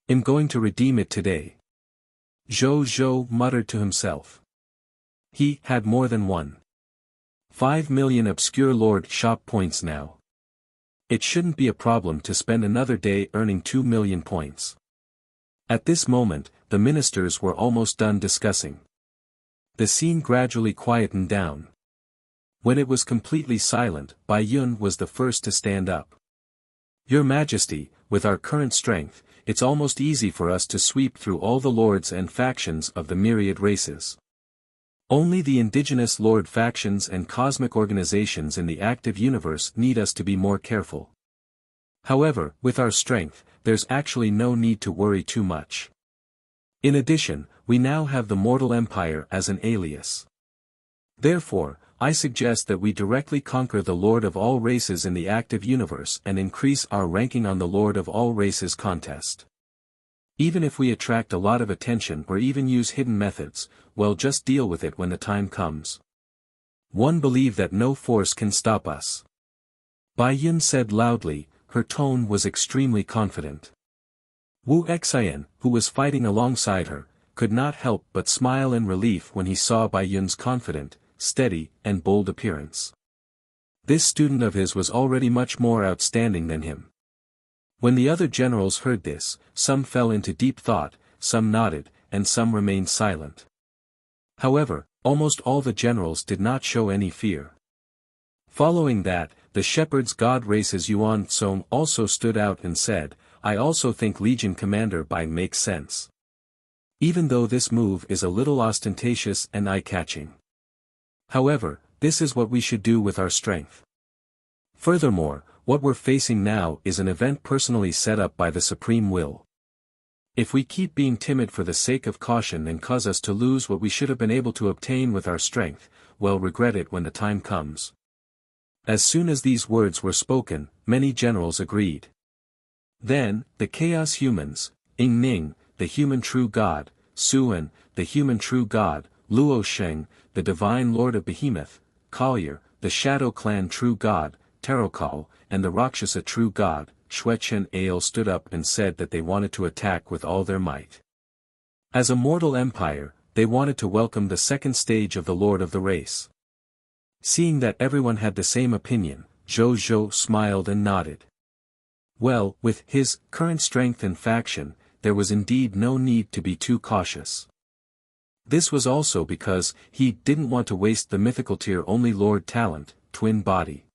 I'm going to redeem it today. Zhou muttered to himself. He had more than 1.5 million obscure lord shop points now. It shouldn't be a problem to spend another day earning 2 million points. At this moment, the ministers were almost done discussing. The scene gradually quietened down. When it was completely silent, Bai Yun was the first to stand up. Your Majesty, with our current strength, it's almost easy for us to sweep through all the lords and factions of the myriad races. Only the indigenous lord factions and cosmic organizations in the active universe need us to be more careful. However, with our strength, there's actually no need to worry too much. In addition, we now have the Mortal Empire as an alias. Therefore, I suggest that we directly conquer the Lord of all races in the active universe and increase our ranking on the Lord of all races contest. Even if we attract a lot of attention or even use hidden methods, well, just deal with it when the time comes. One believe that no force can stop us. Bai Yun said loudly, her tone was extremely confident. Wu Xian, who was fighting alongside her, could not help but smile in relief when he saw Bai Yun's confident, steady, and bold appearance. This student of his was already much more outstanding than him. When the other generals heard this, some fell into deep thought, some nodded, and some remained silent. However, almost all the generals did not show any fear. Following that, the shepherd's god race's Yuan Song also stood out and said, I also think Legion Commander Bai makes sense. Even though this move is a little ostentatious and eye-catching. However, this is what we should do with our strength. Furthermore, what we're facing now is an event personally set up by the Supreme Will. If we keep being timid for the sake of caution and cause us to lose what we should have been able to obtain with our strength, we'll regret it when the time comes. As soon as these words were spoken, many generals agreed. Then, the Chaos Humans, Ing Ning, the Human True God, Suan, the Human True God, Luo Sheng, the Divine Lord of Behemoth, Collier, the Shadow Clan True God, Tarokal, and the Rakshasa True God, Shuechen Ale stood up and said that they wanted to attack with all their might. As a mortal empire, they wanted to welcome the second stage of the Lord of the Race. Seeing that everyone had the same opinion, Zhou Zhou smiled and nodded. Well, with his current strength and faction, there was indeed no need to be too cautious. This was also because he didn't want to waste the mythical tier-only Lord talent, Twin Body.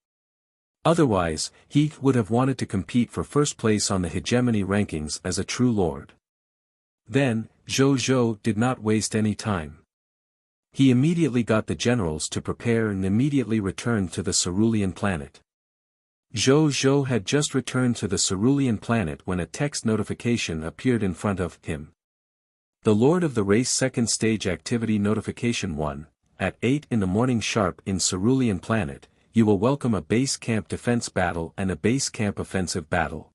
Otherwise, he would have wanted to compete for first place on the hegemony rankings as a true lord. Then, Zhou Zhou did not waste any time. He immediately got the generals to prepare and immediately returned to the Cerulean planet. Zhou Zhou had just returned to the Cerulean planet when a text notification appeared in front of him. The Lord of the Race Second Stage Activity Notification 1, at 8 in the morning sharp in Cerulean planet, you will welcome a base camp defense battle and a base camp offensive battle.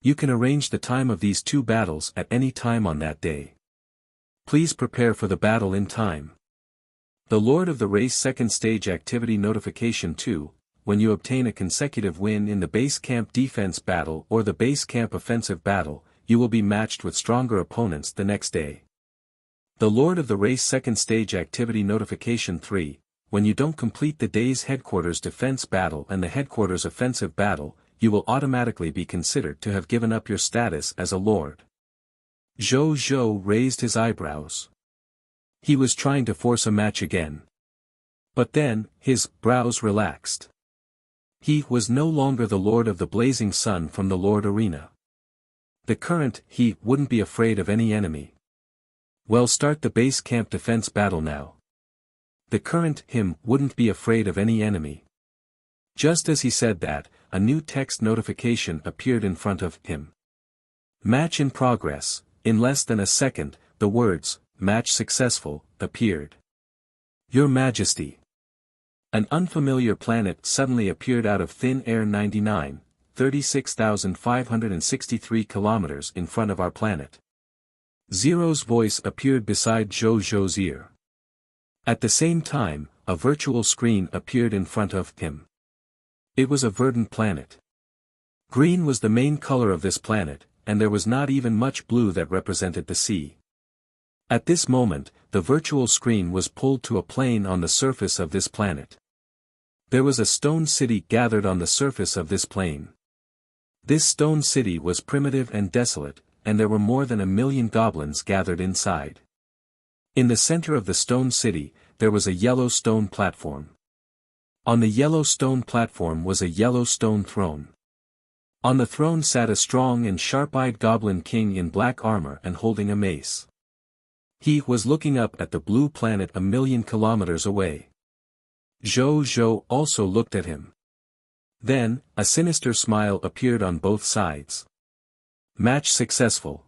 You can arrange the time of these two battles at any time on that day. Please prepare for the battle in time. The Lord of the Race Second Stage Activity Notification 2, when you obtain a consecutive win in the base camp defense battle or the base camp offensive battle, you will be matched with stronger opponents the next day. The Lord of the Race Second Stage Activity Notification 3, when you don't complete the day's headquarters defense battle and the headquarters offensive battle, you will automatically be considered to have given up your status as a lord. Zhou Zhou raised his eyebrows. He was trying to force a match again. But then, his brows relaxed. He was no longer the Lord of the Blazing Sun from the Lord Arena. The current he wouldn't be afraid of any enemy. Well, start the base camp defense battle now. The current him wouldn't be afraid of any enemy. Just as he said that, a new text notification appeared in front of him. Match in progress. In less than a second, the words, "Match successful," appeared. Your Majesty. An unfamiliar planet suddenly appeared out of thin air 36,563 kilometers in front of our planet. Zero's voice appeared beside Zhou Zhou's ear. At the same time, a virtual screen appeared in front of him. It was a verdant planet. Green was the main color of this planet, and there was not even much blue that represented the sea. At this moment, the virtual screen was pulled to a plane on the surface of this planet. There was a stone city gathered on the surface of this plane. This stone city was primitive and desolate, and there were more than 1,000,000 goblins gathered inside. In the center of the stone city, there was a yellow stone platform. On the yellow stone platform was a yellow stone throne. On the throne sat a strong and sharp-eyed goblin king in black armor and holding a mace. He was looking up at the blue planet 1,000,000 kilometers away. Zhou Zhou also looked at him. Then, a sinister smile appeared on both sides. Match successful.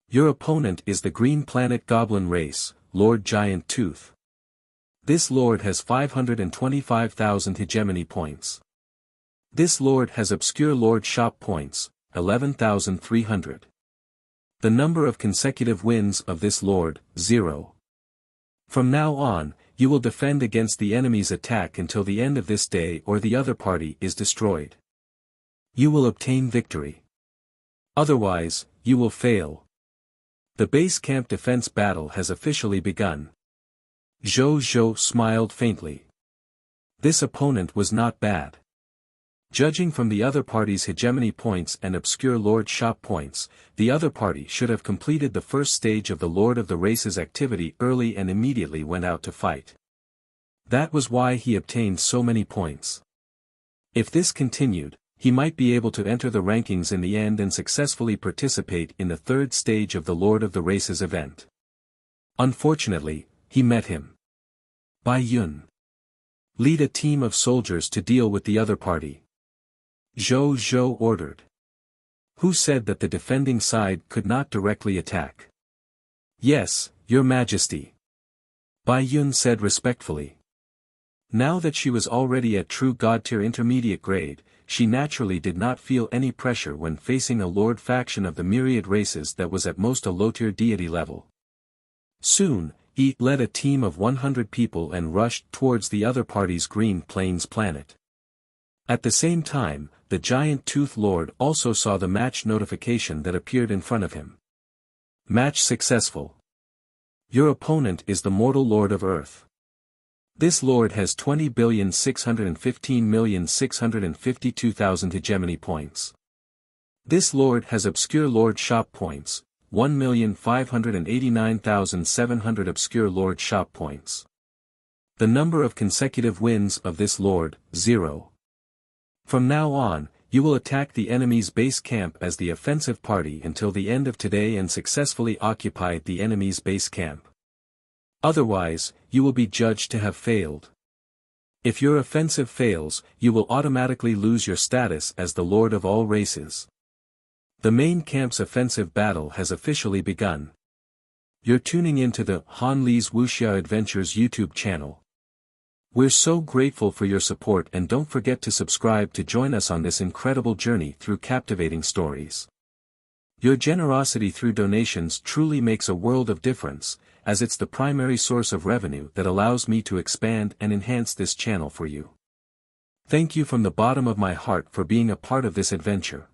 Your opponent is the green planet goblin race, Lord Giant Tooth. This lord has 525,000 hegemony points. This lord has obscure lord shop points, 11,300. The number of consecutive wins of this lord, 0. From now on, you will defend against the enemy's attack until the end of this day or the other party is destroyed. You will obtain victory. Otherwise, you will fail. The base camp defense battle has officially begun. Zhou Zhou smiled faintly. This opponent was not bad. Judging from the other party's hegemony points and obscure lord shop points, the other party should have completed the first stage of the Lord of the Race's activity early and immediately went out to fight. That was why he obtained so many points. If this continued, he might be able to enter the rankings in the end and successfully participate in the third stage of the Lord of the Race's event. Unfortunately, he met him. Bai Yun. Lead a team of soldiers to deal with the other party. Zhou Zhou ordered. Who said that the defending side could not directly attack? Yes, Your Majesty. Bai Yun said respectfully. Now that she was already at true God tier intermediate grade, she naturally did not feel any pressure when facing a lord faction of the myriad races that was at most a low-tier deity level. Soon, Yi led a team of 100 people and rushed towards the other party's Green Plains planet. At the same time, the giant Tooth Lord also saw the match notification that appeared in front of him. Match successful. Your opponent is the mortal Lord of Earth. This Lord has 20,615,652,000 hegemony points. This Lord has obscure Lord shop points, 1,589,700 obscure Lord shop points. The number of consecutive wins of this Lord, 0. From now on, you will attack the enemy's base camp as the offensive party until the end of today and successfully occupy the enemy's base camp. Otherwise, you will be judged to have failed. If your offensive fails, you will automatically lose your status as the Lord of all races. The main camp's offensive battle has officially begun. You're tuning into the Han Li's Wuxia Adventures YouTube channel. We're so grateful for your support, and don't forget to subscribe to join us on this incredible journey through captivating stories. Your generosity through donations truly makes a world of difference, as it's the primary source of revenue that allows me to expand and enhance this channel for you. Thank you from the bottom of my heart for being a part of this adventure.